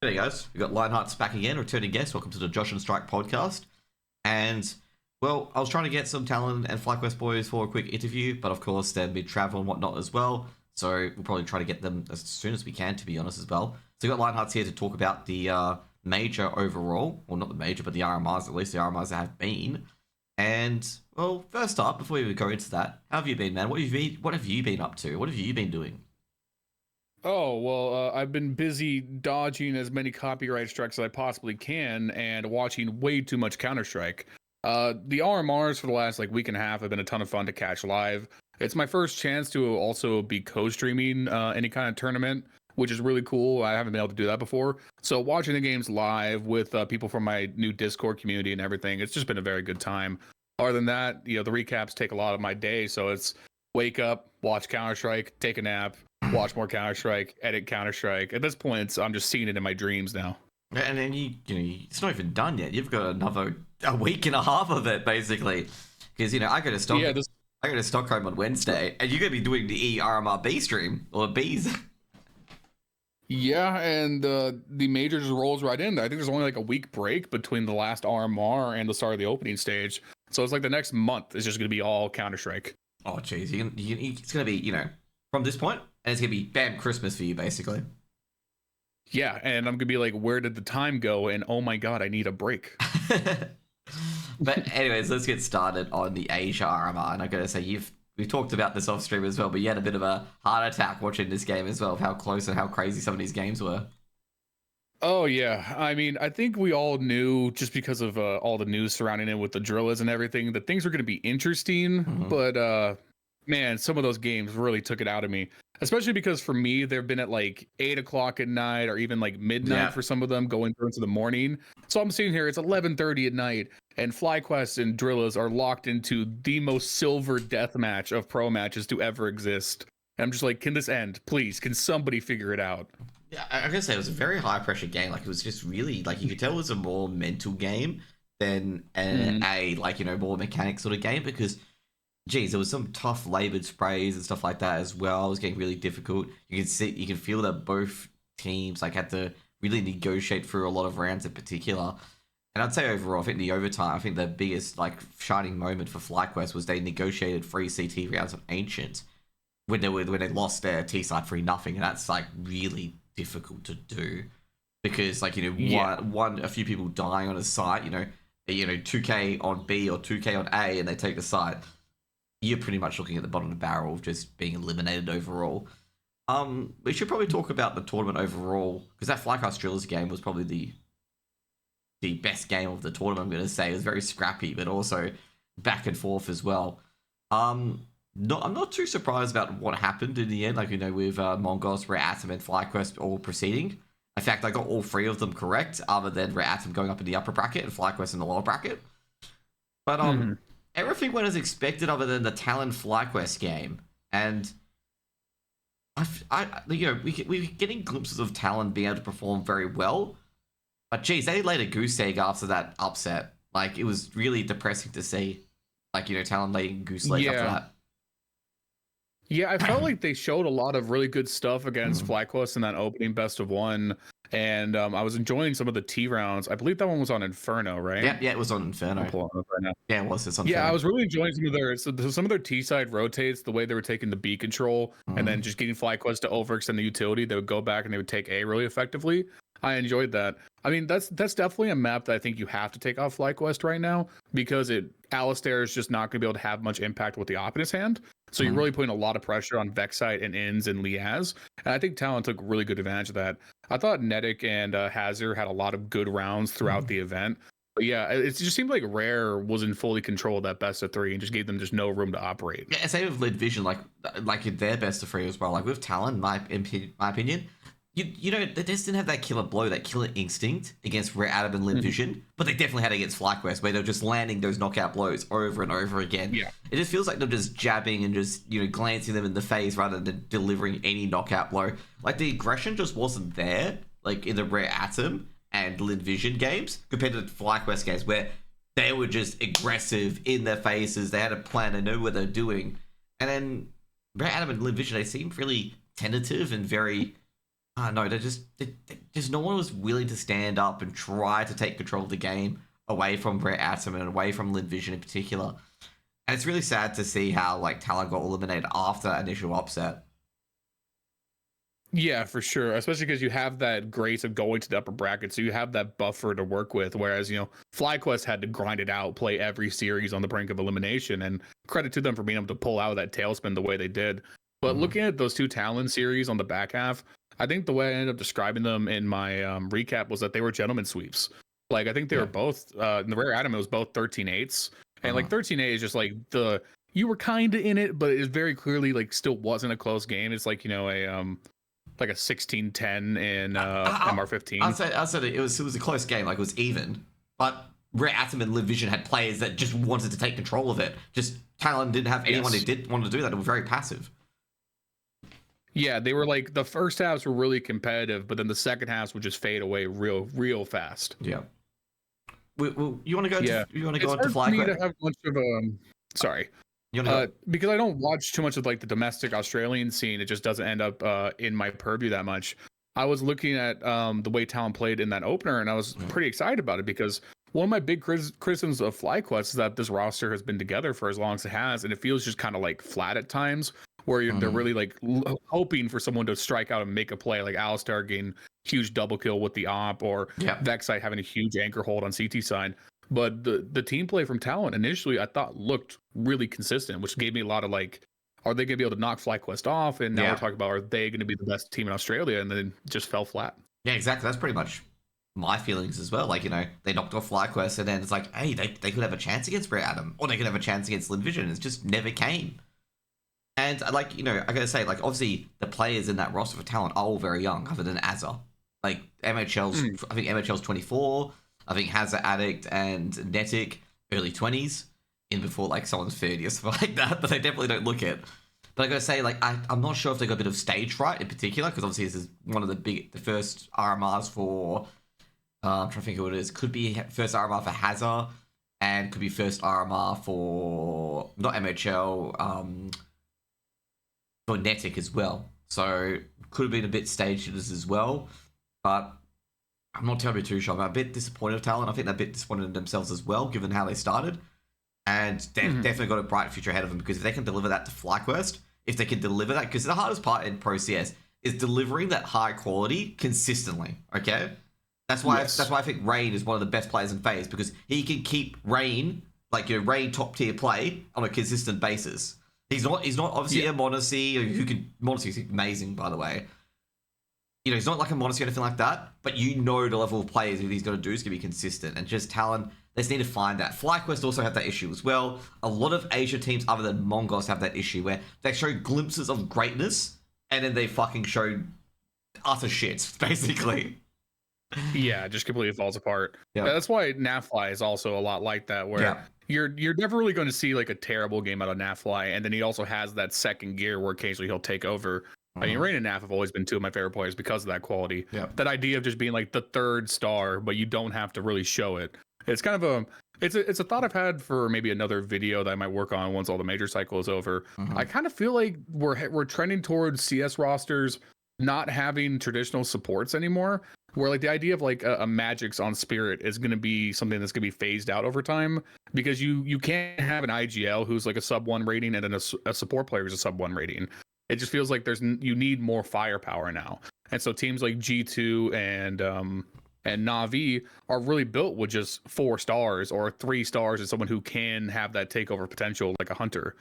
Hey guys, we've got Lionheartz back again, returning guest. Welcome to the Joshin-Strike podcast. And, well, I was trying to get some Talon and FlyQuest boys for a quick interview, but of course they're mid-travel and whatnot as well, so we'll probably try to get them as soon as we can, to be honest, as well. So we've got Lionheartz here to talk about the major overall, or not the major, but the RMRs, at least the RMRs that have been. And, well, first up, before we go into that, how have you been, man? What have you been up to? What have you been doing? Oh, well, I've been busy dodging as many copyright strikes as I possibly can and watching way too much Counter-Strike. The RMRs for the last week and a half have been a ton of fun to catch live. It's my first chance to also be co-streaming any kind of tournament, which is really cool. I haven't been able to do that before. So watching the games live with people from my new Discord community and everything, it's just been a very good time. Other than that, the recaps take a lot of my day, so it's wake up, watch Counter-Strike, take a nap, watch more Counter-Strike, edit Counter-Strike. At this point, I'm just seeing it in my dreams now. And then it's not even done yet. You've got a week and a half of it basically, because I go to I go to Stockholm on Wednesday, and you're gonna be doing the RMRB stream or Bs. Yeah, and the major just rolls right in. I think there's only a week break between the last RMR and the start of the opening stage, so it's the next month is just gonna be all Counter-Strike. Oh jeez, it's gonna be from this point, and it's gonna be bam Christmas for you basically. Yeah, and I'm gonna be like, where did the time go? And oh my god, I need a break. But anyways, let's get started on the Asia RMR. And I gotta say, we've talked about this off stream as well, but you had a bit of a heart attack watching this game as well, of how close and how crazy some of these games were. Oh yeah, I mean, I think we all knew just because of all the news surrounding it with the drillers and everything that things were going to be interesting. Mm-hmm. But man, some of those games really took it out of me. Especially because for me, they've been at 8 o'clock at night or even midnight for some of them, going through into the morning. So I'm sitting here, it's 11:30 at night, and FlyQuest and Drillers are locked into the most silver death match of pro matches to ever exist. And I'm just like, can this end? Please, can somebody figure it out? Yeah, I gotta say, it was a very high pressure game. It was just really, you could tell it was a more mental game than more mechanic sort of game, because geez, there was some tough labored sprays and stuff like that as well. It was getting really difficult. You can feel that both teams had to really negotiate through a lot of rounds in particular. And I'd say overall, I think the overtime, I think the biggest shining moment for FlyQuest was they negotiated 3 CT rounds of Ancient when they lost their T side 3-0, and that's really difficult to do, because a few people dying on a site, 2k on B or 2k on A, and they take the site. You're pretty much looking at the bottom of the barrel of just being eliminated overall. We should probably talk about the tournament overall, because that FlyQuest Drillers game was probably the best game of the tournament, I'm going to say. It was very scrappy, but also back and forth as well. I'm not too surprised about what happened in the end, with Mongos, Rare Atom, and FlyQuest all proceeding. In fact, I got all 3 of them correct, other than Rare Atom going up in the upper bracket and FlyQuest in the lower bracket. But everything went as expected, other than the Talon FlyQuest game, and we're getting glimpses of Talon being able to perform very well, but geez, they laid a goose egg after that upset. It was really depressing to see, Talon laying goose egg after that. Yeah, I felt like they showed a lot of really good stuff against FlyQuest in that opening best of 1. And I was enjoying some of the T rounds. I believe that one was on Inferno, right? Yeah, it was on Inferno. Yeah, it was. It's on Inferno. I was really enjoying some of their T side rotates, the way they were taking the B control and then just getting FlyQuest to overextend the utility. They would go back and they would take A really effectively. I enjoyed that. I mean, that's definitely a map that I think you have to take off FlyQuest right now, because Alistair is just not going to be able to have much impact with the opponent's hand. So you're really putting a lot of pressure on Vexite and Inns and Liaz. And I think Talon took really good advantage of that. I thought Netic and Hazard had a lot of good rounds throughout the event. But yeah, it just seemed like Rare was in fully control of that best of 3 and just gave them just no room to operate. Yeah, same with Lid Vision, their best of 3 as well. With Talon, my opinion, they just didn't have that killer blow, that killer instinct against Rare Atom and Lid Vision, but they definitely had it against FlyQuest, where they're just landing those knockout blows over and over again. Yeah. It just feels like they're just jabbing and just, glancing them in the face rather than delivering any knockout blow. The aggression just wasn't there, in the Rare Atom and Lid Vision games, compared to the FlyQuest games, where they were just aggressive in their faces, they had a plan, they know what they're doing. And then Rare Atom and Lid Vision, they seemed really tentative and very no, just no one was willing to stand up and try to take control of the game away from Brett Atom and away from Lid Vision in particular. And it's really sad to see how like Talon got eliminated after that initial upset. Yeah, for sure. Especially because you have that grace of going to the upper bracket, so you have that buffer to work with. Whereas, FlyQuest had to grind it out, play every series on the brink of elimination, and credit to them for being able to pull out that tailspin the way they did. But looking at those two Talon series on the back half, I think the way I ended up describing them in my recap was that they were gentleman sweeps. Like, I think they were both, in the Rare Atom, it was both 13-8s. And like 13-8 is just like you were kind of in it, but it very clearly like still wasn't a close game. It's like, like a 16-10 in MR15. I said it was a close game, like it was even. But Rare Atom and Live Vision had players that just wanted to take control of it. Just Talon didn't have anyone who did want to do that. They were very passive. Yeah, they were like the first halves were really competitive, but then the second halves would just fade away real fast. Yeah. You want to go? You want to go into FlyQuest? Me to have much of sorry. Because I don't watch too much of like the domestic Australian scene, it just doesn't end up in my purview that much. I was looking at the way Talon played in that opener, and I was pretty excited about it because one of my big criticisms of FlyQuest is that this roster has been together for as long as it has, and it feels just kind of like flat at times, where they're really like hoping for someone to strike out and make a play, like Alistar getting huge double kill with the op, or Vexite having a huge anchor hold on CT side. But the team play from Talon initially, I thought looked really consistent, which gave me a lot of like, are they going to be able to knock FlyQuest off? And now we're talking about, are they going to be the best team in Australia? And then just fell flat. Yeah, exactly. That's pretty much my feelings as well. Like, they knocked off FlyQuest, and then it's like, hey, they could have a chance against Brett Atom, or they could have a chance against Lid Vision. It just never came. And like, I gotta say, like, obviously the players in that roster for Talon are all very young, other than Azza. Like I think MHL's 24. I think Hazard Addict and Netic early 20s, in before like someone's 30 or something like that, but they definitely don't look it. But I gotta say, like, I'm not sure if they got a bit of stage fright in particular, because obviously this is one of the first RMRs for, I'm trying to think of what it is, could be first RMR for Hazard, and could be first RMR for, not MHL, for Netic as well. So could have been a bit stage hitters as well, but I'm not terribly too sure. I'm a bit disappointed with Talon. I think they're a bit disappointed in themselves as well, given how they started. And they've definitely got a bright future ahead of them, because if they can deliver that to FlyQuest, if they can deliver that, because the hardest part in Pro CS is delivering that high quality consistently, okay? That's why I think Rain is one of the best players in FaZe, because he can keep Rain, like, Rain top tier play on a consistent basis. He's not obviously a Monacy, Monacy's amazing, by the way. He's not like a Monacy or anything like that, but the level of players that he's going to do is going to be consistent. And just Talon, they just need to find that. FlyQuest also have that issue as well. A lot of Asia teams other than Mongols have that issue where they show glimpses of greatness and then they fucking show utter shits, basically. Yeah, just completely falls apart. Yeah. That's why Nafly is also a lot like that, where you're never really going to see like a terrible game out of Nafly, and then he also has that second gear where occasionally he'll take over. I mean, Rain and Naf have always been two of my favorite players because of that quality. Yeah. That idea of just being like the third star, but you don't have to really show it. It's kind of it's a thought I've had for maybe another video that I might work on once all the major cycle is over. I kind of feel like we're trending towards CS rosters not having traditional supports anymore, where like the idea of like a Magic's on Spirit is going to be something that's going to be phased out over time, because you can't have an IGL who's like a sub 1 rating and then a support player who's a sub 1 rating. It just feels like you need more firepower now. And so teams like G2 and Na'Vi are really built with just 4 stars or 3 stars and someone who can have that takeover potential like a Hunter.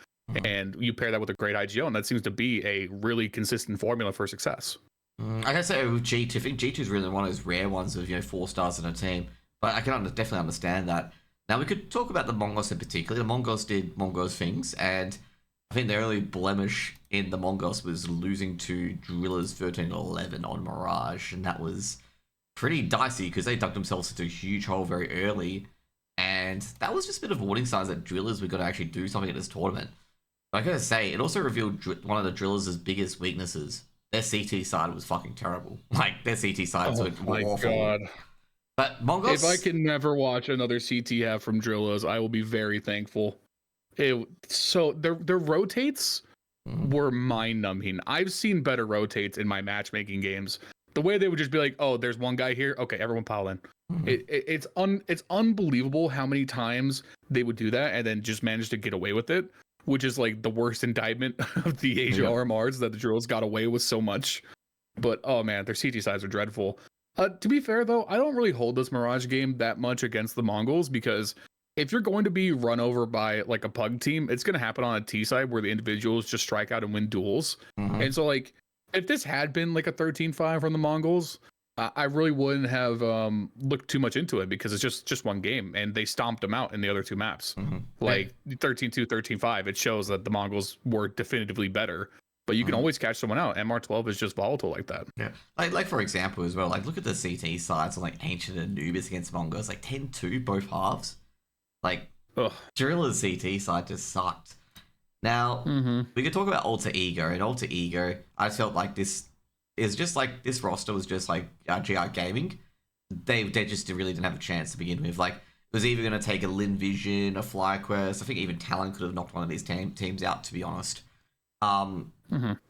And you pair that with a great IGL, and that seems to be a really consistent formula for success. I gotta say with G2, I think G2 is really one of those rare ones of 4 stars in a team. But I can definitely understand that. Now we could talk about the Mongols in particular. The Mongols did Mongols things, and I think the only blemish in the Mongols was losing to Drillers 13-11 on Mirage, and that was pretty dicey because they dug themselves into a huge hole very early, and that was just a bit of warning signs that Drillers were going to actually do something at this tournament. But I gotta say, it also revealed one of the Drillers' biggest weaknesses. Their CT side was fucking terrible. Like, their CT sides were awful. God. But Mongols... If I can never watch another CT have from Drillers, I will be very thankful. So their rotates were mind-numbing. I've seen better rotates in my matchmaking games, the way they would just be like, oh, there's one guy here. Okay, everyone pile in. It's unbelievable how many times they would do that and then just manage to get away with it, which is like the worst indictment of the Asia RMRs, that the Drills got away with so much. But oh man, their CT sides are dreadful. To be fair though, I don't really hold this Mirage game that much against the Mongols, because if you're going to be run over by like a pug team, it's going to happen on a T side where the individuals just strike out and win duels. And so like, if this had been like a 13-5 from the Mongols, I really wouldn't have looked too much into it, because it's just one game and they stomped them out in the other two maps. Like 13-2, 13-5, it shows that the Mongols were definitively better. But you can always catch someone out. MR12 is just volatile like that. Yeah. Like for example as well, like look at the CT sides on like Ancient and Anubis against Mongols, like 10-2 both halves. Like Drilla's CT side just sucked. Now we could talk about Alter Ego, and Alter Ego, I felt like this is just like this roster was just like GI Gaming. They just really didn't have a chance to begin with. Like it was either going to take a Lin Vision, a FlyQuest. I think even Talon could have knocked one of these teams out, to be honest.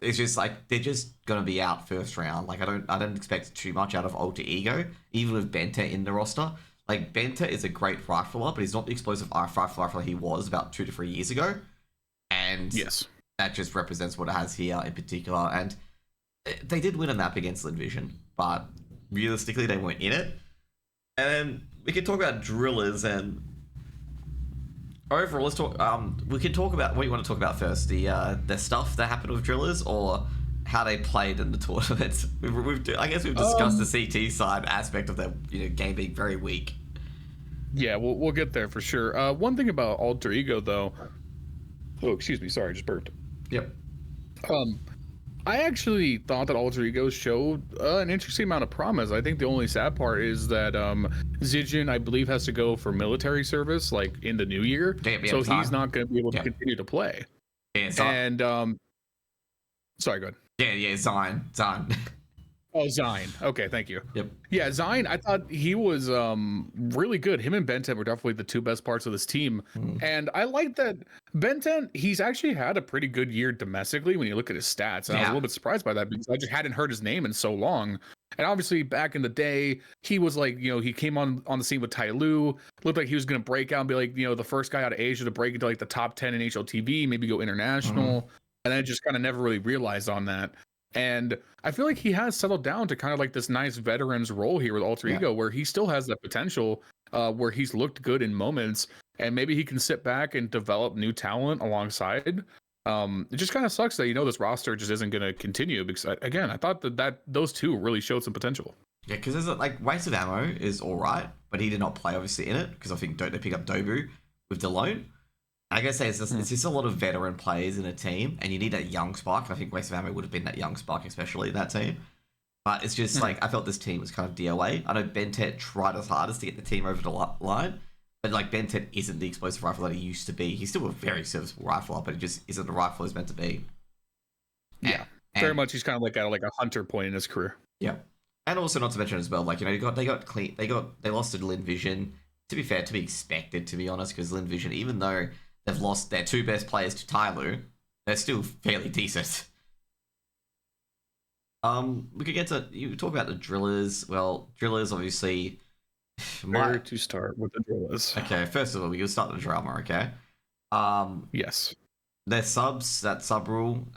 It's just like they're just gonna be out first round. Like I don't expect too much out of Alter Ego, even with Benta in the roster. Like Benta is a great rifler, but he's not the explosive rifler he was about 2 to 3 years ago. And that just represents what it has here in particular. And they did win a map against Lin Vision, but realistically they weren't in it. And then we can talk about Drillers, and overall, let's talk. We can talk about what you want to talk about first: the stuff that happened with Drillers, or how they played in the tournaments. I guess we've discussed the CT side aspect of their game being very weak. Yeah, we'll get there for sure. One thing about Alter Ego, though. Oh, excuse me. Sorry, I just burped. Yep. I actually thought that Alter Ego showed an interesting amount of promise. I think the only sad part is that Zijin, I believe, has to go for military service like in the new year, so he's not going to be able to continue to play. And sorry, go ahead. Yeah, Zion. Oh, Zine. Okay, thank you. Yep. Yeah, Zine, I thought he was really good. Him and Benten were definitely the two best parts of this team. And I like that Benten, he's actually had a pretty good year domestically when you look at his stats. And I was a little bit surprised by that, because I just hadn't heard his name in so long. And obviously back in the day, he was like, he came on the scene with Tai Lu, looked like he was going to break out and be like, the first guy out of Asia to break into like the top 10 in HLTV, maybe go international. And I just kind of never really realized on that. And I feel like he has settled down to kind of like this nice veterans role here with Alter Ego, where he still has that potential, where he's looked good in moments, and maybe he can sit back and develop new talent alongside. It just kind of sucks that this roster just isn't going to continue, because I thought that those two really showed some potential. Yeah, because there's like Waste of Ammo is all right, but he did not play obviously in it, because I think they pick up Dobu with Delone. I guess it's just a lot of veteran players in a team, and you need that young spark. I think Waste of Ammo would have been that young spark, especially in that team. But it's just like, I felt this team was kind of DOA. I know Bentet tried his hardest to get the team over the line, but like Bentet isn't the explosive rifler that he used to be. He's still a very serviceable rifler, but it just isn't the rifle he's meant to be. Yeah, very much. He's kind of like at like a hunter point in his career. Yeah, and also not to mention as well, like they lost to Lin Vision. To be fair, to be expected, to be honest, because Lin Vision, even though they've lost their two best players to Tyloo, they're still fairly decent. We could get to you talk about the Drillers. Well, Drillers obviously. Where to start with the Drillers? Okay, first of all, we can start the drama. Okay. Yes. Their subs, that sub rule.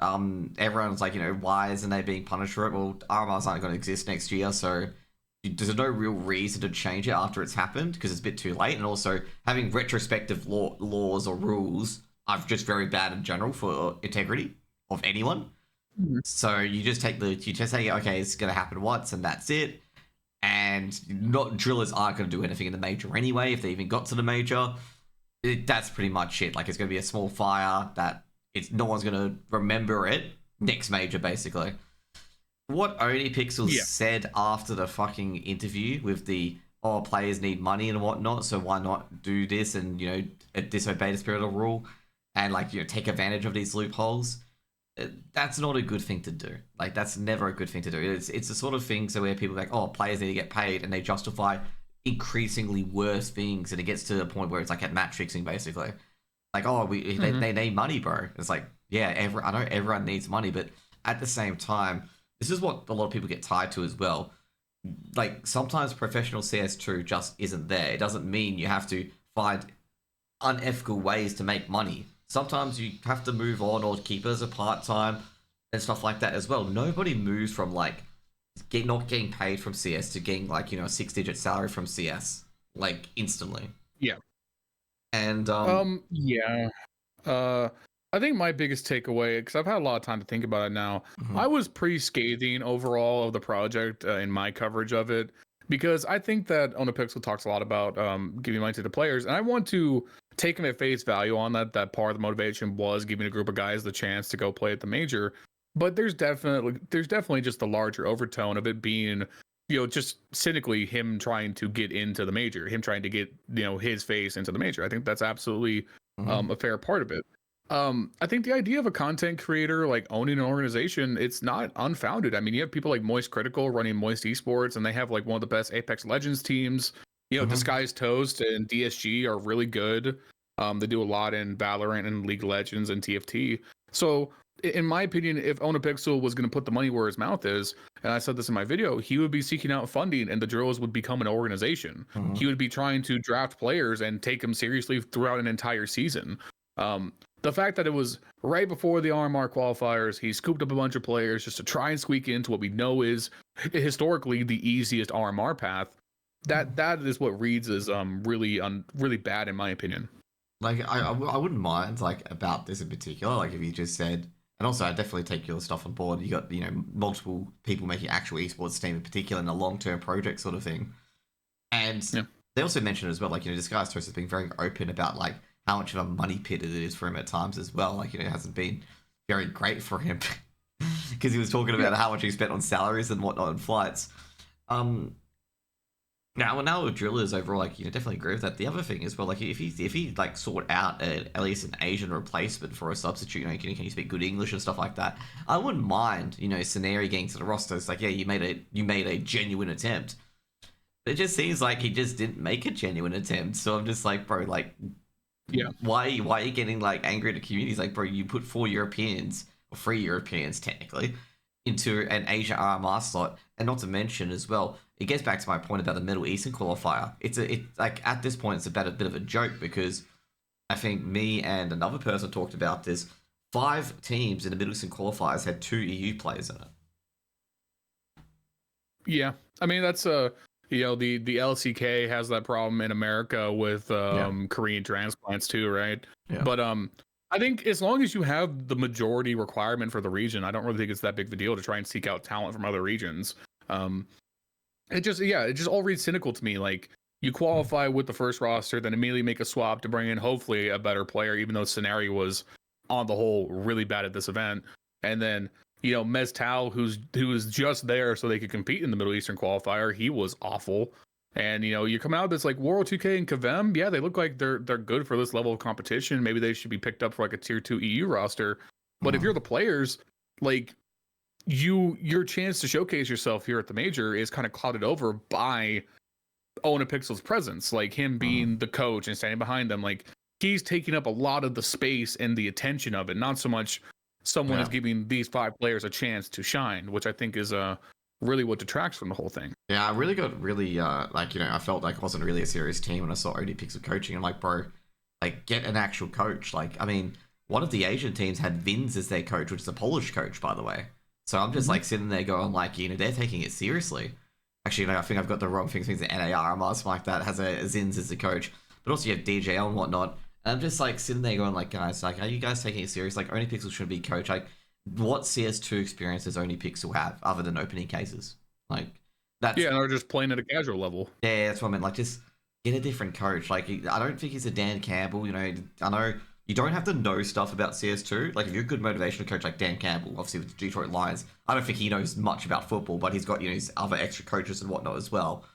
Everyone's like, why isn't they being punished for it? Well, RMRs aren't going to exist next year, so there's no real reason to change it after it's happened, because it's a bit too late. And also, having retrospective laws or rules are just very bad in general for integrity of anyone. So you just say, okay, it's going to happen once and that's it. And Drillers aren't going to do anything in the major anyway, if they even got to the major. That's pretty much it. Like, it's going to be a small fire that no one's going to remember it next major, basically. What OniPixel said after the fucking interview with the players need money and whatnot, so why not do this and disobey the spirit of rule and take advantage of these loopholes? That's not a good thing to do. Like, that's never a good thing to do. It's the sort of thing where people are like, players need to get paid, and they justify increasingly worse things, and it gets to the point where it's like at match fixing, basically. Like, they need money, bro. It's like, yeah, I know everyone needs money, but at the same time, this is what a lot of people get tied to as well. Like sometimes professional CS2 just isn't there. It doesn't mean you have to find unethical ways to make money. Sometimes you have to move on or keep it as a part-time and stuff like that as well. Nobody moves from like not getting paid from CS to getting like, you know, a 6-digit salary from CS like instantly. Yeah. And yeah. I think my biggest takeaway, because I've had a lot of time to think about it now, I was pretty scathing overall of the project in my coverage of it, because I think that OnaPixel talks a lot about giving money to the players, and I want to take him at face value on that part of the motivation was giving a group of guys the chance to go play at the major. But there's definitely just the larger overtone of it being, you know, just cynically him trying to get into the major, him trying to get, you know, his face into the major. I think that's absolutely a fair part of it. I think the idea of a content creator like owning an organization, it's not unfounded. I mean, you have people like Moist Critical running Moist Esports, and they have like one of the best Apex Legends teams. You know, Disguised Toast and DSG are really good. They do a lot in Valorant and League of Legends and TFT. So in my opinion, if OnaPixel was going to put the money where his mouth is, and I said this in my video, he would be seeking out funding and the Drills would become an organization. He would be trying to draft players and take them seriously throughout an entire season. The fact that it was right before the RMR qualifiers, he scooped up a bunch of players just to try and squeak into what we know is historically the easiest RMR path. That is what reads as really bad in my opinion. Like I wouldn't mind like about this in particular. Like if you just said, and also I definitely take your stuff on board. You got, you know, multiple people making actual esports team in particular in a long-term project sort of thing. And they also mentioned as well, like, you know, Disguised Toast has been very open about like how much of a money pit it is for him at times as well. Like, you know, it hasn't been very great for him because he was talking about how much he spent on salaries and whatnot and flights. Now with drillers overall, like, you know, definitely agree with that. The other thing is, well, like if he like sort out at least an Asian replacement for a substitute, you know, can you speak good English and stuff like that? I wouldn't mind, you know, Scenario getting to the roster. It's like, yeah, you made a genuine attempt. It just seems like he just didn't make a genuine attempt. So I'm just like, bro, like, why are you getting like angry at the community? It's like, bro, you put 4 Europeans or 3 Europeans technically into an Asia RMR slot, and not to mention as well, it gets back to my point about the Middle Eastern qualifier. It's like at this point it's about a bit of a joke because I think me and another person talked about this. 5 teams in the Middle Eastern qualifiers had 2 EU players in it. Yeah, I mean that's you know, the LCK has that problem in America with Korean transplants too, right? Yeah. But I think as long as you have the majority requirement for the region, I don't really think it's that big of a deal to try and seek out talent from other regions. It just all reads cynical to me. Like, you qualify with the first roster, then immediately make a swap to bring in hopefully a better player, even though Scenario was on the whole really bad at this event. And then, you know, Meztal, who was just there so they could compete in the Middle Eastern qualifier, he was awful. And, you know, you come out that's like World 2K and Kavem, yeah, they look like they're good for this level of competition. Maybe they should be picked up for like a tier 2 EU roster. But if you're the players, like, your chance to showcase yourself here at the major is kind of clouded over by OnaPixel's presence, like him being the coach and standing behind them. Like, he's taking up a lot of the space and the attention of it, not so much someone is giving these 5 players a chance to shine, which I think is really what detracts from the whole thing. Yeah, I really got like, you know, I felt like it wasn't really a serious team when I saw OnaPixel coaching. I'm like, bro, like, get an actual coach. Like, I mean, one of the Asian teams had Vins as their coach, which is a Polish coach, by the way. So I'm just like sitting there going like, you know, they're taking it seriously. Actually, you know, I think I've got the wrong things. The NARMR or something like that has a Zins as the coach, but also you have DJL and whatnot. And I'm just like sitting there going like, guys, like, are you guys taking it serious? Like, OnaPixel should be coach. Like, what CS2 experience does OnaPixel have other than opening cases? Like, that's or just playing at a casual level. Yeah, that's what I meant. Like, just get a different coach. Like, I don't think he's a Dan Campbell. You know, I know you don't have to know stuff about CS2. Like, if you're a good motivational coach like Dan Campbell, obviously with the Detroit Lions, I don't think he knows much about football, but he's got, you know, his other extra coaches and whatnot as well.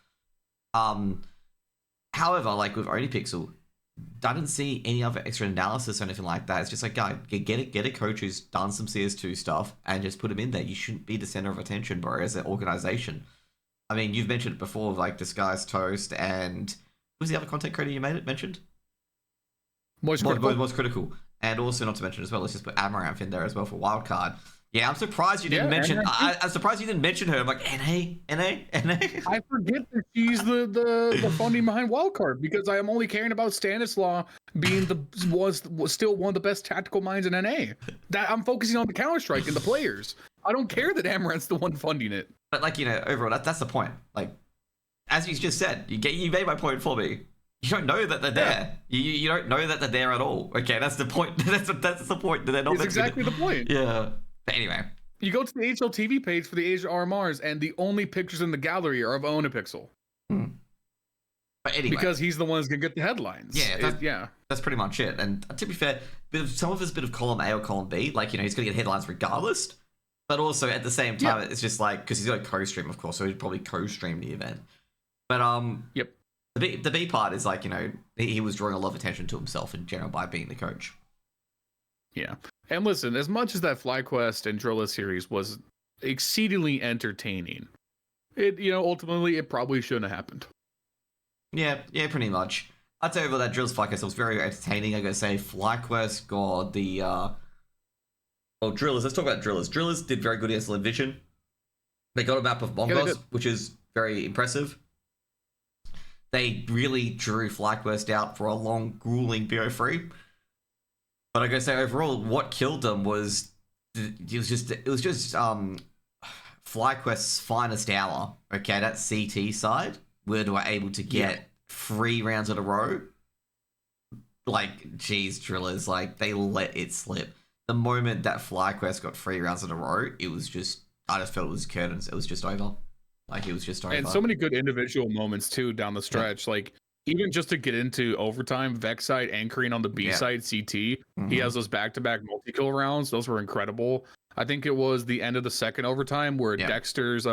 However, like with OnaPixel, I didn't see any other extra analysis or anything like that. It's just like, guy, get a coach who's done some CS2 stuff and just put him in there. You shouldn't be the center of attention, bro, as an organization. I mean, you've mentioned it before, like Disguised Toast and who's the other content creator you mentioned? Most critical. And also, not to mention as well, let's just put Amaranth in there as well for Wildcard. Yeah, I'm surprised you didn't mention. I'm surprised you didn't mention her. I'm like, NA. I forget that she's the funding behind Wildcard because I am only caring about Stanislaw being was still one of the best tactical minds in NA. That I'm focusing on the Counter-Strike and the players. I don't care that Amaranth's the one funding it. But like, overall, that's the point. Like, as you just said, you made my point for me. You don't know that they're there. You don't know that they're there at all. Okay, that's the point. That's the point. They're not. That's exactly the point. Yeah. But anyway, you go to the HLTV page for the Asia RMRs, and the only pictures in the gallery are of Onapixel. But anyway, because he's the one who's gonna get the headlines. That's pretty much it. And to be fair, some of it's a bit of column A or column B. Like, he's gonna get headlines regardless. But also at the same time, it's just like, because he's got a co-stream, of course, so he'd probably co-stream the event. But the B part is like, he was drawing a lot of attention to himself in general by being the coach. Yeah. And listen, as much as that FlyQuest and Drilla series was exceedingly entertaining, it ultimately it probably shouldn't have happened. Yeah, pretty much. I'd say over that Drill's FlyQuest was very entertaining. I gotta say, FlyQuest got the Drillers. Let's talk about Drillers. Drillers did very good against Vision. They got a map of Mongos, which is very impressive. They really drew FlyQuest out for a long, grueling BO3. But I gotta say, overall, what killed them was it was just FlyQuest's finest hour. Okay, that CT side, where they were able to get 3 rounds in a row. Like, geez, Drillers, like, they let it slip. The moment that FlyQuest got 3 rounds in a row, I just felt it was curtains. It was just over. Like, it was just over. And so many good individual moments too down the stretch. Yeah. Like, even just to get into overtime, Vexite anchoring on the B side CT. He has those back-to-back multi-kill rounds. Those were incredible. I think it was the end of the second overtime where Dexter's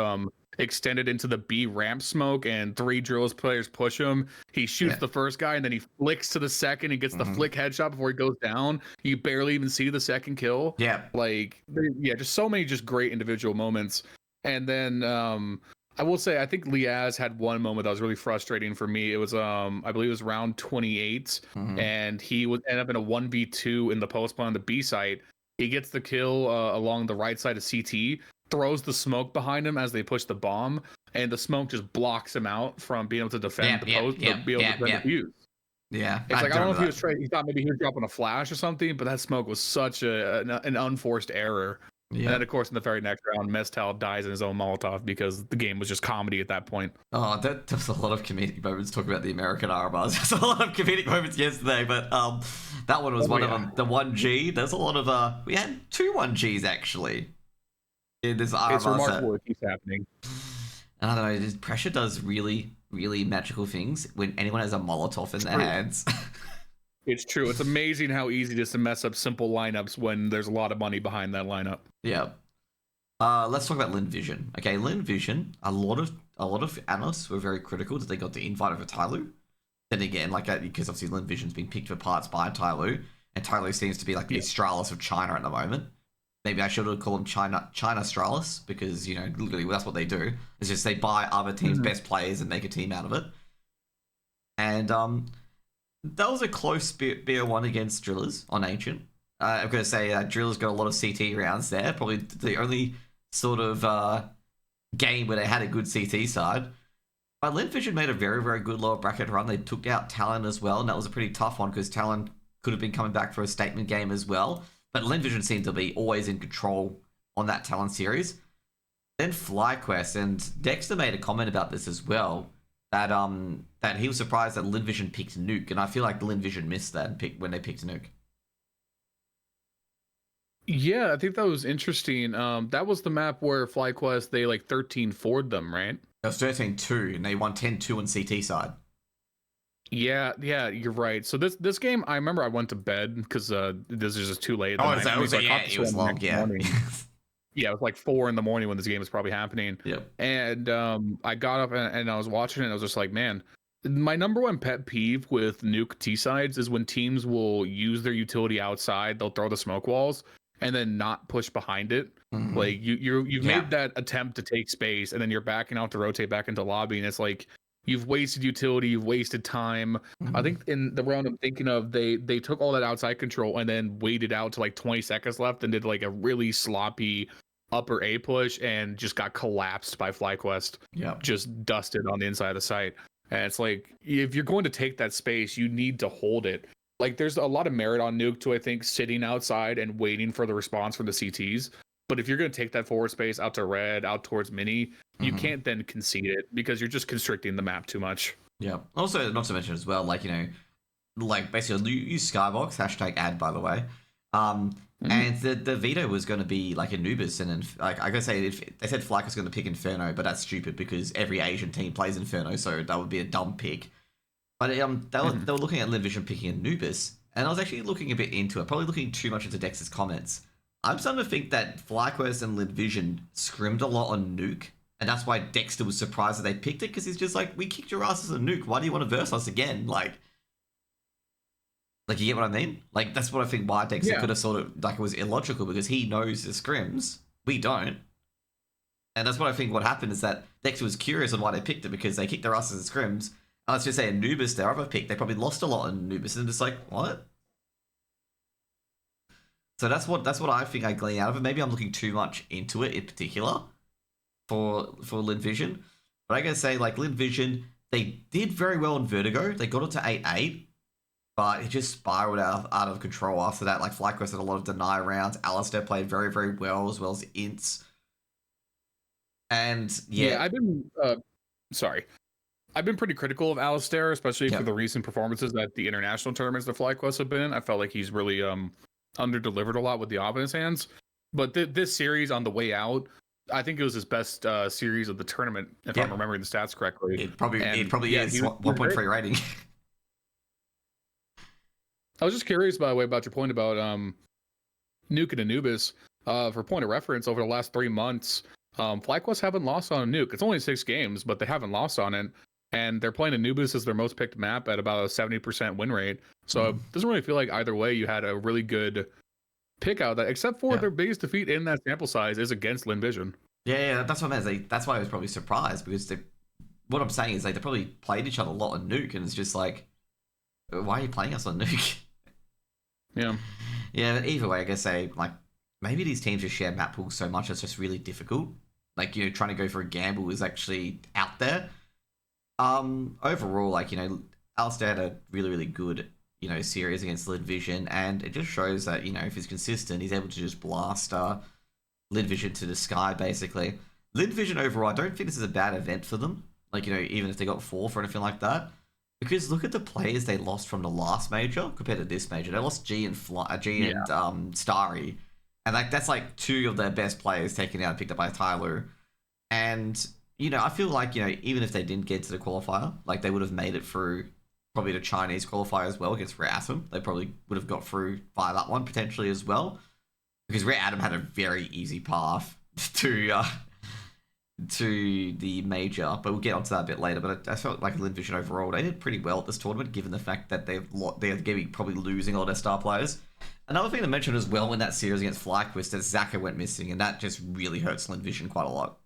extended into the B ramp smoke and 3 Drills players push him. He shoots the first guy and then he flicks to the second and gets the flick headshot before he goes down. You barely even see the second kill. Yeah. Like, just so many just great individual moments. And then I will say, I think Liaz had one moment that was really frustrating for me. It was, I believe it was round 28, and he would end up in a 1v2 in the post play on the B site. He gets the kill along the right side of CT, throws the smoke behind him as they push the bomb, and the smoke just blocks him out from being able to defend the post, be able to defend the fuse. Yeah, it's like, I don't know if he was trying. He thought maybe he was dropping a flash or something, but that smoke was such an unforced error. Yeah. And then, of course, in the very next round, Mestal dies in his own Molotov because the game was just comedy at that point. Oh, that was a lot of comedic moments talking about the American RMRs. There's a lot of comedic moments yesterday, but that one was one of them. The 1G, there's a lot of... we had 2 1Gs, actually, in this RMR It's remarkable set. It keeps happening. I don't know, pressure does really, really magical things when anyone has a Molotov in their hands. It's true. It's amazing how easy it is to mess up simple lineups when there's a lot of money behind that lineup. Yeah. Let's talk about Lin Vision. Okay, Lin Vision, a lot of analysts were very critical that they got the invite over Tyloo. Then again, because obviously Lin Vision's been picked for parts by Tyloo, and Tyloo seems to be like the Astralis of China at the moment. Maybe I should have called them China Astralis, because, literally that's what they do. It's just they buy other teams' best players and make a team out of it. And that was a close BO1 against Drillers on Ancient. I'm going to say Drillers got a lot of CT rounds there. Probably the only sort of game where they had a good CT side. But Lin Vision made a very, very good lower bracket run. They took out Talon as well, and that was a pretty tough one because Talon could have been coming back for a statement game as well. But Lin Vision seemed to be always in control on that Talon series. Then FlyQuest, and Dexter made a comment about this as well, that he was surprised that Lin Vision picked Nuke, and I feel like Lin Vision missed that when they picked Nuke. Yeah, I think that was interesting. That was the map where FlyQuest, they 13-4'd them, right? It was 13-2, and they won 10-2 on CT side. Yeah, you're right. So this game, I remember I went to bed because this is just too late. It was long, yeah. Yeah, it was 4 a.m. when this game was probably happening. Yep. And I got up and I was watching it, and I was just like, man, my number one pet peeve with Nuke T-sides is when teams will use their utility outside, they'll throw the smoke walls, and then not push behind it. Mm-hmm. Like, you've made that attempt to take space, and then you're backing out to rotate back into lobby, and it's like, you've wasted utility, you've wasted time. I think in the round I'm thinking of, they took all that outside control and then waited out to like 20 seconds left and did like a really sloppy upper A push and just got collapsed by FlyQuest. Yeah. Just dusted on the inside of the site. And it's like, if you're going to take that space, you need to hold it. Like, there's a lot of merit on Nuke to, I think, sitting outside and waiting for the response from the CTs. But if you're going to take that forward space out to red, out towards mini, you can't then concede it because you're just constricting the map too much. Yeah. Also, not to mention as well, like, like basically use Skybox, #ad, by the way. And the veto was going to be like Anubis, and like I gotta say, if they said Flyke was going to pick Inferno, but that's stupid because every Asian team plays Inferno, so that would be a dumb pick. But they were looking at Linvision picking Anubis, and I was actually looking a bit into it, probably looking too much into Dex's comments. I'm starting to think that FlyQuest and Linvision scrimmed a lot on Nuke, and that's why Dexter was surprised that they picked it, because he's just like, we kicked your asses on Nuke, why do you want to verse us again? Like, you get what I mean? Like, that's what I think why Dexter could have sort of, like, it was illogical, because he knows the scrims, we don't. And that's what I think what happened is that Dexter was curious on why they picked it, because they kicked their asses in scrims. And let's just say Anubis, their other pick, they probably lost a lot in Anubis, and just like, what? So that's what I think I glean out of it. Maybe I'm looking too much into it in particular for Linvision. But I gotta say, like, Linvision, they did very well in Vertigo. They got it to 8-8. But it just spiraled out of control after that. Like, FlyQuest had a lot of deny rounds. Alistair played very, very well as Ints. And, yeah. I've been, I've been pretty critical of Alistair, especially for the recent performances at the international tournaments that FlyQuest have been in. I felt like he's really under-delivered a lot with the off in his hands. But this series on the way out, I think it was his best series of the tournament, if I'm remembering the stats correctly. It probably is 1.3 rating. I was just curious, by the way, about your point about Nuke and Anubis. For point of reference, over the last 3 months, FlyQuest haven't lost on Nuke. It's only 6 games, but they haven't lost on it. And they're playing Anubis as their most picked map at about a 70% win rate. So it doesn't really feel like either way you had a really good pick out, that, except for their biggest defeat in that sample size is against Linvision. Yeah, that's what I meant. That's why I was probably surprised, because what I'm saying is they probably played each other a lot on Nuke, and it's just like, why are you playing us on Nuke? Yeah, but either way, I guess like, maybe these teams just share map pools so much it's just really difficult. Like, trying to go for a gamble is actually out there. Overall, like, Alistair had a really, really good, series against Linvision, and it just shows that, if he's consistent, he's able to just blast Linvision to the sky, basically. Linvision overall, I don't think this is a bad event for them. Like, even if they got 4th or anything like that. Because look at the players they lost from the last major compared to this major. They lost G and Starry, and like that's like 2 of their best players taken out and picked up by Tyler. And I feel like even if they didn't get to the qualifier, like they would have made it through probably the Chinese qualifier as well against Rare Atom. They probably would have got through via that one potentially as well, because Rare Atom had a very easy path to the major, but we'll get onto that a bit later. But I felt like Linvision overall, they did pretty well at this tournament, given the fact that they're going to be probably losing all their star players. Another thing to mention as well in that series against FlyQuest, that Zaka went missing, and that just really hurts Linvision quite a lot.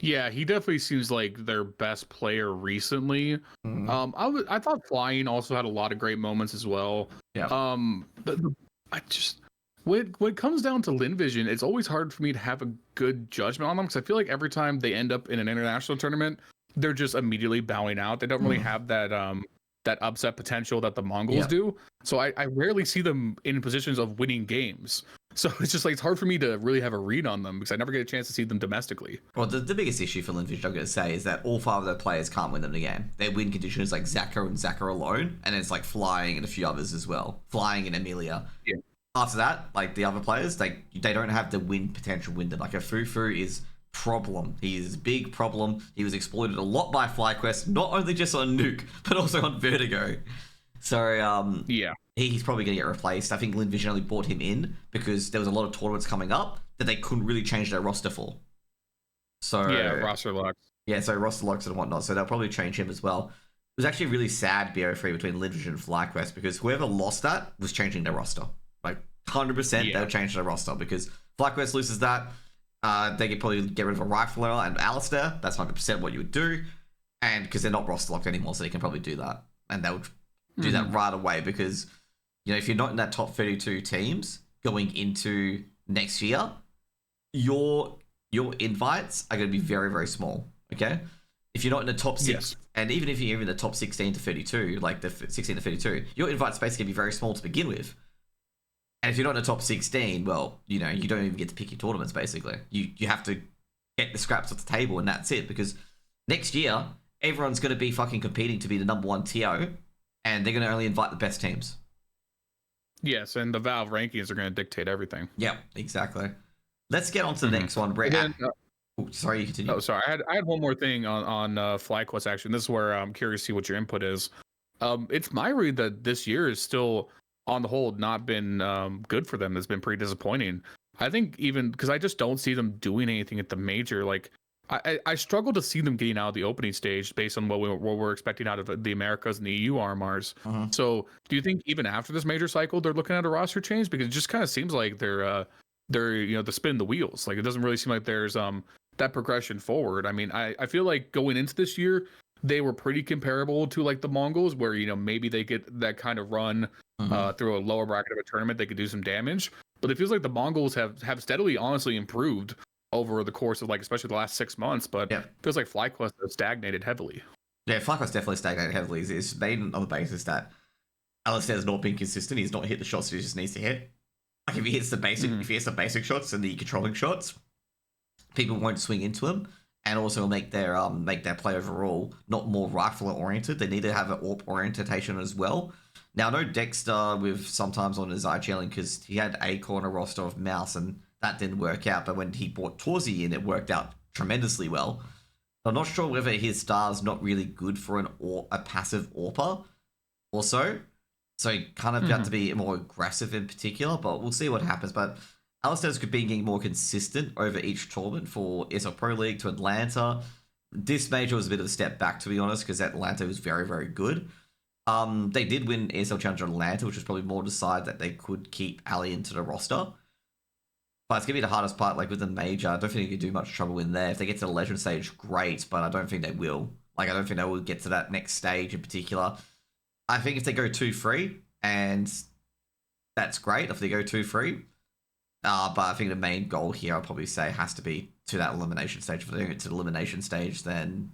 Yeah, he definitely seems like their best player recently. I thought Flying also had a lot of great moments as well. Yeah. When it comes down to Linvision, it's always hard for me to have a good judgment on them, because I feel like every time they end up in an international tournament, they're just immediately bowing out. They don't really have that upset potential that the Mongols do. So I rarely see them in positions of winning games. So it's just like, it's hard for me to really have a read on them, because I never get a chance to see them domestically. Well, the biggest issue for Linvision, I'm going to say, is that all 5 of their players can't win them the game. Their win condition is like Zaka and Zaka alone, and it's like Flying and a few others as well. Flying and Amelia. Yeah. After that, like the other players, they don't have the win potential win them. Like a Fufu is problem. He is a big problem. He was exploited a lot by FlyQuest, not only just on Nuke, but also on Vertigo. So he's probably going to get replaced. I think Linvision only brought him in because there was a lot of tournaments coming up that they couldn't really change their roster for. So roster locks. Yeah, so roster locks and whatnot. So they'll probably change him as well. It was actually really sad BO3 between Linvision and FlyQuest, because whoever lost that was changing their roster. Like 100% they'll change their roster, because FlyQuest loses that. They could probably get rid of a Rifler and Alistair. That's 100% what you would do. And because they're not roster locked anymore, so they can probably do that. And they'll do that right away because, if you're not in that top 32 teams going into next year, your invites are going to be very, very small, okay? If you're not in the top 6, and even if you're in the top 16 to 32, like the 16 to 32, your invite space can be very small to begin with. And if you're not in the top 16, well, you don't even get to pick your tournaments, basically. You have to get the scraps off the table, and that's it. Because next year, everyone's going to be fucking competing to be the number 1 TO, and they're going to only invite the best teams. Yes, and the Valve rankings are going to dictate everything. Yeah, exactly. Let's get on to the next one. Sorry, you continue. Oh, sorry. I had one more thing on FlyQuest, actually. And this is where I'm curious to see what your input is. It's my read that this year is still, on the whole, not been good for them. It's been pretty disappointing. I think even because I just don't see them doing anything at the major. Like, I struggle to see them getting out of the opening stage based on what we're expecting out of the Americas and the EU RMRs. So do you think even after this major cycle, they're looking at a roster change? Because it just kind of seems like they're spinning the wheels. Like, it doesn't really seem like there's that progression forward. I mean, I feel like going into this year, they were pretty comparable to like the Mongols, where maybe they get that kind of run through a lower bracket of a tournament, they could do some damage. But it feels like the Mongols have steadily, honestly, improved over the course of, like, especially the last 6 months. But it feels like FlyQuest has stagnated heavily. Yeah, FlyQuest definitely stagnated heavily. It's made on the basis that Alistair's not being consistent. He's not hit the shots he just needs to hit. Like, if he hits the basic shots and the controlling shots, people won't swing into him, and also make their play overall not more rifle oriented. They need to have an AWP orientation as well. Now, I know Dexter with sometimes on his IGL because he had a corner roster of Mouse and that didn't work out. But when he brought Torzi in, it worked out tremendously well. I'm not sure whether his star's not really good for a passive AWPer also. So you kind of have to be more aggressive in particular, but we'll see what happens. But Alistair's been getting more consistent over each tournament for ESL Pro League to Atlanta. This major was a bit of a step back, to be honest, because Atlanta was very, very good. They did win ESL Challenger Atlanta, which was probably more to decide that they could keep Ali into the roster. But it's going to be the hardest part, like with the major. I don't think they could do much trouble in there. If they get to the legend stage, great, but I don't think they will. Like, I don't think they will get to that next stage in particular. I think if they go 2-3, and that's great if they go 2-3. But I think the main goal here, I'll probably say, has to be to that elimination stage. If they get to the elimination stage, then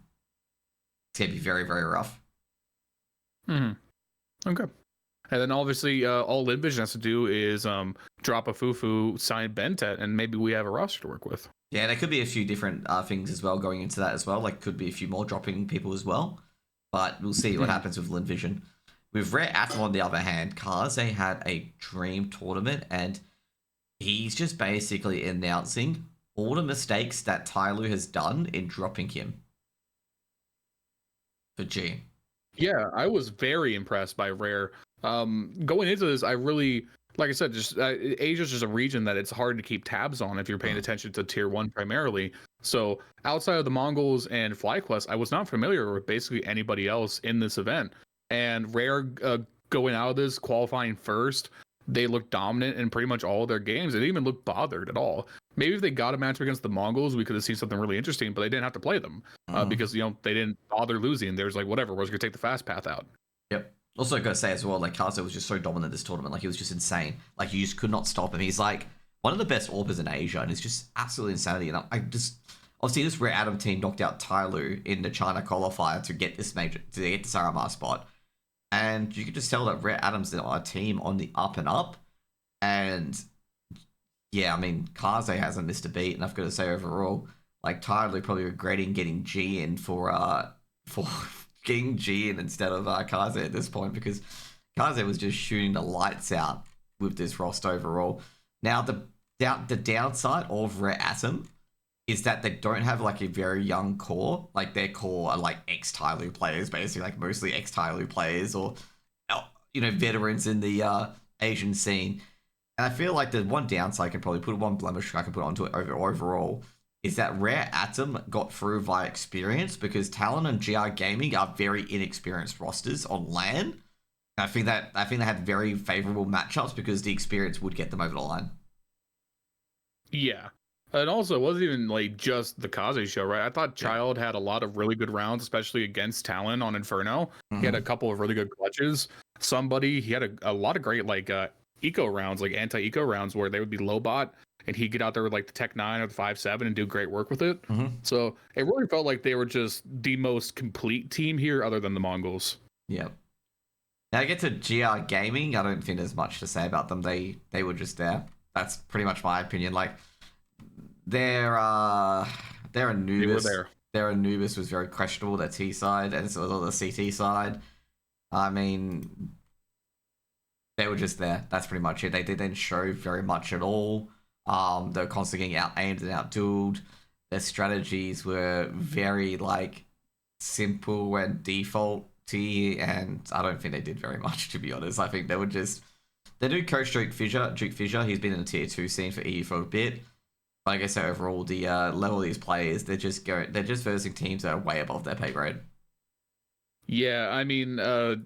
it's going to be very, very rough. Okay. And then obviously, all Linvision has to do is drop a Fufu, sign Bentet, and maybe we have a roster to work with. Yeah, there could be a few different things as well going into that as well. Like, could be a few more dropping people as well. But we'll see what happens with Linvision. With Rare Atom, on the other hand, Kaze had a dream tournament, and he's just basically announcing all the mistakes that Tyloo has done in dropping him for G. Yeah, I was very impressed by Rare. Going into this, I really, like I said, just Asia's just a region that it's hard to keep tabs on if you're paying attention to Tier 1 primarily. So outside of the Mongols and FlyQuest, I was not familiar with basically anybody else in this event. And Rare going out of this, qualifying first, they looked dominant in pretty much all of their games. They didn't even look bothered at all. Maybe if they got a match against the Mongols, we could have seen something really interesting, but they didn't have to play them because, they didn't bother losing. There's like, whatever, we're just going to take the fast path out. Yep. Also, got to say as well, like, Kaze was just so dominant this tournament. Like, he was just insane. Like, you just could not stop him. He's like one of the best AWPers in Asia, and it's just absolutely insanity. And I just, obviously, this Rare Atom team knocked out Tyloo in the China qualifier to get this RMR spot. And you could just tell that Rare Atom's a team on the up and up. And yeah, I mean, Kaze hasn't missed a beat, and I've got to say overall, like, Tyloo probably regretting getting G in for getting G in instead of Kaze at this point, because Kaze was just shooting the lights out with this roster overall. Now, the downside of Rare Atom is that they don't have like a very young core. Like, their core are like ex-Tyloo players, basically, like mostly ex-Tyloo players or veterans in the Asian scene. And I feel like the one downside I can probably put, one blemish I can put onto it overall, is that Rare Atom got through via experience, because Talon and GR Gaming are very inexperienced rosters on LAN. I think they had very favorable matchups because the experience would get them over the line. Yeah. And also, it wasn't even like just the Kaze show, right? I thought Yeah. Child had a lot of really good rounds, especially against Talon on Inferno. He had a couple of really good clutches. He had a lot of great like eco rounds, like anti-eco rounds where they would be low bot and he'd get out there with like the Tech 9 or the 5-7 and do great work with it. So it really felt like they were just the most complete team here other than the Mongols. Yeah. Now I get to GR Gaming. I don't think there's much to say about them. They were just there. That's pretty much my opinion. Like their Anubis. They were there. Their Anubis was very questionable. Their T side and so was on the CT side. I mean, they were just there. That's pretty much it. They didn't show very much at all. They were constantly getting out aimed and out dueled. Their strategies were very like simple and defaulty, and I don't think they did very much, to be honest. I think they were just they do coach Duke Fisher. He's been in the tier 2 scene for EU for a bit. But I guess overall the level of these players, they're just versing teams that are way above their pay grade. Yeah, I mean, I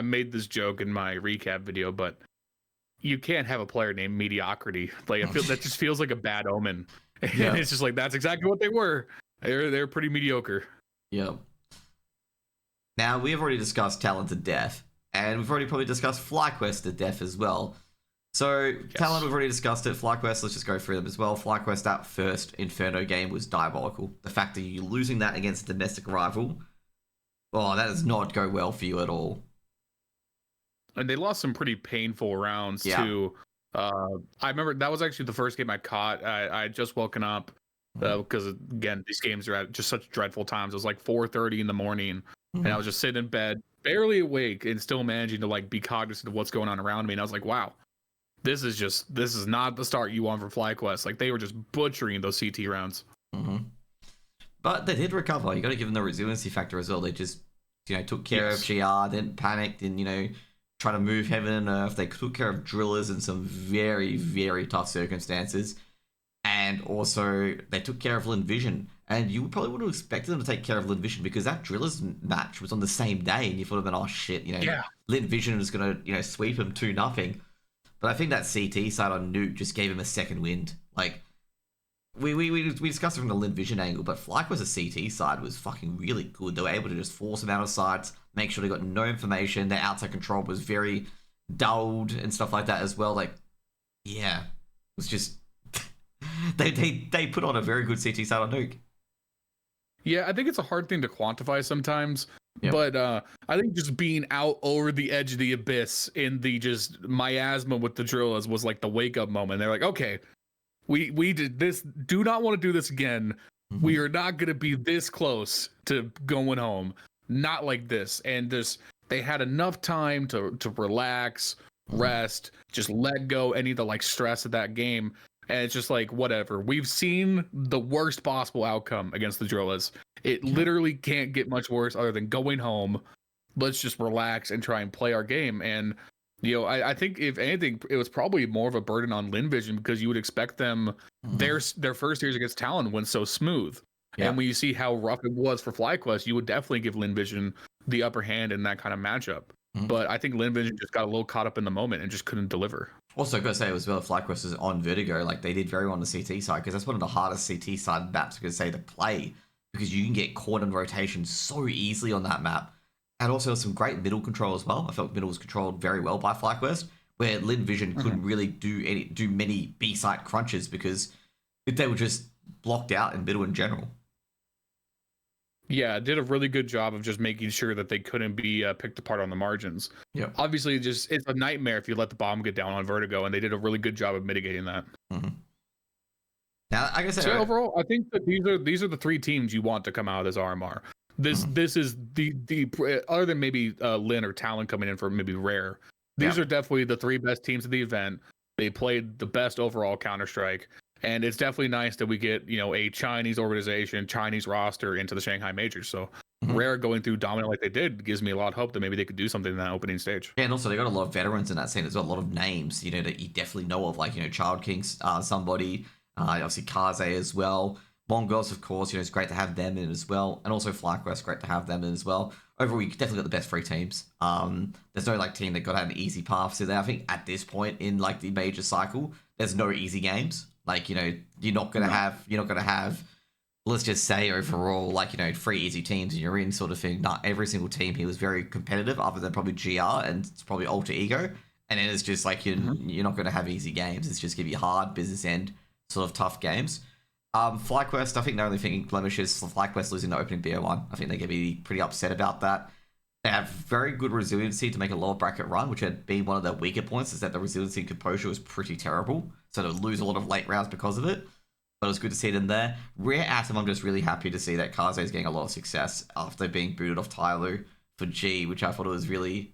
made this joke in my recap video, but you can't have a player named Mediocrity. Like that just feels like a bad omen. Yeah. And it's just like that's exactly what they were. They're pretty mediocre. Yep. Now we have already discussed Talon to death, and we've already probably discussed FlyQuest to death as well. So yes. Talon, we've already discussed it. FlyQuest, let's just go through them as well. FlyQuest, that first Inferno game was diabolical. The fact that you're losing that against a domestic rival, oh, that does not go well for you at all. And they lost some pretty painful rounds too. I remember that was actually the first game I caught. I had just woken up because again, these games are at just such dreadful times. It was like 4:30 in the morning, and I was just sitting in bed, barely awake, and still managing to like be cognizant of what's going on around me. And I was like, wow, this is not the start you want for FlyQuest. Like they were just butchering those CT rounds. But they did recover. You got to give them the resiliency factor as well. They just took care of GR, didn't panic, didn't try to move heaven and earth. They took care of drillers in some very, very tough circumstances. And also, they took care of Lin Vision. And you probably would have expected them to take care of Lin Vision because that drillers match was on the same day. And you thought have been, oh shit, Lin Vision is going to, sweep him 2-0. But I think that CT side on Nuke just gave him a second wind. Like, we discussed it from the Lin Vision angle, but FlyQuest's CT side was fucking really good. They were able to just force him out of sights, make sure they got no information. Their outside control was very dulled and stuff like that as well. Like, yeah, it was just they put on a very good CT side on Nuke. Yeah, I think it's a hard thing to quantify sometimes. Yep. But I think just being out over the edge of the abyss in the just miasma with the drillers was like the wake up moment. They're like, okay, we did this. Do not want to do this again. We are not going to be this close to going home. Not like this. And they had enough time to relax, rest, just let go any of the like stress of that game. And it's just like, whatever. We've seen the worst possible outcome against the drillers. It literally can't get much worse other than going home. Let's just relax and try and play our game. And, I think if anything, it was probably more of a burden on Lin Vision because you would expect them, their first series against Talon went so smooth. Yeah. And when you see how rough it was for FlyQuest, you would definitely give Lin Vision the upper hand in that kind of matchup. But I think Lin Vision just got a little caught up in the moment and just couldn't deliver. Also, got to say as well, FlyQuest is on Vertigo. Like they did very well on the CT side because that's one of the hardest CT side maps to play because you can get caught in rotation so easily on that map. And also some great middle control as well. I felt middle was controlled very well by FlyQuest, where Lin Vision couldn't really do many B site crunches because they were just blocked out in middle in general. Yeah, did a really good job of just making sure that they couldn't be picked apart on the margins. Yeah, obviously, it's a nightmare if you let the bomb get down on Vertigo, and they did a really good job of mitigating that. Now, I guess so overall, I think that these are the three teams you want to come out of this RMR. This is the other than maybe Lin or Talon coming in for maybe Rare. These are definitely the three best teams of the event. They played the best overall Counter-Strike. And it's definitely nice that we get, a Chinese organization, Chinese roster into the Shanghai Majors. So Rare going through dominant like they did gives me a lot of hope that maybe they could do something in that opening stage. Yeah, and also they got a lot of veterans in that scene as well. A lot of names, that you definitely know of, like, Child King's somebody, obviously Kaze as well. Mongols, of course, it's great to have them in as well. And also FlyQuest, great to have them in as well. Overall, you definitely got the best three teams. There's no, team that got an easy path. So I think at this point in, the major cycle, there's no easy games. Like, you're not gonna have, let's just say overall, like, 3 easy teams and you're in sort of thing. Not every single team he was very competitive, other than probably GR and it's probably Alter Ego. And then it's just like you're not gonna have easy games. It's just gonna be hard business end sort of tough games. FlyQuest, I think the only thing blemish is FlyQuest losing the opening BO1. I think they're gonna be pretty upset about that. They have very good resiliency to make a lower bracket run, which had been one of their weaker points, is that the resiliency and composure was pretty terrible. So to lose a lot of late rounds because of it. But it was good to see them there. Rare Atom, I'm just really happy to see that Kaze is getting a lot of success after being booted off Tyloo for G, which I thought it was really...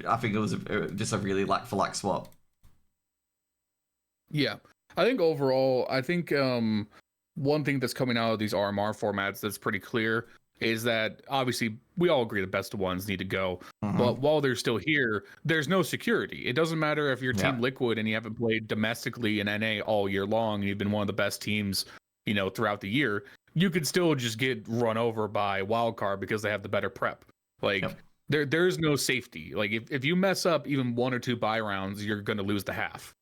I think it was just a really like-for-like swap. Yeah. I think overall, one thing that's coming out of these RMR formats that's pretty clear is that obviously we all agree the best ones need to go. But while they're still here, there's no security. It doesn't matter if you're Team Liquid and you haven't played domestically in NA all year long and you've been one of the best teams, throughout the year. You could still just get run over by Wildcard because they have the better prep. There's no safety. Like if you mess up even 1 or 2 buy rounds, you're going to lose the half.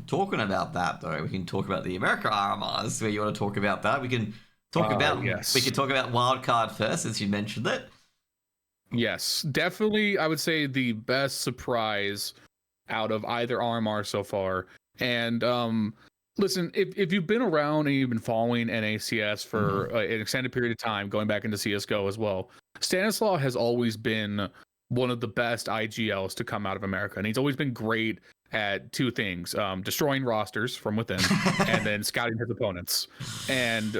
Talking about that though, we can talk about the America RMRs. Where you want to talk about that? We can talk about Wildcard first, since you mentioned it. Yes, definitely. I would say the best surprise out of either RMR so far. And listen, if you've been around and you've been following NACS for an extended period of time, going back into CS:GO as well, Stanislaw has always been one of the best IGLs to come out of America, and he's always been great at 2 things: destroying rosters from within and then scouting his opponents. And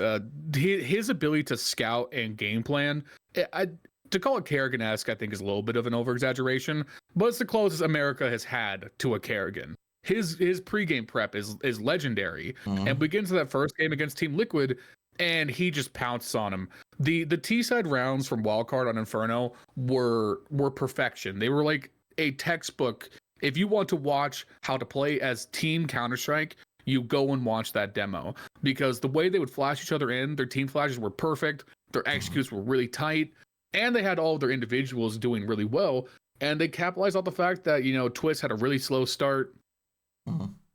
his ability to scout and game plan, to call it Kerrigan-esque, I think is a little bit of an over-exaggeration, but it's the closest America has had to a Kerrigan. His pregame prep is legendary, and we get into that first game against Team Liquid, and he just pounces on him. The T-side rounds from Wildcard on Inferno were perfection. They were like a textbook. If you want to watch how to play as Team Counter-Strike, you go and watch that demo, because the way they would flash each other in, their team flashes were perfect, their executes were really tight, and they had all of their individuals doing really well, and they capitalized on the fact that, Twist had a really slow start.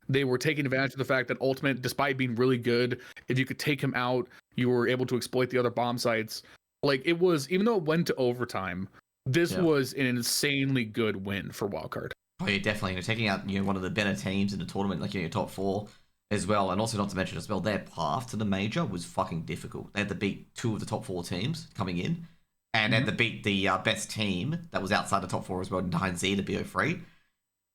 They were taking advantage of the fact that Ultimate, despite being really good, if you could take him out, you were able to exploit the other bomb sites. It was, even though it went to overtime, this was an insanely good win for Wildcard. Oh, yeah, definitely. Taking out one of the better teams in the tournament, like your top 4 as well, and also not to mention as well, their path to the major was fucking difficult. They had to beat 2 of the top 4 teams coming in, and they had to beat the best team that was outside the top 4 as well, 9Z to BO3.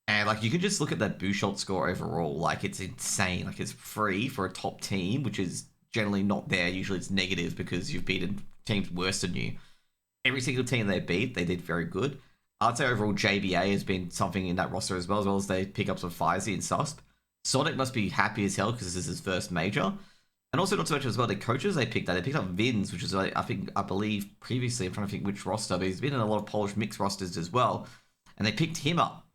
And you can just look at that Bouchot score overall. It's insane. It's free for a top team, which is generally not there. Usually it's negative because you've beaten teams worse than you. Every single team they beat, they did very good. I'd say overall JBA has been something in that roster as well as they pick up some Fizy and Susp. Sonic must be happy as hell because this is his first major. And also not to mention as well, the coaches they picked up Vins, which is I believe previously, I'm trying to think which roster, but he's been in a lot of Polish mixed rosters as well. And they picked him up.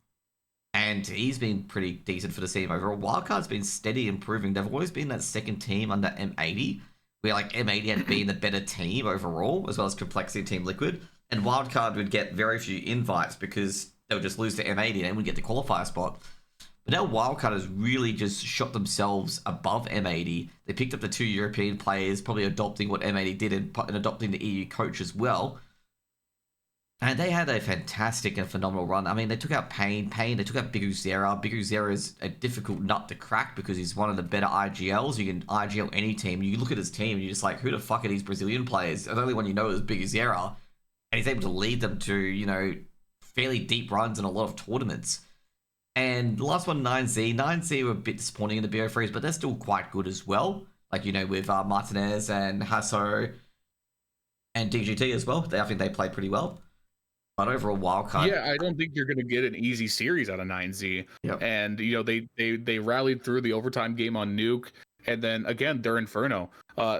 And he's been pretty decent for the team overall. Wildcard's been steady improving. They've always been that second team under M80, where M80 had been the better team overall, as well as Complexity Team Liquid. And Wildcard would get very few invites because they would just lose to M80 and they wouldn't get the qualifier spot. But now Wildcard has really just shot themselves above M80. They picked up the 2 European players, probably adopting what M80 did and adopting the EU coach as well. And they had a fantastic and phenomenal run. I mean, they took out Pain, they took out Big Uzera. Big Uzera is a difficult nut to crack because he's one of the better IGLs. You can IGL any team. You look at his team and you're just like, who the fuck are these Brazilian players? The only one you know is Big Uzera. And he's able to lead them to, fairly deep runs in a lot of tournaments. And the last one, 9Z. 9Z were a bit disappointing in the BO3s, but they're still quite good as well. With Martinez and Hasso and DGT as well. I think they played pretty well. But overall, Wildcard. Yeah, I don't think you're going to get an easy series out of 9Z. Yep. And, they rallied through the overtime game on Nuke. And then, again, their Inferno.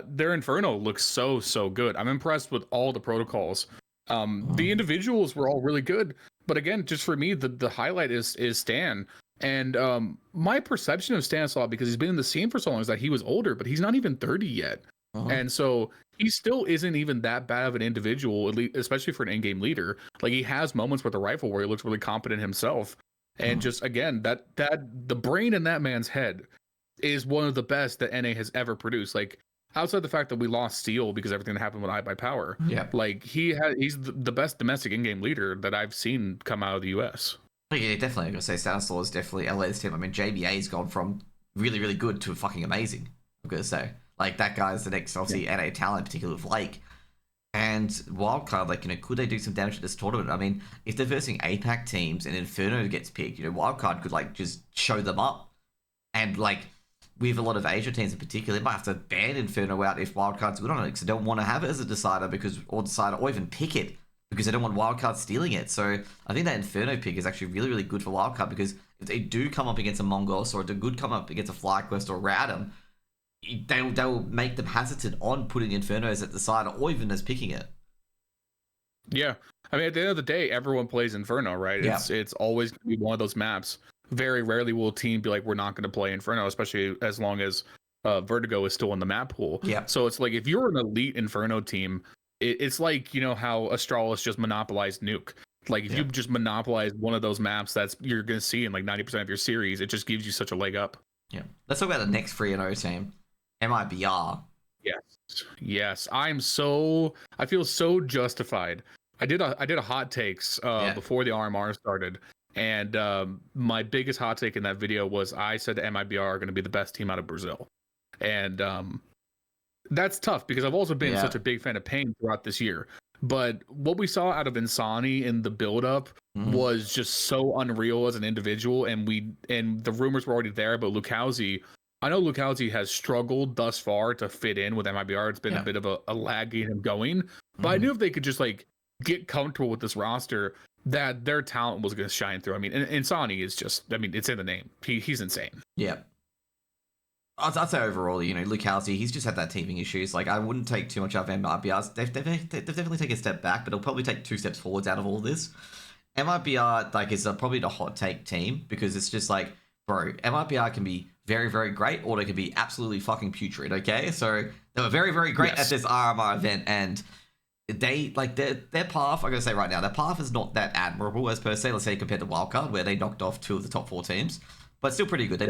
Their Inferno looks so good. I'm impressed with all the protocols. The individuals were all really good. But again, just for me, the highlight is Stan. And my perception of Stanislaw, because he's been in the scene for so long, is that he was older, but he's not even 30 yet. And so he still isn't even that bad of an individual, especially for an in-game leader. He has moments with the rifle where he looks really competent himself. And just, again, that the brain in that man's head is one of the best that NA has ever produced. Like, outside the fact that we lost Steel because everything that happened with iBuyPower, Yeah. like he's the best domestic in-game leader that I've seen come out of the US. Yeah, definitely. I'm gonna say Stanislaw is definitely LA's team. I mean, JBA's gone from really, really good to fucking amazing. I'm gonna say, like, that guy's the next obviously NA talent, particularly with Lake. And Wildcard, like, could they do some damage at this tournament? I mean, if they're versing APAC teams and Inferno gets picked, Wildcard could, like, just show them up. And, like, with a lot of Asia teams in particular, they might have to ban Inferno out if Wildcard's good on it because they don't want to have it as a decider or even pick it because they don't want Wildcard stealing it. So I think that Inferno pick is actually really, really good for Wildcard because if they do come up against a Mongols or if they could come up against a FlyQuest or Radom, they'll make them hesitant on putting Infernos at the side or even as picking it. Yeah. I mean, at the end of the day, everyone plays Inferno, right? Yeah. It's always going to be one of those maps. Very rarely will a team be like, we're not going to play Inferno, especially as long as Vertigo is still in the map pool. Yeah. So it's like, if you're an elite Inferno team, it's like, how Astralis just monopolized Nuke. Like, if you just monopolize one of those maps you're going to see in like 90% of your series, it just gives you such a leg up. Yeah. Let's talk about the next 3-0 team. MIBR. Yes. I feel so justified. I did a hot takes before the RMR started, and my biggest hot take in that video was I said MIBR are going to be the best team out of Brazil, and that's tough because I've also been such a big fan of Pain throughout this year. But what we saw out of Insani in the build-up was just so unreal as an individual, and the rumors were already there about Lukowski. I know Lukowski has struggled thus far to fit in with MIBR. It's been a bit of a lag in him going. But I knew if they could just like get comfortable with this roster, that their talent was going to shine through. I mean, Insani is just, it's in the name. He's insane. Yeah. I'd say overall, Lukowski, he's just had that teaming issues. Like, I wouldn't take too much out of MIBR. They've definitely taken a step back, but they'll probably take 2 steps forwards out of all this. MIBR, like, is probably the hot take team because it's just like, bro, MIBR can be very, very great, or they can be absolutely fucking putrid, okay? So they were very, very great at this RMR event, and they, like, their path, I'm going to say right now, their path is not that admirable as per se, let's say, compared to Wildcard, where they knocked off 2 of the top 4 teams, but still pretty good. They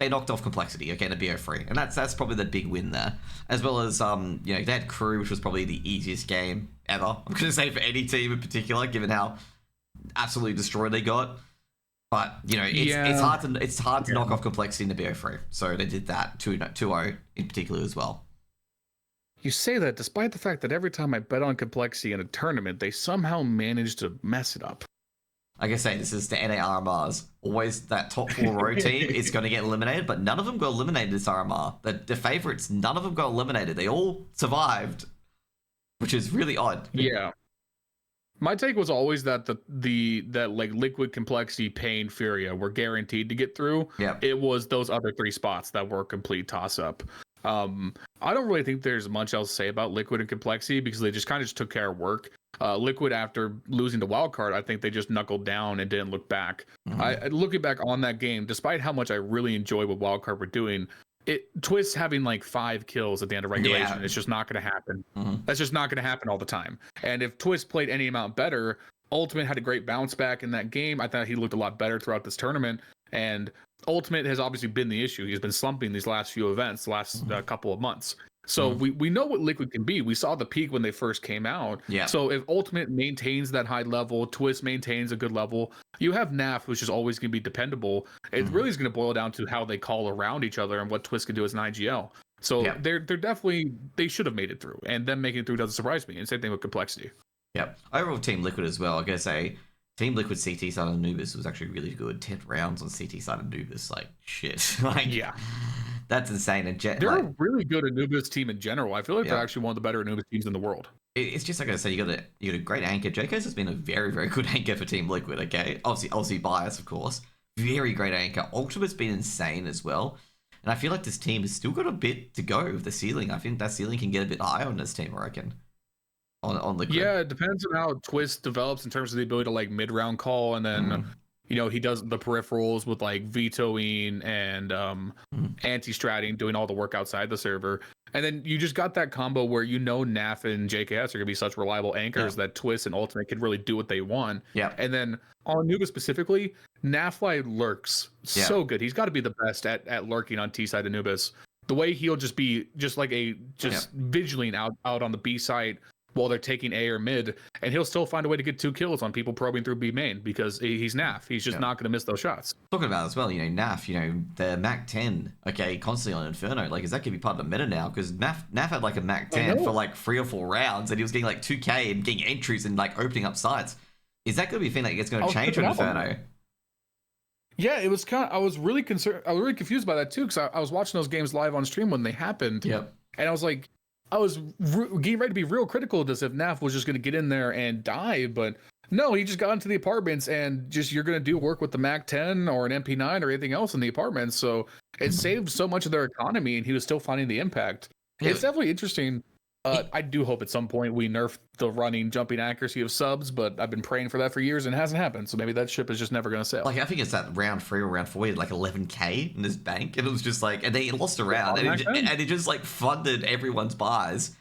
knocked off Complexity, okay, the BO3, and that's probably the big win there, as well as, they had Crew, which was probably the easiest game ever, I'm going to say, for any team in particular, given how absolutely destroyed they got. But, it's hard to knock off Complexity in the BO3. So they did that 2-0 in particular as well. You say that despite the fact that every time I bet on Complexity in a tournament, they somehow manage to mess it up. Like I say, this is the NA RMRs. Always that top 4 row team is going to get eliminated, but none of them got eliminated this RMR. The favorites, none of them got eliminated. They all survived, which is really odd. Yeah. My take was always that that like Liquid, Complexity, Pain, Furia were guaranteed to get through. Yeah. It was those other 3 spots that were a complete toss-up. I don't really think there's much else to say about Liquid and Complexity because they just kind of just took care of work. Liquid, after losing to Wildcard, I think they just knuckled down and didn't look back. Looking back on that game, despite how much I really enjoyed what Wildcard were doing, Twist having like 5 kills at the end of regulation, it's just not going to happen. That's just not going to happen all the time. And if Twist played any amount better, Ultimate had a great bounce back in that game. I thought he looked a lot better throughout this tournament. And Ultimate has obviously been the issue. He's been slumping these last few events, couple of months. So we know what Liquid can be. We saw the peak when they first came out. Yeah. So if Ultimate maintains that high level, Twist maintains a good level, you have NAF, which is always going to be dependable. It really is going to boil down to how they call around each other and what Twist can do as an IGL. So they're definitely, they should have made it through. And them making it through doesn't surprise me. And same thing with Complexity. Yeah. Overall, Team Liquid as well. I gotta say, Team Liquid CT side of Anubis was actually really good. 10 rounds on CT side of Anubis, like, shit. That's insane. And they're a really good Anubis team in general. I feel like they're actually one of the better Anubis teams in the world. It's just like I say, you got a great anchor. JK's has been a very, very good anchor for Team Liquid, okay? Obviously bias, of course. Very great anchor. Ultimate's been insane as well. And I feel like this team has still got a bit to go with the ceiling. I think that ceiling can get a bit higher on this team, I reckon. On Liquid. Yeah, it depends on how Twist develops in terms of the ability to like mid-round call and then he does the peripherals with like vetoing and anti-stratting, doing all the work outside the server. And then you just got that combo where Naf and JKS are gonna be such reliable anchors that Twist and Ultimate can really do what they want. Yeah. And then on Anubis specifically, Nafly lurks so good. He's got to be the best at lurking on T side Anubis. The way he'll just be vigiling out on the B side while they're taking A or mid, and he'll still find a way to get 2 kills on people probing through B main because he's Naf. He's just not going to miss those shots. Talking about as well, Naf, the Mac 10, constantly on Inferno. Like, is that going to be part of the meta now? Because Naf had like a Mac 10 for like 3 or 4 rounds, and he was getting like 2K and getting entries and like opening up sites. Is that going to be a thing that it's going to change with Inferno? Yeah, it was I was really concerned. I was really confused by that too, because I was watching those games live on stream when they happened. Yep. And I was like, I was getting ready to be real critical of this if Naf was just going to get in there and die, but no, he just got into the apartments and you're going to do work with the Mac 10 or an MP9 or anything else in the apartments. So it saved so much of their economy, and he was still finding the impact. Yeah. It's definitely interesting. I do hope at some point we nerf the running, jumping accuracy of subs, but I've been praying for that for years and it hasn't happened. So maybe that ship is just never going to sail. Like, I think it's that round 3 or round 4, he had like 11K in his bank, and it was just like, and they lost a round, and it just like funded everyone's buys.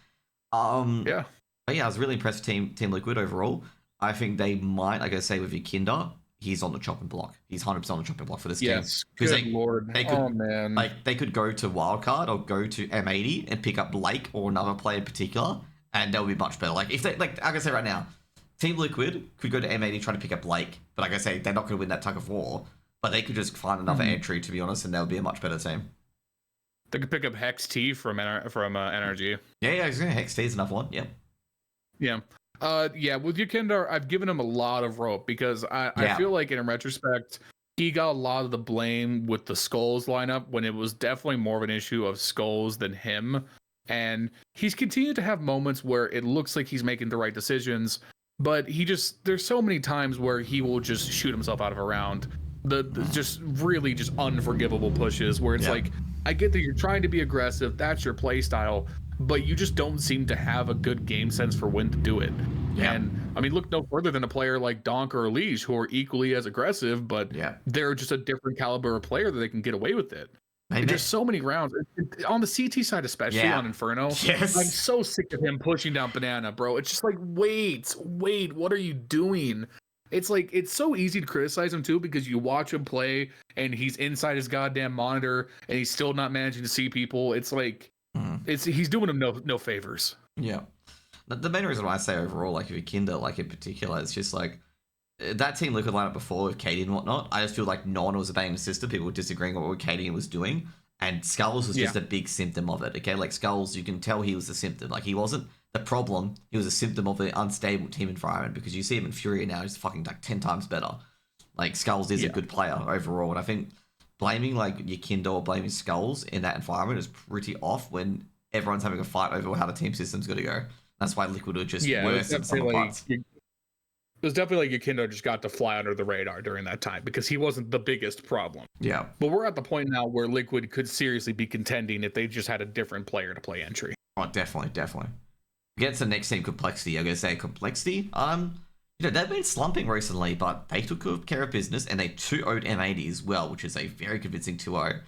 Yeah. But yeah, I was really impressed with Team Liquid overall. I think they might, like I say, with Yakinda, he's on the chopping block. He's 100% on the chopping block for this game. Good lord. They could, man. Like, they could go to Wildcard or go to M80 and pick up Lake or another player in particular, and they'll be much better. Like, if they, like I say right now, Team Liquid could go to M80 trying to pick up Lake, but like I say, they're not going to win that tug of war. But they could just find another entry, to be honest, and they'll be a much better team. They could pick up Hex T from NRG. Yeah, Hex T is another one. Yeah. Yeah. With Yakinda, I've given him a lot of rope because I feel like in retrospect, he got a lot of the blame with the Skulls lineup when it was definitely more of an issue of Skulls than him. And he's continued to have moments where it looks like he's making the right decisions, but there's so many times where he will just shoot himself out of a round. The just really just unforgivable pushes where it's like, I get that you're trying to be aggressive, that's your play style, but you just don't seem to have a good game sense for when to do it. Yeah. And I mean, look no further than a player like Donk or Elige, who are equally as aggressive, but they're just a different caliber of player that they can get away with it. There's so many rounds on the CT side, especially on Inferno. Yes. I'm so sick of him pushing down Banana, bro. It's just like, wait, what are you doing? It's like, it's so easy to criticize him too, because you watch him play and he's inside his goddamn monitor and he's still not managing to see people. It's like, he's doing him no favors. Yeah. The main reason why I say overall, like, if Yakinda, like, in particular, it's just like, that Team Liquid lineup before with Katie and whatnot, I just feel like no one was obeying the system. People were disagreeing on what Katie was doing. And Skulls was just a big symptom of it, okay? Like, Skulls, you can tell he was the symptom. Like, he wasn't the problem. He was a symptom of the unstable team environment, because you see him in Fury now, he's fucking, like, 10 times better. Like, Skulls is a good player overall. And I think blaming, like, Yakinda or blaming Skulls in that environment is pretty off when everyone's having a fight over how the team system's going to go. That's why Liquid are just worse in some parts. It was definitely like Yakinda just got to fly under the radar during that time because he wasn't the biggest problem. Yeah. But we're at the point now where Liquid could seriously be contending if they just had a different player to play entry. Oh, definitely. Get to the next team, Complexity. I'm going to say Complexity. They've been slumping recently, but they took care of business and they 2-0'd M80 as well, which is a very convincing 2-0.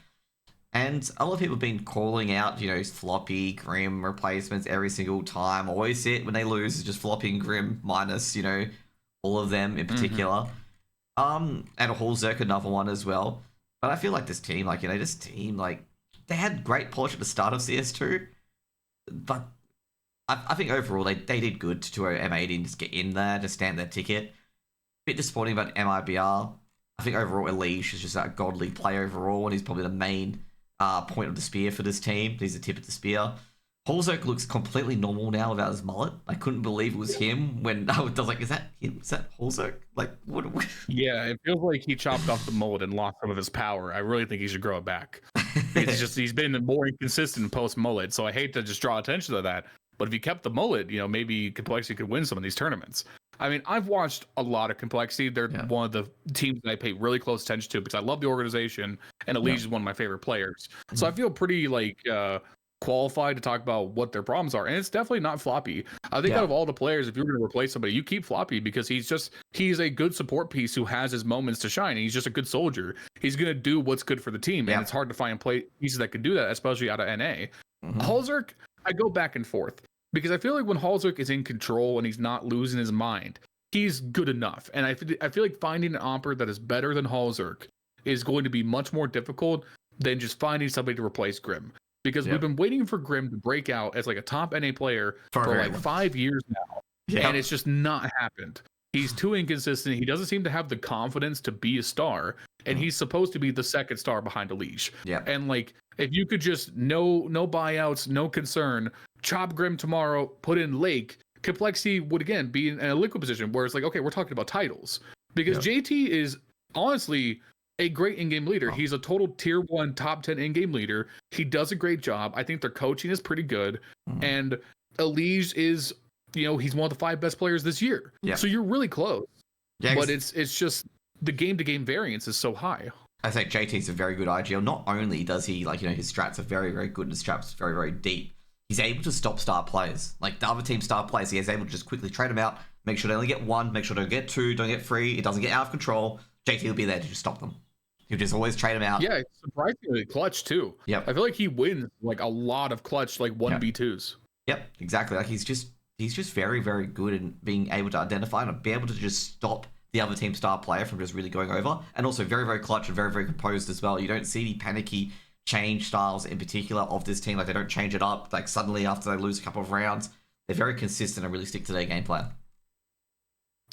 And a lot of people have been calling out, Floppy, Grim replacements every single time. Always see it when they lose, it's just Floppy and Grim minus, all of them in particular. And a Hallzerk, another one as well. But I feel like this team, they had great polish at the start of CS2. But I think overall, they did good to 2-0 M80 and just get in there, just stand their ticket. Bit disappointing about MIBR. I think overall, Elige is just a godly player overall, and he's probably the main point of the spear for this team. He's the tip of the spear. Hallzerk looks completely normal now without his mullet. I couldn't believe it was him when I was like, is that him? Is that Hallzerk? Like, what? Yeah, it feels like he chopped off the mullet and lost some of his power. I really think he should grow it back. He's been more inconsistent post mullet, so I hate to just draw attention to that. But if he kept the mullet, maybe Complexity could win some of these tournaments. I mean, I've watched a lot of Complexity. They're one of the teams that I pay really close attention to because I love the organization, and Elige is one of my favorite players. So I feel pretty qualified to talk about what their problems are, and it's definitely not Floppy. I think out of all the players, if you're going to replace somebody, you keep Floppy because he's a good support piece who has his moments to shine, and he's just a good soldier. He's going to do what's good for the team, and it's hard to find pieces that could do that, especially out of NA. Halzerk, I go back and forth because I feel like when Halzerk is in control and he's not losing his mind, he's good enough, and I feel like finding an Omper that is better than Halzerk is going to be much more difficult than just finding somebody to replace Grim. Because we've been waiting for Grim to break out as like a top NA player for like 5 years now. And it's just not happened. He's too inconsistent. He doesn't seem to have the confidence to be a star. And he's supposed to be the second star behind Elish. And like, if you could just no buyouts, no concern, chop Grim tomorrow, put in Lake, Complexity would again be in a liquid position where it's like, okay, we're talking about titles. Because JT is honestly a great in-game leader. He's a total tier 1 top 10 in-game leader. He does a great job. I think their coaching is pretty good. And Elige is, he's one of the 5 best players this year. So you're really close. But it's just the game-to-game variance is so high. I think JT's a very good IGL. Not only does he, his strats are very, very good and his strats are very, very deep, he's able to stop star players. Like the other team star players, he is able to just quickly trade them out, make sure they only get 1, make sure they don't get 2, don't get 3, it doesn't get out of control. JT will be there to just stop them. He'll just always trade him out. Yeah, surprisingly clutch too. I feel like he wins like a lot of clutch, like 1v2s. Exactly. Like he's just very, very good in being able to identify and be able to just stop the other team star player from just really going over. And also very, very clutch and very, very composed as well. You don't see any panicky change styles in particular of this team. Like they don't change it up like suddenly after they lose a couple of rounds. They're very consistent and really stick to their game plan.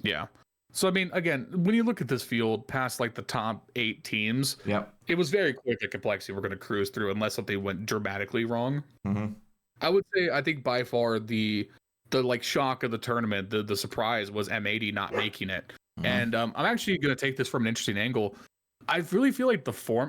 Yeah. So, I mean, again, when you look at this field past like the top 8 teams, it was very clear that Complexity were going to cruise through unless something went dramatically wrong. I would say, I think by far the like shock of the tournament, the surprise was M80 not making it. And I'm actually going to take this from an interesting angle. I really feel like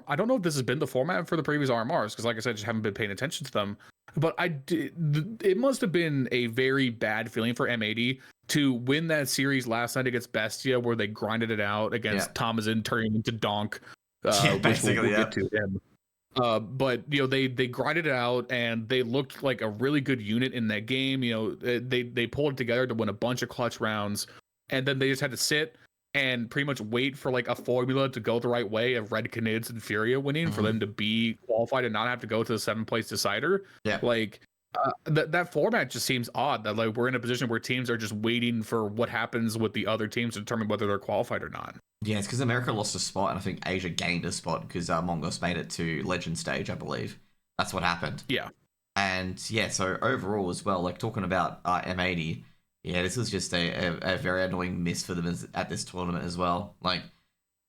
I don't know if this has been the format for the previous RMRs, because like I said, I just haven't been paying attention to them. But it must have been a very bad feeling for M80 to win that series last night against Bestia, where they grinded it out against Thomasin turning into Donk, which we'll get to him. But they grinded it out and they looked like a really good unit in that game. They pulled it together to win a bunch of clutch rounds, and then they just had to sit and pretty much wait for like a formula to go the right way of Red Canids and Furia winning for them to be qualified and not have to go to the 7th place decider. Like that format just seems odd, that like we're in a position where teams are just waiting for what happens with the other teams to determine whether they're qualified or not. Yeah, it's because America lost a spot and I think Asia gained a spot because Mongoose made it to Legend stage, I believe. That's what happened. And so overall as well, like talking about M80, this was just a very annoying miss for them at this tournament as well. Like,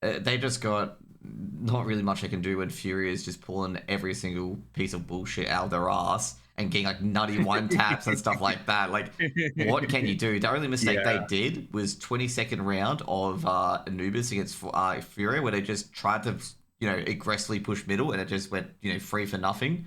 they just got not really much they can do when Fury is just pulling every single piece of bullshit out of their ass and getting like nutty 1 taps and stuff like that. Like, what can you do? The only mistake they did was 22nd round of Anubis against Fury, where they just tried to, aggressively push middle and it just went, free for nothing.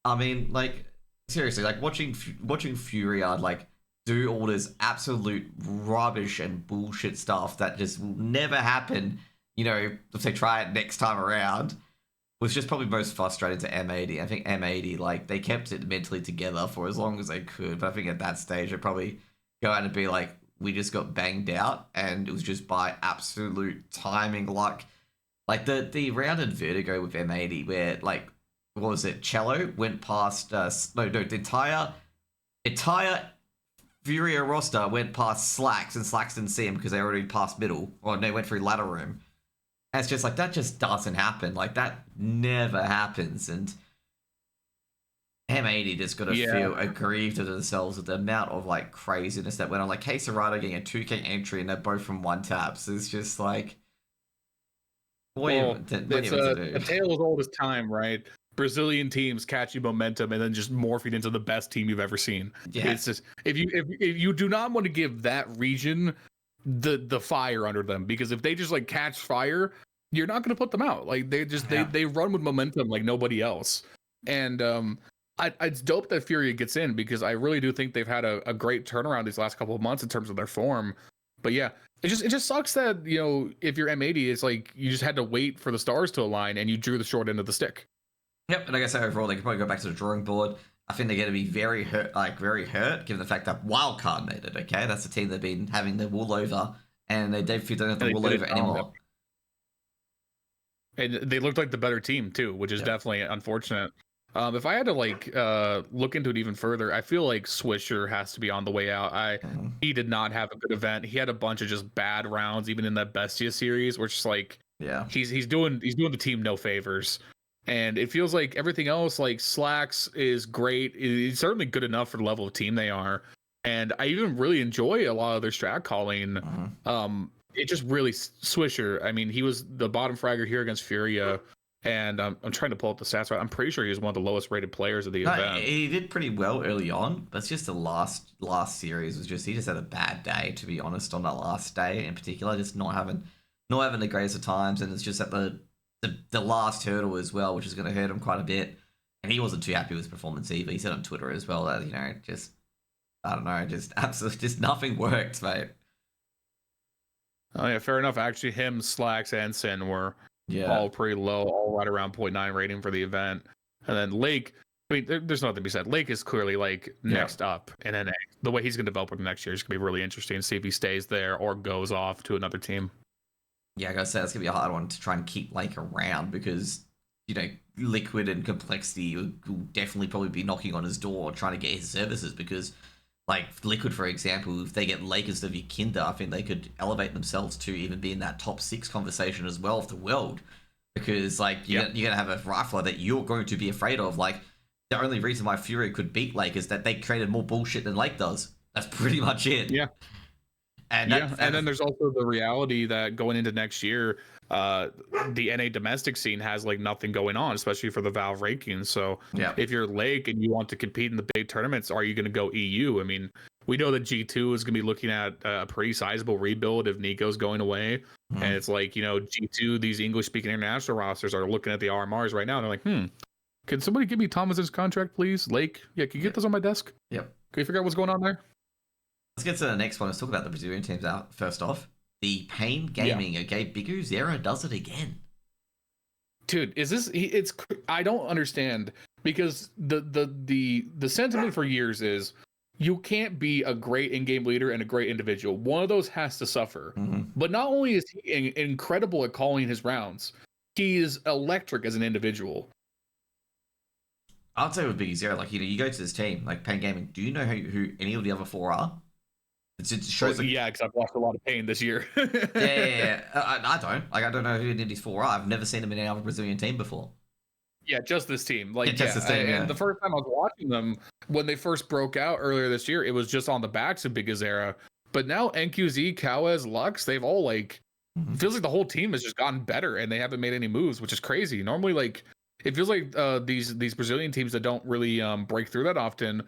I mean, like, seriously, like watching Fury like do all this absolute rubbish and bullshit stuff that just will never happen, if they try it next time around, was just probably most frustrating to M80. I think M80, like, they kept it mentally together for as long as they could, but I think at that stage it'd probably go out and be like, we just got banged out, and it was just by absolute timing luck. Like, the round in Vertigo with M80 where, like, what was it, Cello went past, the entire Furia roster went past Slacks, and Slacks didn't see him because they already passed middle, or they went through ladder room. And it's just like, that just doesn't happen. Like, that never happens. And M80 just got to feel aggrieved of themselves with the amount of like craziness that went on. Like, K-Serrano getting a 2K entry and they're both from 1 taps. It's just like, it's a tale as old as time, right? Brazilian teams catching momentum and then just morphing into the best team you've ever seen. It's just, if you do not want to give that region the fire under them, because if they just like catch fire, you're not going to put them out. Like, they just they run with momentum like nobody else. And it's dope that Furia gets in, because I really do think they've had a great turnaround these last couple of months in terms of their form. But yeah, it just sucks that, if you're M80, it's like you just had to wait for the stars to align and you drew the short end of the stick. Yep, and like I say, overall, they could probably go back to the drawing board. I think they're going to be very hurt, given the fact that Wildcard made it. Okay, that's the team they've been having the wool over, and they don't have the And they wool did over it down. anymore. And they looked like the better team too, which is definitely unfortunate. If I had to look into it even further, I feel like Swisher has to be on the way out. He did not have a good event. He had a bunch of just bad rounds, even in that Bestia series, where it's just like he's doing the team no favors. And it feels like everything else, like Slacks is great. It's certainly good enough for the level of team they are. And I even really enjoy a lot of their strat calling. It just really Swisher. I mean, he was the bottom fragger here against Furia. And I'm trying to pull up the stats right. I'm pretty sure he was one of the lowest rated players of the event. He did pretty well early on, but it's just the last series was he just had a bad day, to be honest, on that last day in particular, just not having the greatest of times, and it's just at the last hurdle as well, which is going to hurt him quite a bit. And he wasn't too happy with his performance either. He said on Twitter as well that just I don't know, just absolutely just nothing worked, mate. Oh yeah, fair enough. Actually, him, Slacks, and Sin were all pretty low, all right around 0.9 rating for the event. And then Lake, I mean, there's nothing to be said. Lake is clearly next up in NA. The way he's going to develop with next year is going to be really interesting to see if he stays there or goes off to another team. Yeah, I gotta say, that's gonna be a hard one to try and keep Lake around because, Liquid and Complexity will definitely probably be knocking on his door trying to get his services because, like, Liquid, for example, if they get Lake instead of Yakinda, I think they could elevate themselves to even be in that top 6 conversation as well of the world because, like, you're gonna have a rifler that you're going to be afraid of. Like, the only reason why Fury could beat Lake is that they created more bullshit than Lake does. That's pretty much it. Yeah. And then there's also the reality that going into next year, the NA domestic scene has nothing going on, especially for the Valve rankings. So if you're Lake and you want to compete in the big tournaments, are you going to go EU? I mean, we know that G2 is going to be looking at a pretty sizable rebuild if Nico's going away. And it's like, G2, these English-speaking international rosters are looking at the RMRs right now. And they're like, can somebody give me Thomas's contract, please? Lake, can you get this on my desk? Yep. Can you figure out what's going on there? Let's get to the next one. Let's talk about the Brazilian teams out. First off, the Pain Gaming. Okay, Bigu Zera does it again. Dude, I don't understand because the sentiment for years is you can't be a great in-game leader and a great individual. One of those has to suffer. But not only is he incredible at calling his rounds, he is electric as an individual. I'll tell you with Bigu Zera, you go to this team, like Pain Gaming, do you know who any of the other 4 are? It shows because I've watched a lot of Pain this year. I don't. I don't know who any of these 4 are. I've never seen them in any other Brazilian team before. Yeah, just this team. Just this team, And the first time I was watching them, when they first broke out earlier this year, it was just on the backs of Bigu Zera. But now NQZ, Kawez, Lux, they've all it feels like the whole team has just gotten better and they haven't made any moves, which is crazy. Normally, it feels like these Brazilian teams that don't really break through that often,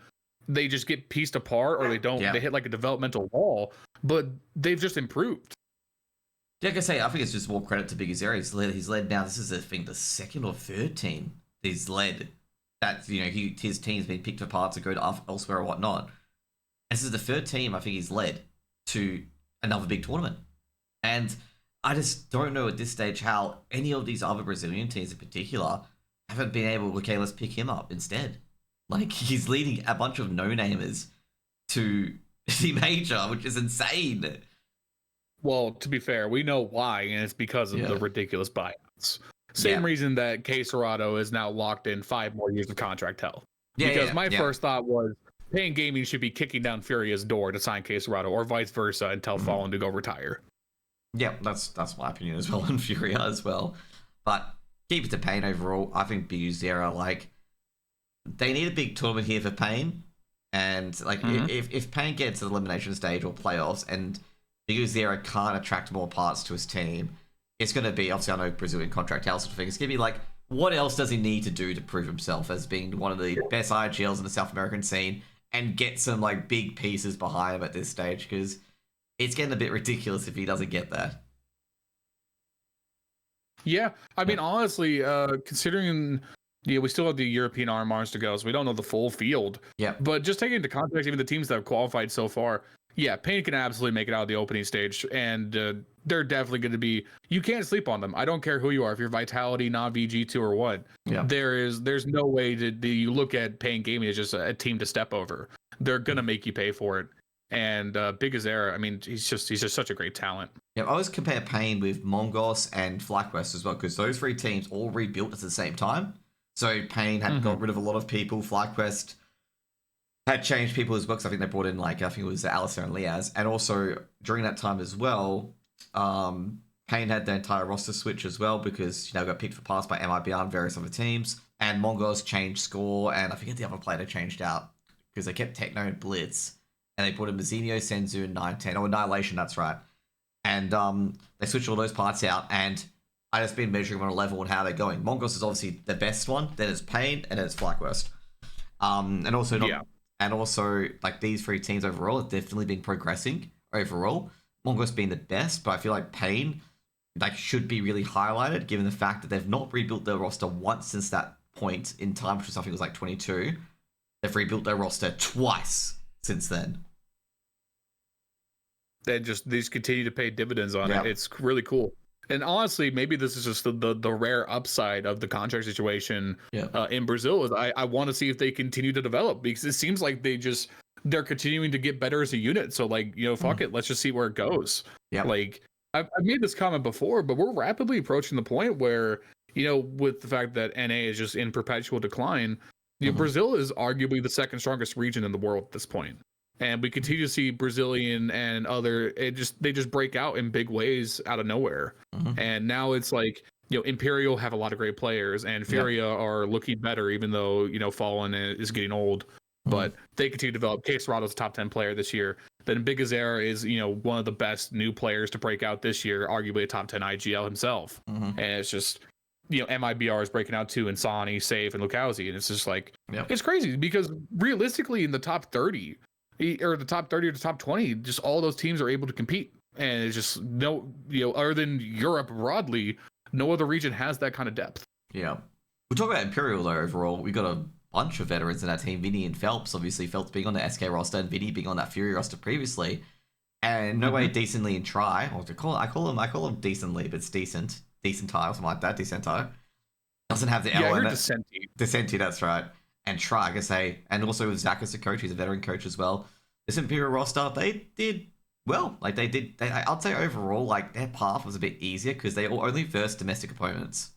they just get pieced apart or they hit a developmental wall, but they've just improved. Yeah, like I say, I think it's just more credit to Bigu Zera. He's led now, this is I think the 2nd or 3rd team he's led that, his team's been picked apart to go to elsewhere or whatnot. And this is the 3rd team I think he's led to another big tournament. And I just don't know at this stage how any of these other Brazilian teams in particular haven't been able, let's pick him up instead. He's leading a bunch of no-namers to the major, which is insane. Well, to be fair, we know why, and it's because of the ridiculous buyouts. Same reason that K Serrato is now locked in 5 more years of contract hell. Because my first thought was Pain Gaming should be kicking down Furia's door to sign K Serrato, or vice versa, and tell Fallen to go retire. Yeah, that's my opinion as well, and Furia as well. But keep it to Pain overall. I think Bigu Zera, they need a big tournament here for Pain. And if Pain gets to the elimination stage or playoffs and Bigu Zera can't attract more parts to his team, it's going to be, obviously I know Brazilian contract hell sort of thing, it's going to be what else does he need to do to prove himself as being one of the best IGLs in the South American scene and get some big pieces behind him at this stage, because it's getting a bit ridiculous if he doesn't get that. Yeah, I mean, honestly, considering we still have the European RMRs to go, so we don't know the full field. Yeah. But just taking into context, even the teams that have qualified so far, yeah, Pain can absolutely make it out of the opening stage, and they're definitely going to be. You can't sleep on them. I don't care who you are, if you're Vitality, not VG2, or what. Yeah. There's no way to you look at Pain Gaming as just a team to step over. They're gonna make you pay for it. And Big Azera, I mean, he's just such a great talent. Yeah, I always compare Pain with Mongos and FlyQuest as well, because those three teams all rebuilt at the same time. So Pain had got rid of a lot of people. FlyQuest had changed people as well, because I think they brought in, like, I think it was Alistair and Liaz. And also, during that time as well, Pain had their entire roster switch as well, because, you know, got picked for pass by MIBR and various other teams. And Mongos changed score, and I forget the other player they changed out, because they kept Techno and Blitz. And they brought in Mazinho, Senzu, and 910. Oh, Annihilation, that's right. And they switched all those parts out, and I just been measuring them on a level and how they're going. Mongos is obviously the best one, then it's Pain, and then it's FlyQuest. And also, like, these three teams overall have definitely been progressing overall. Mongos being the best, but I feel like Pain, like, should be really highlighted, given the fact that they've not rebuilt their roster once since that point in time, which was, I think it was like 22. They've rebuilt their roster twice since then. They just continue to pay dividends on it. It's really cool. And honestly, maybe this is just the rare upside of the contract situation in Brazil. Is I want to see if they continue to develop, because it seems like they're continuing to get better as a unit. So, like, you know, fuck it, let's just see where it goes. Yeah. Like, I've made this comment before, but we're rapidly approaching the point where, you know, with the fact that NA is just in perpetual decline, you know, Brazil is arguably the second strongest region in the world at this point. And we continue to see Brazilian and other, they just break out in big ways out of nowhere. And now it's like, you know, Imperial have a lot of great players, and Furia are looking better, even though, you know, Fallen is getting old. But they continue to develop. Case Serrato's a top 10 player this year. Then Big Azera is, you know, one of the best new players to break out this year, arguably a top 10 IGL himself. And it's just, you know, MIBR is breaking out too, and Sani, Safe, and Lukowski. And it's just like, it's crazy, because realistically in the top 30, or the top 30 or the top 20, just all those teams are able to compete. And it's just no, you know, other than Europe broadly, no other region has that kind of depth. Yeah. We'll talk about Imperial though overall. We got a bunch of veterans in our team. Vinny and Phelps, obviously Phelps being on the SK roster and Vinny being on that Fury roster previously. And no way decently in try. Or I call him decently, but it's decent. Decent tie or something like that. Decenti. Doesn't have the L in it. Decenti, that's right. And try, I guess, and also with Zach as a coach, he's a veteran coach as well. This Imperial roster, they did well. Like, I'd say overall, like, their path was a bit easier, because they only versed domestic opponents.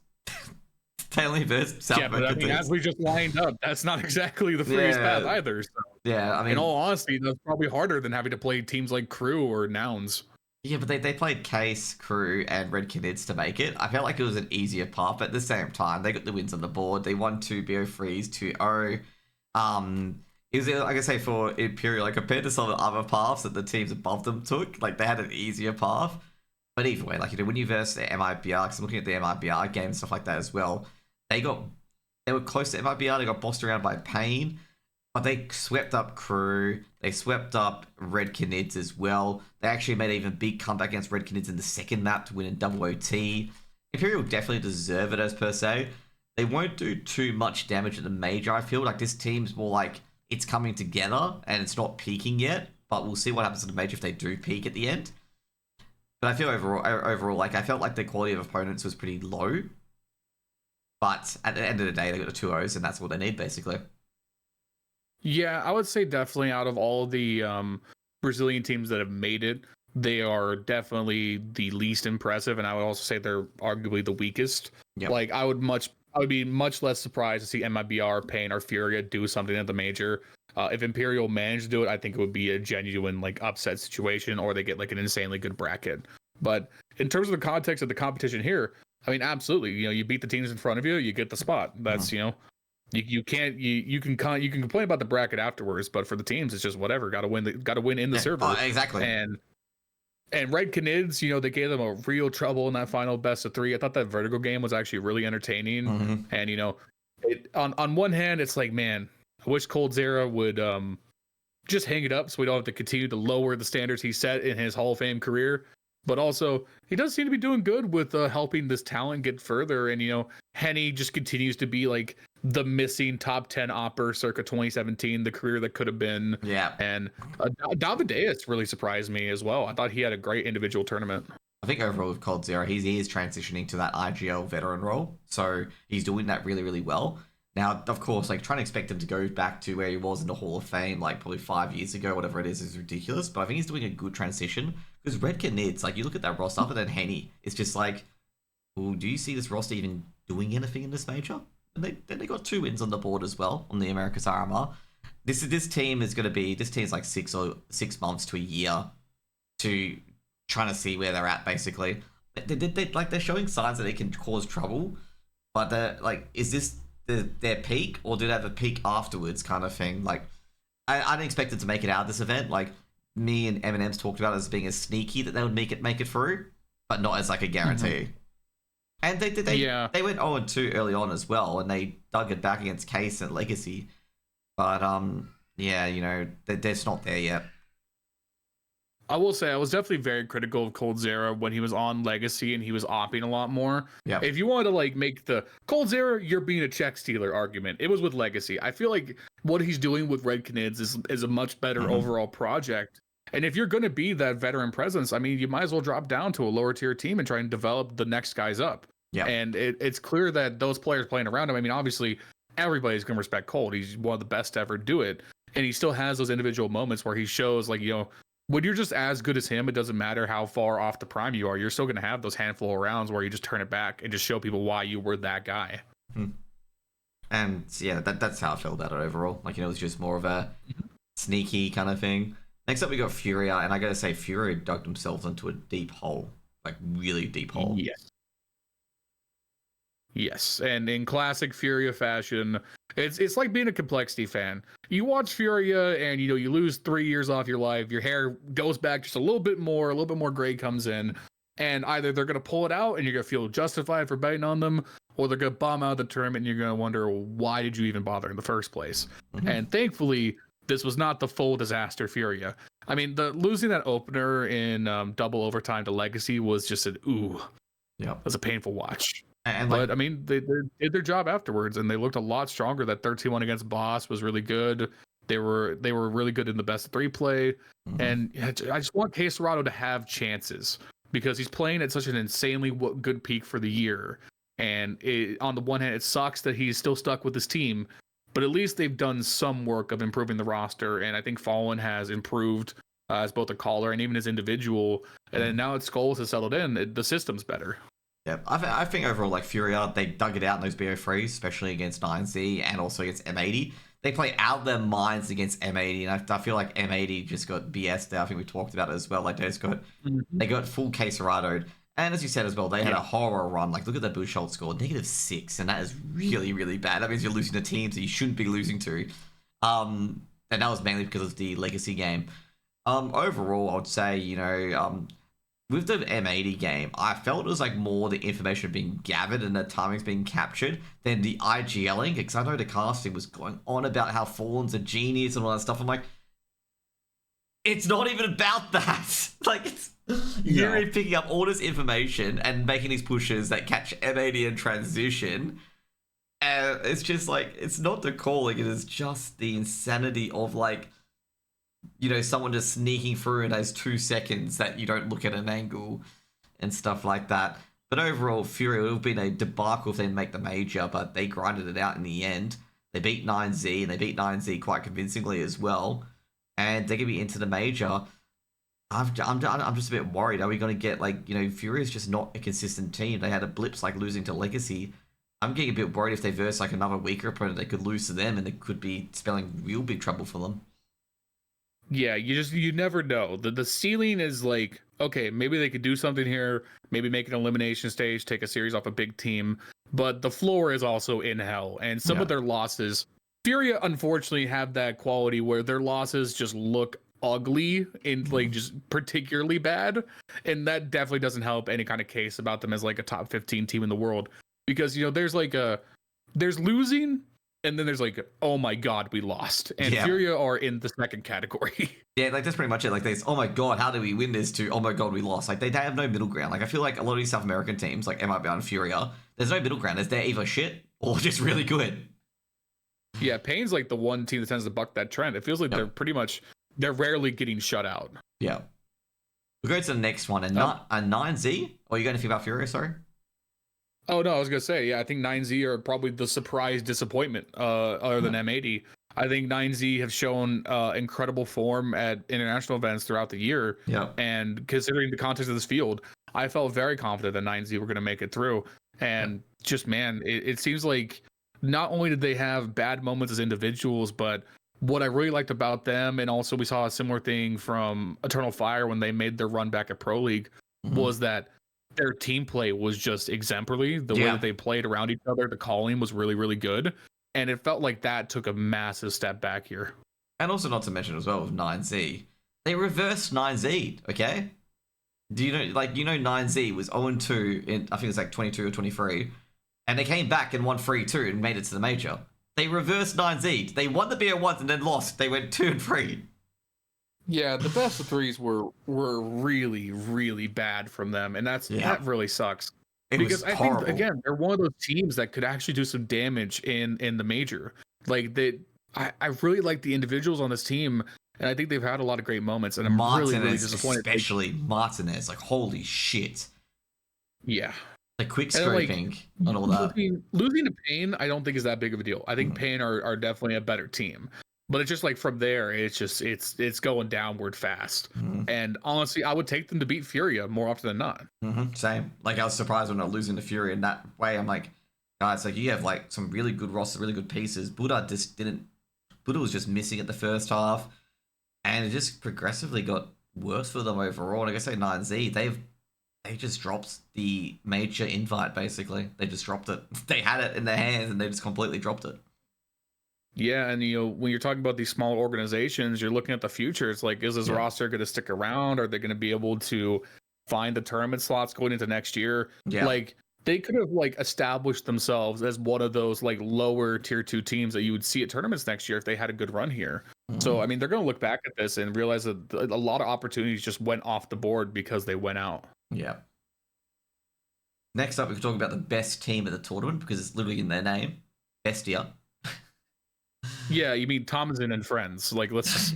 They only versed South American but I mean, as we just lined up, that's not exactly the freest path either. So. Yeah, I mean, in all honesty, that's probably harder than having to play teams like Crew or Nouns. Yeah, but they played Case, Crew, and Red Canids to make it. I felt like it was an easier path, but at the same time, they got the wins on the board. They won 2 BO3s, 2-0. It was, like I say, for Imperial, like, compared to some of the other paths that the teams above them took, like, they had an easier path. But either way, like, you know, when you verse the MIBR, because I'm looking at the MIBR game and stuff like that as well, they were close to MIBR, they got bossed around by Pain, but they swept up Crew, they swept up Red Canids as well. They actually made an even big comeback against Red Canids in the second map to win in double OT. Imperial definitely deserve it as per se. They won't do too much damage at the major, I feel. Like, this team's more like, it's coming together, and it's not peaking yet, but we'll see what happens in the major if they do peak at the end. But I feel overall, like, I felt like the quality of opponents was pretty low. But at the end of the day, they got the 2-0s, and that's what they need, basically. Yeah, I would say definitely out of all the Brazilian teams that have made it, they are definitely the least impressive, and I would also say they're arguably the weakest. Yep. Like, I would be much less surprised to see MIBR, Pain, or Furia do something at the major. If Imperial managed to do it, I think it would be a genuine, like, upset situation, or they get, like, an insanely good bracket. But in terms of the context of the competition here, I mean, absolutely. You know, you beat the teams in front of you, you get the spot. That's, you know, you can complain about the bracket afterwards, but for the teams, it's just whatever. Got to win in the server. Exactly. And Red Canids, you know, they gave them a real trouble in that final best of 3. I thought that Vertigo game was actually really entertaining. And, you know, on one hand, it's like, man, I wish Cold Zera would just hang it up so we don't have to continue to lower the standards he set in his Hall of Fame career. but also he does seem to be doing good with helping this talent get further. And Henny just continues to be like the missing top 10 opper circa 2017, the career that could have been. Yeah. And Davideus really surprised me as well. I thought he had a great individual tournament. I think overall with Cold Zero, he is transitioning to that IGL veteran role, so he's doing that really, really well. Now, of course, like trying to expect him to go back to where he was in the Hall of Fame, like probably 5 years ago, whatever it is ridiculous. But I think he's doing a good transition because Redkin Nids, like you look at that roster other than Henny, it's just like, well, do you see this roster even doing anything in this major? And they got 2 wins on the board as well on the Americas RMR. This team is going to be like 6 months to a year to trying to see where they're at. Basically, they're showing signs that they can cause trouble, but they're like, is this their peak, or do they have a peak afterwards kind of thing? Like, I didn't expect it to make it out of this event. Like, me and M&M's talked about it as being as sneaky that they would make it through, but not as like a guarantee. And they went 0-2 early on as well, and they dug it back against Case and Legacy. But they're just not there yet. I will say I was definitely very critical of Cold Zero when he was on Legacy and he was opping a lot more. Yeah. If you want to like make the Cold Zero, you're being a check stealer argument, it was with Legacy. I feel like what he's doing with Red Canids is a much better overall project. And if you're going to be that veteran presence, I mean, you might as well drop down to a lower tier team and try and develop the next guys up. Yeah. And it's clear that those players playing around him, I mean, obviously everybody's going to respect Cold. He's one of the best to ever do it. And he still has those individual moments where he shows like, when you're just as good as him, it doesn't matter how far off the prime you are. You're still going to have those handful of rounds where you just turn it back and just show people why you were that guy. And yeah, that's how I felt about it overall. Like, it was just more of a sneaky kind of thing. Next up, we got Furia, and I got to say, Furia dug themselves into a deep hole, like really deep hole. Yes, and in classic Furia fashion, it's like being a Complexity fan. You watch Furia and you lose 3 years off your life, your hair goes back just a little bit more gray comes in, and either they're gonna pull it out and you're gonna feel justified for betting on them, or they're gonna bomb out the tournament and you're gonna wonder, why did you even bother in the first place? And thankfully, this was not the full disaster Furia. I mean, losing that opener in double overtime to Legacy was just an ooh. Yeah, it was a painful watch. But I mean, they did their job afterwards, and they looked a lot stronger. That 13-1 against Boss was really good. They were really good in the best of 3 play, and I just want Caserado to have chances because he's playing at such an insanely good peak for the year. And on the one hand, it sucks that he's still stuck with his team, but at least they've done some work of improving the roster. And I think Fallen has improved as both a caller and even as individual. And then now that Skulls has settled in, the system's better. Yeah, I think overall, like Furia, they dug it out in those BO3s, especially against 9Z and also against M80. They play out their minds against M80, and I feel like M80 just got BS'd out. I think we talked about it as well. Like they got full Caserado'd. And as you said as well, they had a horror run. Like, look at the Bushhold score, -6, and that is really, really bad. That means you're losing to teams that you shouldn't be losing to. And that was mainly because of the Legacy game. Overall, I would say, with the M80 game, I felt it was like more the information being gathered and the timings being captured than the IGLing, because I know the casting was going on about how Fallen's a genius and all that stuff. I'm like, it's not even about that. Like, you're picking up all this information and making these pushes that catch M80 in transition. And it's just like, it's not the calling, it is just the insanity of like, someone just sneaking through in those 2 seconds that you don't look at an angle and stuff like that. But overall, Fury would have been a debacle if they didn't make the major, but they grinded it out in the end. They beat 9Z, and they beat 9Z quite convincingly as well. And they're going to be into the major. I'm just a bit worried. Are we going to get, Fury is just not a consistent team. They had a blips like losing to Legacy. I'm getting a bit worried if they verse like another weaker opponent, they could lose to them, and it could be spelling real big trouble for them. Yeah, you never know. The ceiling is like, okay, maybe they could do something here, maybe make an elimination stage, take a series off a big team, but the floor is also in hell. And some of their losses, Furia unfortunately have that quality where their losses just look ugly and like just particularly bad, and that definitely doesn't help any kind of case about them as like a top 15 team in the world, because there's losing, and then there's like, oh my god, we lost, and Yeah. Furia are in the second category. Yeah, like that's pretty much it. Like there's, oh my god, how did we win this? To, oh my god, we lost. Like they have no middle ground. Like I feel like a lot of these South American teams, like MIB and Furia, there's no middle ground. They're either shit or just really good. Yeah, Pain's like the one team that tends to buck that trend. It feels like they're rarely getting shut out. Yeah. We'll go to the next one. A 9Z? Or are you going to think about Furia, sorry? Oh, no, I was going to say, yeah, I think 9Z are probably the surprise disappointment other than M80. I think 9Z have shown incredible form at international events throughout the year. Yeah. And considering the context of this field, I felt very confident that 9Z were going to make it through. And just, man, it seems like not only did they have bad moments as individuals, but what I really liked about them, and also we saw a similar thing from Eternal Fire when they made their run back at Pro League, was that their team play was just exemplary. The way that they played around each other, the calling was really, really good. And it felt like that took a massive step back here. And also not to mention as well with 9Z, they reversed 9Z, okay? Do you know, like, 9Z was 0-2 in, I think it was like 22 or 23, and they came back and won 3-2 and made it to the major. They reversed 9Z. They won the BO once and then lost. They went 2-3. Yeah, the best of threes were really, really bad from them, and that really sucks. Because I think, again, they're one of those teams that could actually do some damage in the major. Like I really like the individuals on this team, and I think they've had a lot of great moments. And I'm Martinez, really disappointed. Especially Martinez, like holy shit. Yeah. Like quick scraping and all that. Losing to Pain, I don't think is that big of a deal. I think Pain are definitely a better team. But it's just like from there, it's going downward fast. And honestly, I would take them to beat Furia more often than not. Same. Like I was surprised when they're losing to Furia in that way. I'm like, guys, like you have like some really good rosters, really good pieces. Buddha was just missing at the first half, and it just progressively got worse for them overall. Like I say, 9Z, they just dropped the major invite. Basically, they just dropped it. They had it in their hands, and they just completely dropped it. Yeah, and when you're talking about these smaller organizations, you're looking at the future. It's like, is this roster going to stick around? Are they going to be able to find the tournament slots going into next year? Yeah. Like they could have like established themselves as one of those like lower tier 2 teams that you would see at tournaments next year if they had a good run here. So I mean, they're going to look back at this and realize that a lot of opportunities just went off the board because they went out. Yeah. Next up, we can talk about the best team at the tournament because it's literally in their name, Bestia. Yeah, you mean Thomason and friends. Like let's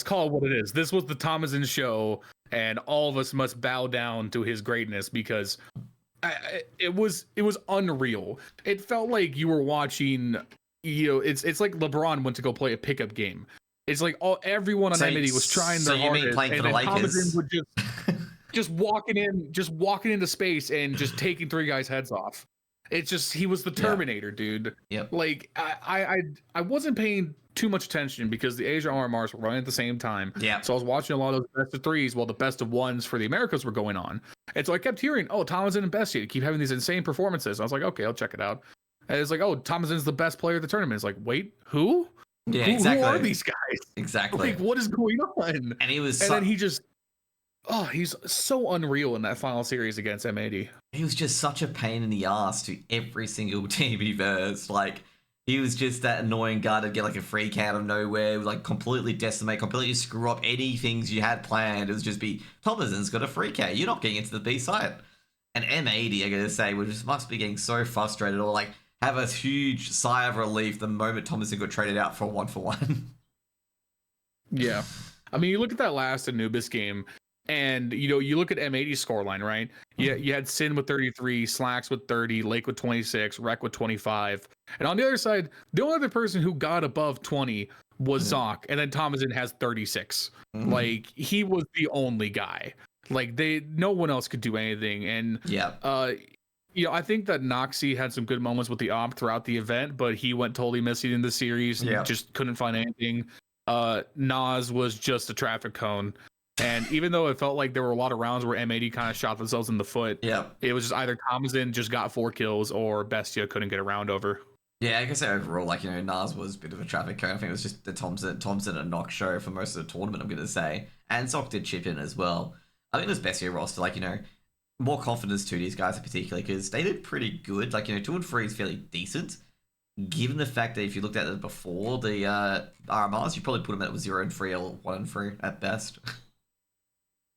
call it what it is. This was the Thomason show, and all of us must bow down to his greatness because it was unreal. It felt like you were watching. It's like LeBron went to go play a pickup game. It's like everyone on Amity was trying their hardest, and then Thomason would just walking into space and just taking 3 guys' heads off. It's just he was the Terminator, dude. Yep. Like I wasn't paying too much attention because the Asia RMRs were running at the same time. Yeah. So I was watching a lot of those best of 3s while the best of 1s for the Americas were going on. And so I kept hearing, oh, Thomason and Bestia keep having these insane performances. I was like, okay, I'll check it out. And it's like, oh, Thomason's the best player of the tournament. It's like, wait, who? Yeah, exactly. Who are these guys? Exactly. Like, what is going on? And then he just. Oh, he's so unreal in that final series against M80. He was just such a pain in the ass to every single team he versed. Like, he was just that annoying guy to get like a freak out of nowhere, like completely decimate, completely screw up any things you had planned. It was just be, Thomason's got a freak out. You're not getting into the B side. And M80, I gotta say, just must be getting so frustrated or like have a huge sigh of relief the moment Thomason got traded out for a 1-for-1. Yeah. I mean, you look at that last Anubis game. And, you look at M80's scoreline, right? You had Sin with 33, Slacks with 30, Lake with 26, Rec with 25. And on the other side, the only other person who got above 20 was Zoc. And then Thomason has 36. Like, he was the only guy. Like, no one else could do anything. And, I think that Noxie had some good moments with the op throughout the event, but he went totally missing in the series and just couldn't find anything. Nas was just a traffic cone. And even though it felt like there were a lot of rounds where M80 kind of shot themselves in the foot, it was just either Thomason just got 4 kills or Bestia couldn't get a round over. Yeah, I guess overall, like, Nas was a bit of a traffic cone. I think it was just the Thompson and Nox show for most of the tournament, I'm going to say. And Zoc did chip in as well. I think this Bestia roster, like, more confidence to these guys in particular because they did pretty good. Like, 2 and 3 is fairly decent. given the fact that if you looked at it before the RMRs, you probably put them at 0-3 or 1-3 at best.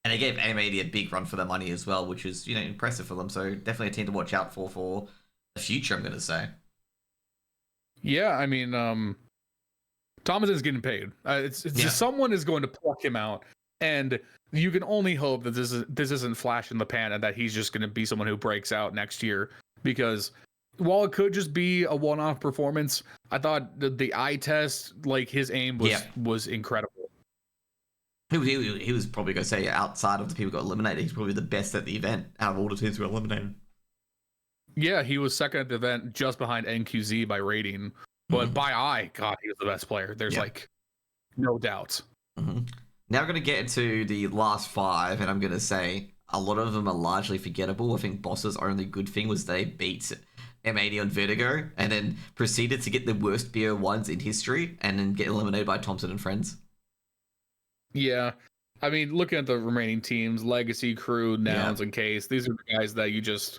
And it gave M80 a big run for their money as well, which is, impressive for them. So definitely a team to watch out for the future, I'm going to say. Yeah, I mean, Thomas is getting paid. It's just someone is going to pluck him out, and you can only hope that this isn't flash in the pan and that he's just going to be someone who breaks out next year. Because while it could just be a one-off performance, I thought the eye test, like his aim was incredible. He was probably going to say, outside of the people who got eliminated, he's probably the best at the event out of all the teams who got eliminated. Yeah, he was second at the event, just behind NQZ by rating. But by eye, God, he was the best player. There's no doubt. Mm-hmm. Now we're going to get into the last 5, and I'm going to say a lot of them are largely forgettable. I think Boss's only good thing was they beat M80 on Vertigo and then proceeded to get the worst BO1s in history and then get eliminated by Thompson and friends. Yeah. I mean, looking at the remaining teams, Legacy, Crew, Nouns, and Case, these are the guys that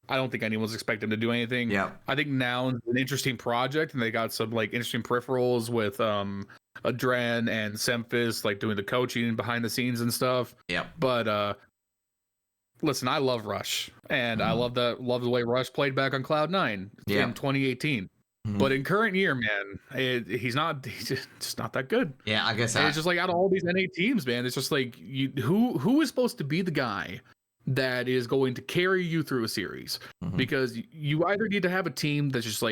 I don't think anyone's expecting to do anything. Yeah. I think Nouns is an interesting project, and they got some interesting peripherals with Adren and Semphis doing the coaching behind the scenes and stuff. Yeah. But listen, I love Rush, and I love the way Rush played back on Cloud9 in 2018. But in current year, man, he's just not that good. Yeah, I guess it's just out of all these NA teams, man, it's just who is supposed to be the guy that is going to carry you through a series? Because you either need to have a team that's just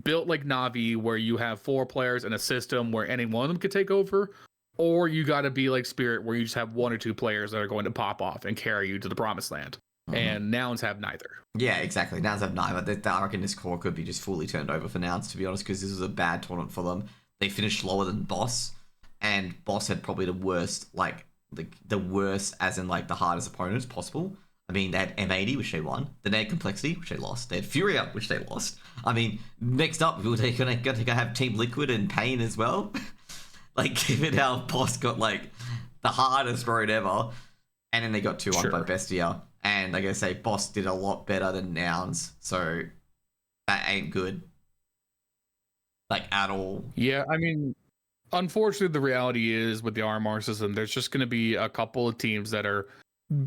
built like Navi, where you have 4 players and a system where any one of them could take over, or you got to be like Spirit, where you just have 1 or 2 players that are going to pop off and carry you to the promised land. And Nouns have neither. Yeah, exactly. Nouns have neither. I reckon this core could be just fully turned over for Nouns, to be honest, because this was a bad tournament for them. They finished lower than Boss, and Boss had probably the worst, the worst as in the hardest opponents possible. I mean, they had M80, which they won. Then they had Complexity, which they lost. They had Furia, which they lost. I mean, next up, they're going to have Team Liquid and Pain as well. Given how Boss got, the hardest road ever. And then they got 2-1 by Bestia. And like I say, Boss did a lot better than Nouns. So that ain't good. At all. Yeah, I mean, unfortunately, the reality is with the RMR system, there's just going to be a couple of teams that are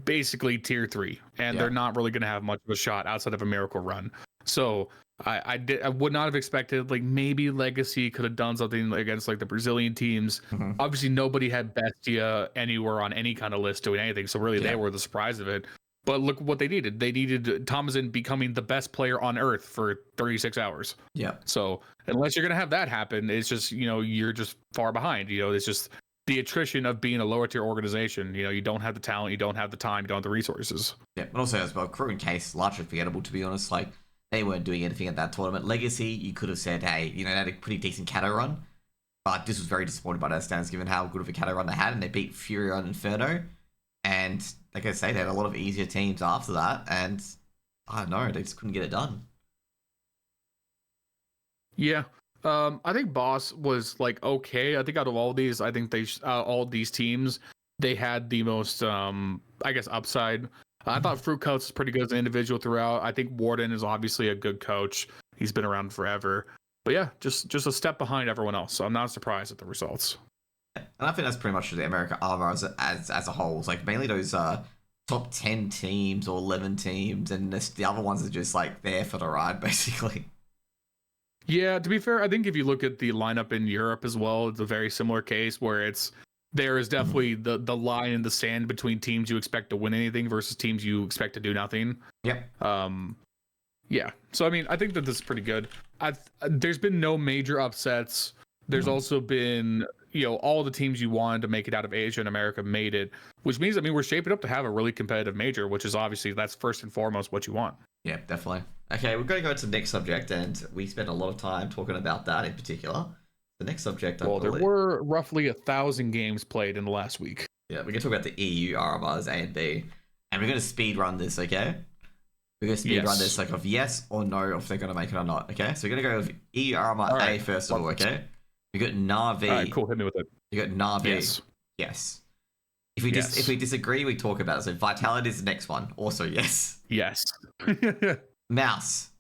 basically tier 3, and they're not really going to have much of a shot outside of a miracle run. So I would not have expected maybe Legacy could have done something against the Brazilian teams. Obviously, nobody had Bestia anywhere on any kind of list doing anything, so really they were the surprise of it. But look what they needed. They needed Thomason becoming the best player on Earth for 36 hours. Yeah. So unless you're going to have that happen, it's just, you're just far behind. It's just the attrition of being a lower tier organization. You don't have the talent, you don't have the time, you don't have the resources. Yeah, but also as well, Crew and Case, largely forgettable, to be honest. They weren't doing anything at that tournament. Legacy, you could have said, hey, they had a pretty decent Cato run. But this was very disappointed by their stands, given how good of a Cato run they had, and they beat Fury on Inferno. And like I say, they had a lot of easier teams after that, and I don't know, they just couldn't get it done. Yeah. I think Boss was okay. I think out of all these, I think all these teams, they had the most, I guess, upside. I thought Fruit Coats was pretty good as an individual throughout. I think Warden is obviously a good coach. He's been around forever. But yeah, just a step behind everyone else. So I'm not surprised at the results. And I think that's pretty much the America RMR as a whole. It's mainly those top 10 teams or 11 teams, and the other ones are just there for the ride, basically. Yeah, to be fair, I think if you look at the lineup in Europe as well, it's a very similar case where there is definitely the line in the sand between teams you expect to win anything versus teams you expect to do nothing. Yep. Yeah. So, I mean, I think that this is pretty good. There's been no major upsets. There's also been, all the teams you wanted to make it out of Asia and America made it, which means, we're shaping up to have a really competitive major, which is obviously, that's first and foremost what you want. Yeah, definitely. Okay, we're going to go to the next subject, and we spent a lot of time talking about that in particular. The next subject, there were roughly 1,000 games played in the last week. Yeah, we're going to talk about the EU RMRs A and B, and we're going to speed run this, okay? We're going to speed run this of yes or no, if they're going to make it or not, okay? So we're going to go with EU RMR A first of all, okay? You got Navi. All right, cool. Hit me with it. You got Navi. Yes. If we disagree, we talk about it. So Vitality is the next one. Also, yes. Yes. Mouse.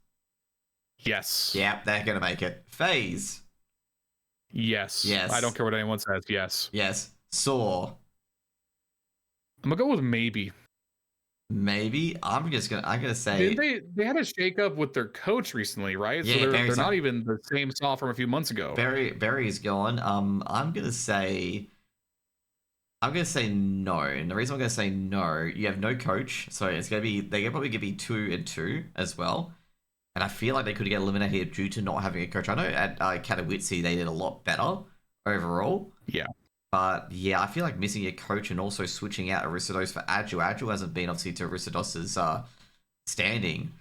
Yes. Yeah, they're gonna make it. FaZe. Yes. Yes. I don't care what anyone says. Yes. Yes. Saw. I'm gonna go with maybe. Maybe. I'm gonna say. Didn't they had a shakeup with their coach recently, right? Yeah, So they're Barry's not even the same Saw from a few months ago. Barry's gone. I'm gonna say. I'm gonna say no, and the reason I'm gonna say no, you have no coach, so it's gonna be they're probably gonna be 2-2 as well, and I feel like they could get eliminated due to not having a coach. I know at Katowice they did a lot better overall, Yeah. but yeah, I feel like missing a coach and also switching out Aristides for Agile. Agile hasn't been obviously to Aristides' standing,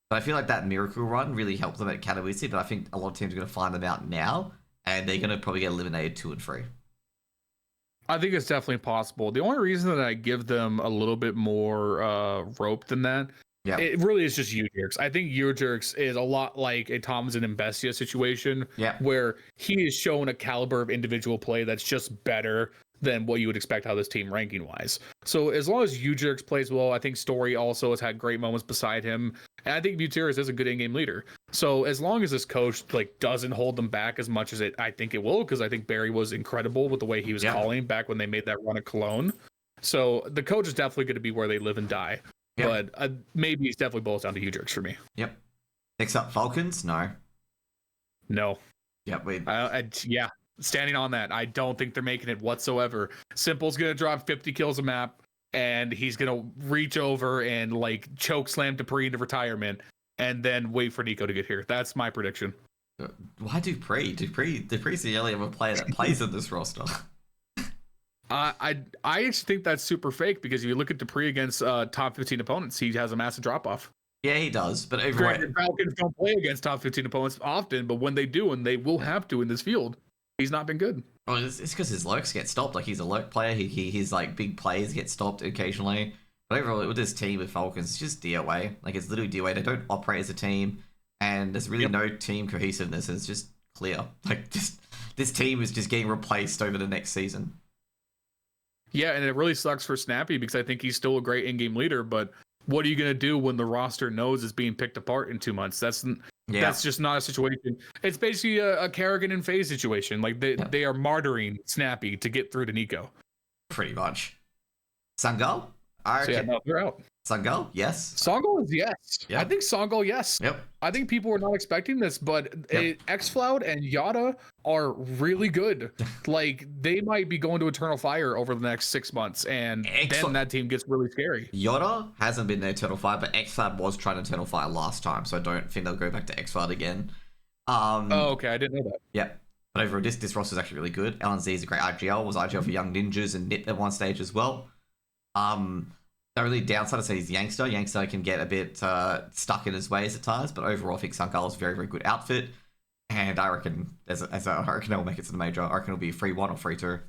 but I feel like that miracle run really helped them at Katowice. But I think a lot of teams are gonna find them out now, and they're gonna probably get eliminated 2 and 3. I think it's definitely possible. The only reason that I give them a little bit more rope than that, Yeah. it really is just Ujerks. I think Ujerks is a lot like a Thompson and Bestia situation, Yeah. where he is shown a caliber of individual play that's just better than what you would expect out of this team ranking wise. So as long as Ujerks plays well, I think Story also has had great moments beside him, and I think Buteris is a good in-game leader. So as long as this coach doesn't hold them back as much as I think it will, because I think Barry was incredible with the way he was calling back when they made that run at Cologne. So the coach is definitely going to be where they live and die. But maybe it's definitely boils down to Ujerks for me. Yep. Next up, Falcons. No. No. Yep. Yeah. Standing on that, I don't think they're making it whatsoever. Simple's gonna drop 50 kills a map, and he's gonna reach over and choke slam Dupree into retirement, and then wait for Nico to get here. That's my prediction. Why Dupree? Dupree's the only other player that plays in this roster. I actually think that's super fake, because if you look at Dupree against top 15 opponents, he has a massive drop off. Yeah, he does. But Granted, Falcons don't play against top 15 opponents often, but when they do, and they will have to in this field, he's not been good. Well, it's because his lurks get stopped. He's a lurk player. His big plays get stopped occasionally. But overall, with this team with Falcons, it's just DOA. It's literally DOA. They don't operate as a team, and there's really no team cohesiveness. It's just clear. This team is just getting replaced over the next season. Yeah, and it really sucks for Snappy, because I think he's still a great in-game leader, but what are you going to do when the roster knows it's being picked apart in 2 months? That's just not a situation. It's basically a Kerrigan and FaZe situation. They are martyring Snappy to get through to Nico. Pretty much. Sungal? They're out. Sungal? Yes. Songal is yes. Yep. I think Songal, yes. Yep. I think people were not expecting this, but Xfloud and Yada are really good. They might be going to Eternal Fire over the next 6 months, and then that team gets really scary. Yada hasn't been the Eternal Fire, but Xfloud was trying Eternal Fire last time, so I don't think they'll go back to Xfloud again. Okay, I didn't know that. Yep. But overall, this roster is actually really good. LNZ is a great IGL, was IGL for Young Ninjas and Nip at one stage as well. The only downside I say is Youngster. Youngster can get a bit stuck in his ways at times, but overall I think Sungal is a very, very good outfit. And I reckon, I reckon they'll make it to the major. I reckon it'll be 3-1 or 3-2.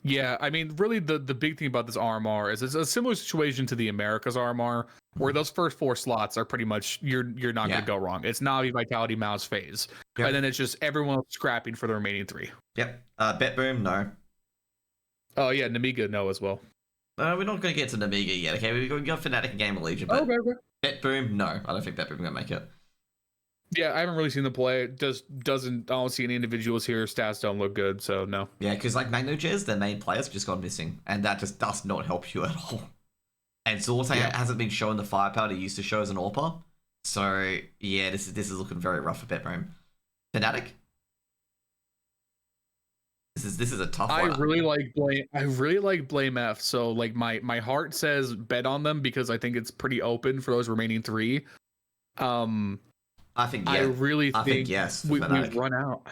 Yeah, I mean, really the big thing about this RMR is it's a similar situation to the Americas RMR, where those first 4 slots are pretty much, you're not going to go wrong. It's Navi, Vitality, Mouse, FaZe. Yep. And then it's just everyone scrapping for the remaining 3. Yep. Bet Boom, no. Oh, yeah, Namiga, no as well. We're not going to get to Namiga yet, okay? We've got Fnatic and Game of Legion, but okay. Bet Boom, no. I don't think Bet Boom going to make it. Yeah, I haven't really seen the play. It I don't see any individuals here. Stats don't look good, so no. Yeah, because MagnoJez, their main players, just gone missing, and that just does not help you at all. And Zorte hasn't been showing the firepower he used to show as an AWPer. So yeah, this is looking very rough for Bet Boom. Fnatic? This is a tough one. I really like Blame F. So my heart says bet on them, because I think it's pretty open for those remaining 3. I think yes. We run out.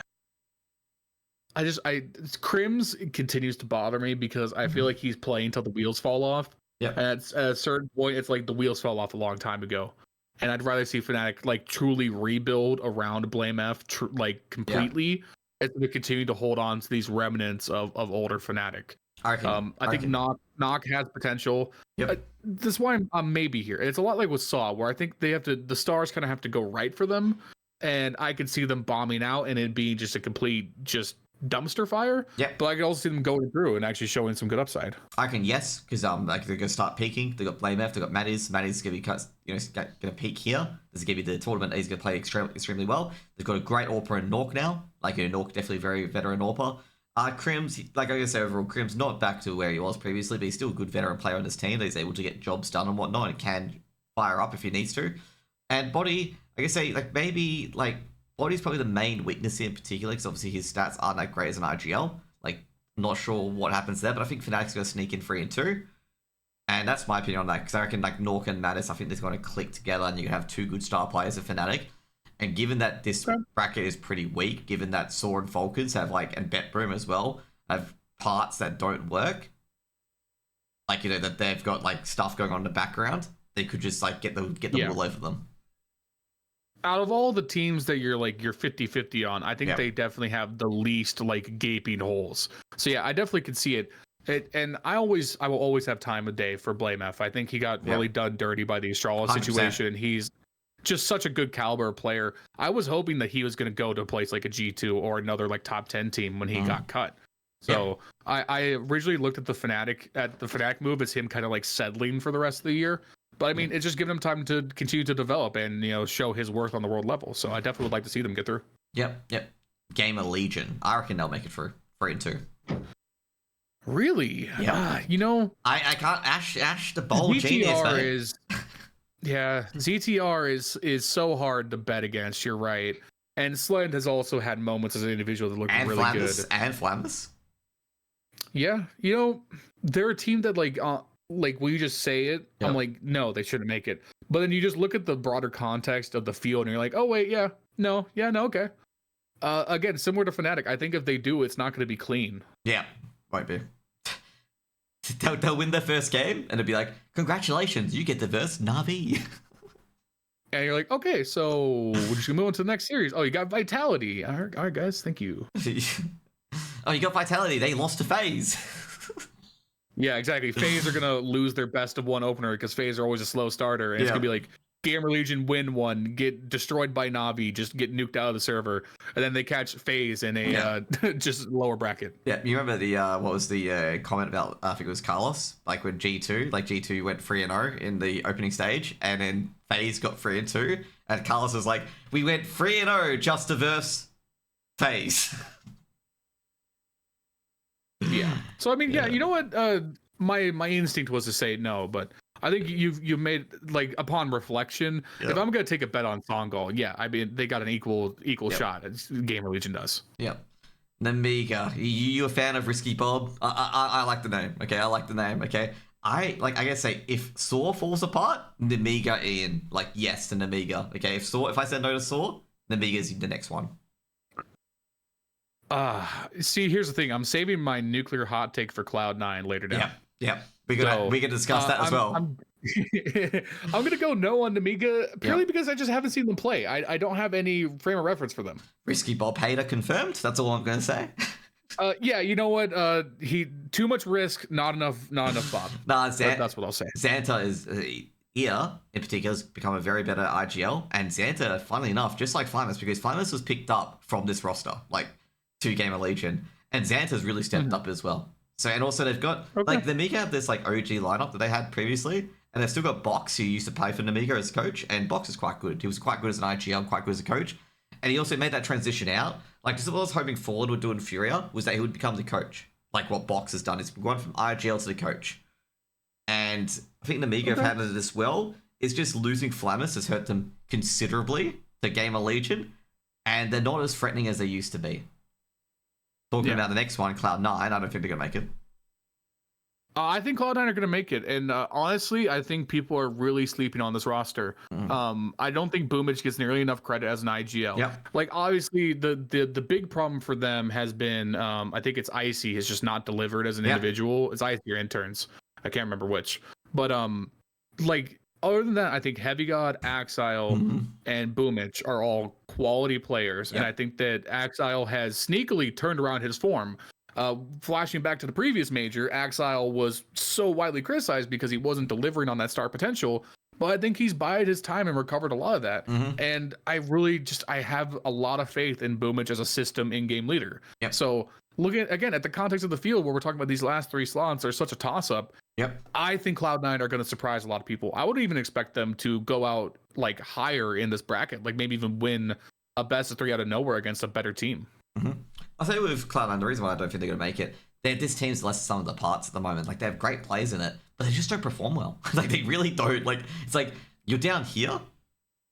Crims continues to bother me, because I feel like he's playing until the wheels fall off. Yeah. And at a certain point, it's the wheels fell off a long time ago. And I'd rather see Fnatic truly rebuild around Blame F completely, as they continue to hold on to these remnants of older Fnatic. I think Knock has potential. Yep. This is why I'm maybe here. It's a lot like with Saw, where I think the stars kind of have to go right for them, and I could see them bombing out and it being just a complete dumpster fire. Yeah. But I could also see them going through and actually showing some good upside. I can, yes, because like they're gonna start peaking. They got Blame F, they got Maddie's. Maddie's gonna be gonna peak here. This is gonna be the tournament he's gonna play extremely well. They've got a great AWPer and Nork now. Like Nork definitely very veteran AWPer. Crims, like I say overall, Crims not back to where he was previously, but he's still a good veteran player on this team. He's able to get jobs done and whatnot, and can fire up if he needs to. And Body, like I say, like maybe like Body's probably the main weakness here in particular, because obviously his stats aren't that great as an IGL. Like, not sure what happens there, but I think Fnatic's going to sneak in 3 and 2. And that's my opinion on that, because I reckon like Nork and Mattis, I think they're going to click together and you can have 2 good star players at Fnatic. And given that this bracket is pretty weak, given that Saw and Falcons have like, and Betbroom as well, have parts that don't work, like, that they've got like stuff going on in the background, they could just like get the wool over them. Out of all the teams that you're 50-50 on, I think they definitely have the least like gaping holes. So yeah, I definitely could see it. And I will always have time of day for Blame F. I think he got really done dirty by the Astralis situation. He's just such a good caliber player. I was hoping that he was going to go to a place like a G2 or another like top 10 team when he got cut. So I originally looked at the Fnatic move as him kind of like settling for the rest of the year. But I mean, it's just giving him time to continue to develop and show his worth on the world level. So I definitely would like to see them get through. Yep. Game of Legion. I reckon they'll make it through 3 and 2. Really? Yeah. I can't. Ash the bowl genius. ZTR is so hard to bet against. You're right. And Slend has also had moments as an individual that look really good. And Flamus. Yeah, they're a team that like when you just say it, I'm like, no, they shouldn't make it. But then you just look at the broader context of the field and you're like, oh wait, no, okay. Again, similar to Fnatic, I think if they do, it's not going to be clean. Yeah, won't be. They'll win their first game and it'll be like, congratulations, you get the first Na'Vi. And you're like, okay, so we're just gonna move on to the next series. Oh, you got Vitality. All right, guys, thank you. Oh, you got Vitality. They lost to FaZe. Yeah, exactly. FaZe are gonna lose their best of one opener because FaZe are always a slow starter, and it's gonna be like Gamer Legion win one, get destroyed by Na'Vi, just get nuked out of the server, and then they catch FaZe in a just lower bracket. Yeah, you remember the what was the comment about? I think it was Carlos, like when G2 went 3-0 in the opening stage, and then FaZe got 3-2, and Carlos was like, "We went 3-0 just to verse FaZe." Yeah. So I mean, you know what? My instinct was to say no, but I think you've made, like, upon reflection, if I'm gonna take a bet on Thongal, I mean they got an equal shot as Gamer Legion does. Yep. Namiga, you a fan of Risky Bob? I like the name. Okay, I like the name. Okay, I gotta say, if Saw falls apart, Namiga in, like, yes to Namiga. Okay, if I said no to Saw, Namiga's the next one. See, here's the thing. I'm saving my nuclear hot take for Cloud9 later down. Yeah. We can discuss that as well. I'm gonna go no on Namiga purely because I just haven't seen them play. I don't have any frame of reference for them. Risky Bob hater confirmed. That's all I'm gonna say. You know what? He too much risk, not enough Bob. That's what I'll say. Xanta is here in particular has become a very better IGL, and Xanta, funnily enough, just like Flamus, because Flamus was picked up from this roster, like, to Gamer Legion, and Xanta's really stepped up as well. So, and also they've got like Namiga have this like OG lineup that they had previously, and they've still got Box, who used to play for Namiga as coach, and Box is quite good. He was quite good as an IGL, quite good as a coach, and he also made that transition out. Like, just what I was hoping Forward would do in Furia was that he would become the coach. Like what Box has done is gone from IGL to the coach, and I think Namiga have handled it as well. It's just losing Flamus has hurt them considerably to Gamer Legion, and they're not as threatening as they used to be. Talking about the next one, Cloud9, I don't think they're going to make it. I think Cloud9 are going to make it. And honestly, I think people are really sleeping on this roster. I don't think Boomage gets nearly enough credit as an IGL. Yep. Like, obviously, the big problem for them has been, I think it's Icy has just not delivered as an individual. It's Icy or Interns. I can't remember which. But, like, other than that, I think Heavy God, Axile, and Boomage are all quality players. And I think that Axile has sneakily turned around his form. Flashing back to the previous major, Axile was so widely criticized because he wasn't delivering on that star potential. but I think he's bided his time and recovered a lot of that. Mm-hmm. And I have a lot of faith in Boomich as a system in-game leader. Yep. So looking again at the context of the field where we're talking about these last 3 slots are such a toss-up. Yep. I think Cloud9 are going to surprise a lot of people. I would even expect them to go out like higher in this bracket, like maybe even win a best of 3 out of nowhere against a better team. Mm-hmm. I'll say with Cloud9, the reason why I don't think they're going to make it, this team's less sum of the parts at the moment. Like, they have great players in it, but they just don't perform well. Like, they really don't. Like, it's like, you're down here.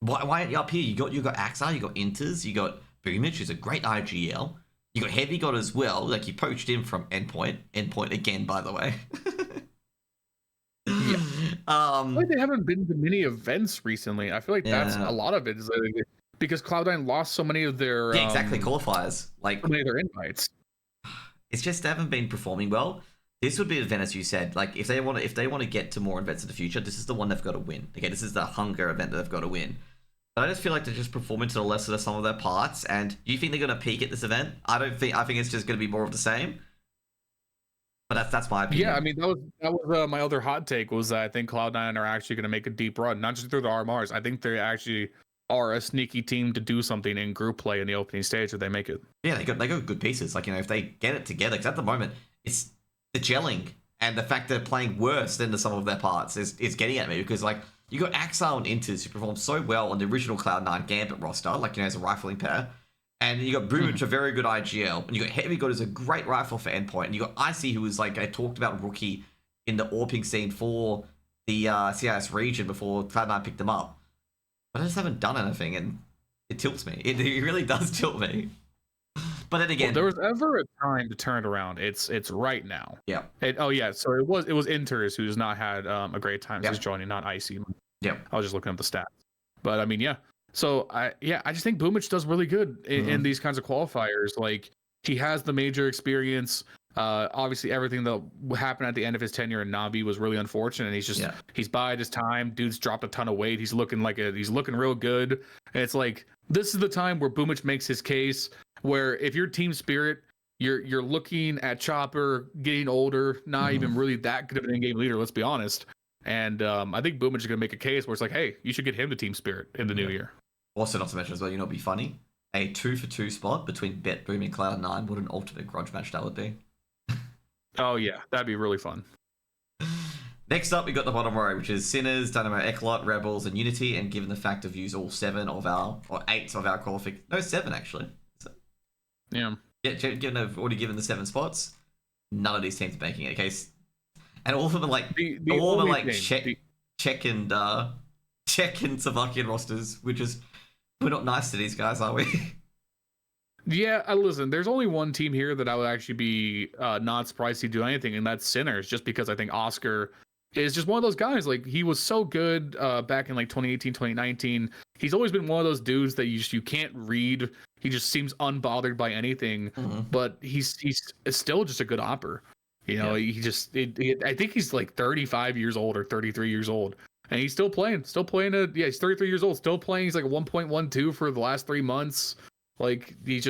Why aren't you up here? You got Axar, you got Inters, you got Boomich, who's a great IGL. You got Heavy God as well. Like, you poached him from Endpoint again, by the way. Yeah. I feel like they haven't been to many events recently. I feel like that's a lot of it is because Cloud9 lost so many of their qualifiers. Like, so many of their invites. It's just they haven't been performing well. This would be an event, as you said. Like, if they want to get to more events in the future, this is the one they've got to win. Okay, this is the hunger event that they've got to win. But I just feel like they're just performing to the lesser of some of their parts. And do you think they're going to peak at this event? I think it's just going to be more of the same. But that's my opinion. Yeah, I mean that was my other hot take was that I think Cloud9 are actually going to make a deep run, not just through the RMRs. I think they actually are a sneaky team to do something in group play in the opening stage if they make it. Yeah, they got good pieces. Like, if they get it together, because at the moment it's the gelling and the fact they're playing worse than the sum of their parts is getting at me, because like you got Axar and Inters who performed so well on the original Cloud9 Gambit roster, like as a rifling pair. And you got Boomich, a very good IGL. And you got Heavy God, who's a great rifle for Endpoint. And you got Icy, who was like I talked about rookie in the AWPing scene for the CIS region before Cloud9 picked them up. But I just haven't done anything, and it tilts me. It really does tilt me. But then again, there was ever a time to turn it around. It's right now. Yeah. So it was Inters who's not had a great time since joining, not Icy. Yeah. I was just looking up the stats. But I mean, yeah. So I just think Boomich does really good in these kinds of qualifiers. Like, he has the major experience. Obviously, everything that happened at the end of his tenure in Navi was really unfortunate. And he's bided his time. Dude's dropped a ton of weight. He's looking real good. And it's like, this is the time where Boomich makes his case. Where if you're team spirit, you're looking at Chopper getting older, not even really that good of an in-game leader. Let's be honest. And I think Boomich is gonna make a case where it's like, hey, you should get him to team spirit in the new year. Also, not to mention as well, it'd be funny. A 2-for-2 spot between Bet Boom and Cloud9. What an ultimate grudge match that would be. Oh yeah, that'd be really fun. Next up, we got the bottom row, which is Sinners, Dynamo Echelot, Rebels, and Unity. And given the fact of use all 8 of our qualifications, no, 7 actually. Yeah. Given they've already given the 7 spots, none of these teams are making it. Okay, and all of them are like Czech and Slovakian rosters, which is, we're not nice to these guys, are we? Yeah, listen, there's only one team here that I would actually be not surprised to do anything, and that's Sinners, just because I think Oscar is just one of those guys. Like, he was so good back in like 2018, 2019. He's always been one of those dudes that you can't read. He just seems unbothered by anything, but he's still just a good opper. I think he's like 35 years old or 33 years old. And he's still playing he's 33 years old, still playing. He's like 1.12 for the last 3 months. Like, the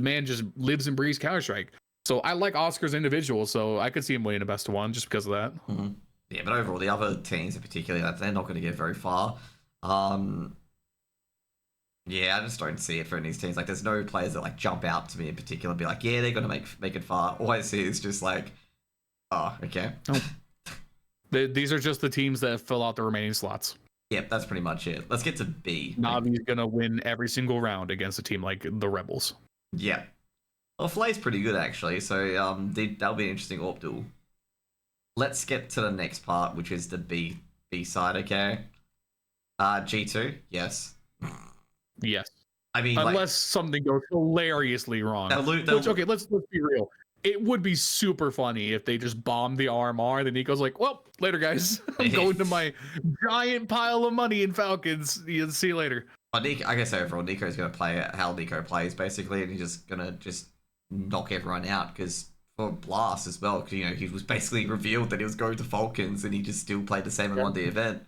man just lives and breathes Counter-Strike. So I like Oscar's individual, so I could see him winning a best of 1 just because of that. Yeah, but overall, the other teams in particular, they're not going to get very far. Yeah, I just don't see it for these teams. Like, there's no players that like jump out to me in particular and be like, yeah, they're going to make it far. All I see is just like, oh, okay. These are just the teams that fill out the remaining slots. Yep, that's pretty much it. Let's get to B. Navi's gonna win every single round against a team like the Rebels. Yeah. Well, Flay's pretty good actually, so that'll be an interesting AWP duel. Let's get to the next part, which is the B side, okay? G2, yes. Yes. I mean, unless something goes hilariously wrong. Okay, let's be real. It would be super funny if they just bomb the RMR, then Nico's like, well, later, guys. I'm going to my giant pile of money in Falcons. See you later. But Nico, I guess overall, Nico's going to play how Nico plays, basically, and he's just going to knock everyone out, because for Blast as well, because, he was basically revealed that he was going to Falcons, and he just still played the same and won the event.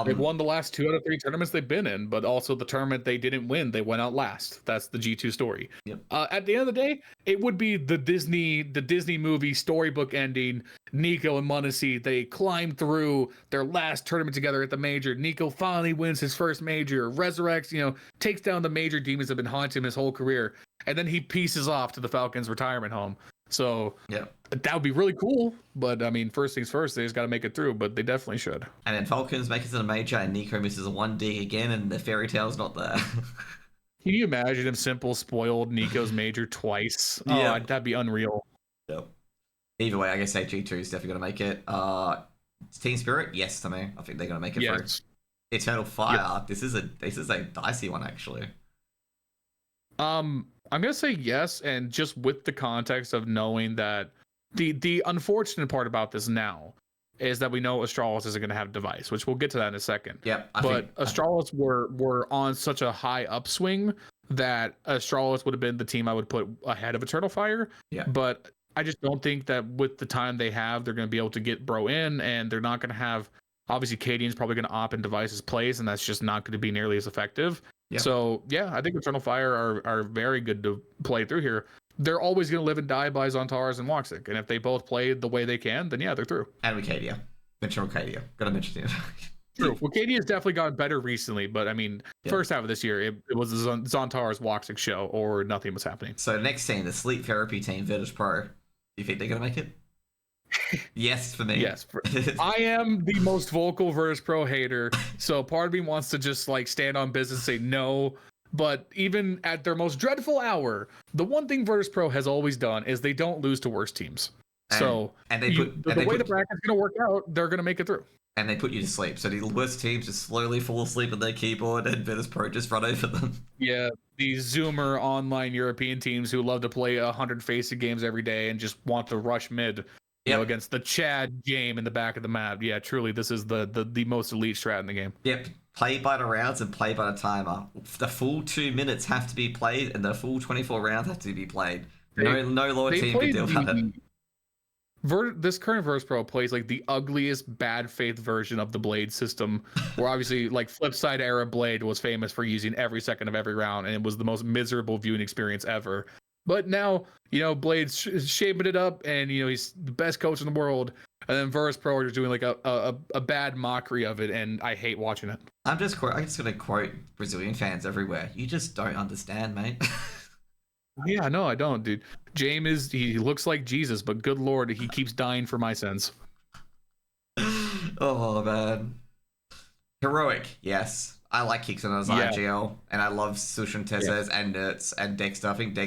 They won the last 2 out of 3 tournaments they've been in, but also the tournament they didn't win, they went out last. That's the G2 story. Yep. At the end of the day, it would be the Disney movie storybook ending Nico and Muncie, they climb through their last tournament together at the major. Nico finally wins his first major, resurrects, takes down the major demons that have been haunting him his whole career, and then he pieces off to the Falcons retirement home. So yeah, that would be really cool. But I mean, first things first, they just got to make it through. But they definitely should. And then Falcons make it to the major, and Nico misses a 1D again, and the fairy tale's not there. Can you imagine if Simple spoiled Nico's major twice? Yeah. Oh, that'd be unreal. Yep. Either way, I guess G2 is definitely going to make it. Team Spirit, yes to me. I think they're going to make it through. Eternal Fire, yep. This is a dicey one, actually. I'm gonna say yes, and just with the context of knowing that the unfortunate part about this now is that we know Astralis isn't gonna have device, which we'll get to that in a second. Yep. But Astralis were on such a high upswing that Astralis would have been the team I would put ahead of Eternal Fire. Yeah. But I just don't think that with the time they have, they're gonna be able to get Bro in, and they're not gonna have. Obviously, Cadian's probably going to opt in Device's place, and that's just not going to be nearly as effective. Yep. So, yeah, I think Eternal Fire are very good to play through here. They're always going to live and die by Zontaras and Woxic, and if they both play the way they can, then yeah, they're through. And Wicadia. Mention Wicadia. Gotta mention it. True. Wicadia's definitely gotten better recently, but I mean, first half of this year, it was the Zontaras Woxic show, or nothing was happening. So, next team, the Sleep Therapy team, Virtus Pro. Do you think they're going to make it? Yes, for me. Yes. I am the most vocal Virtus Pro hater, so part of me wants to just like stand on business and say no. But even at their most dreadful hour, the one thing Virtus Pro has always done is they don't lose to worse teams. The way the bracket's going to work out, they're going to make it through. And they put you to sleep. So the worst teams just slowly fall asleep on their keyboard, and Virtus Pro just run over them. Yeah, these Zoomer online European teams who love to play 100 facing games every day and just want to rush mid. Against the Chad game in the back of the map. Yeah, truly, this is the most elite strat in the game. Yep, play by the rounds and play by the timer. The full 2 minutes have to be played, and the full 24 rounds have to be played. No lower team can deal with it. This current Virtus Pro plays like the ugliest bad faith version of the Blade system, where obviously like Flipside era Blade was famous for using every second of every round, and it was the most miserable viewing experience ever. But now, Blade's shaping it up, and he's the best coach in the world. And then Virtus Pro are just doing like a bad mockery of it, and I hate watching it. I'm just gonna quote Brazilian fans everywhere. You just don't understand, mate. Yeah, no, I don't, dude. James he looks like Jesus, but good lord, he keeps dying for my sins. Oh man. Heroic, yes. I like Kixon as IGL, and I love Sushin Tezes and Nertz and Dexter. I think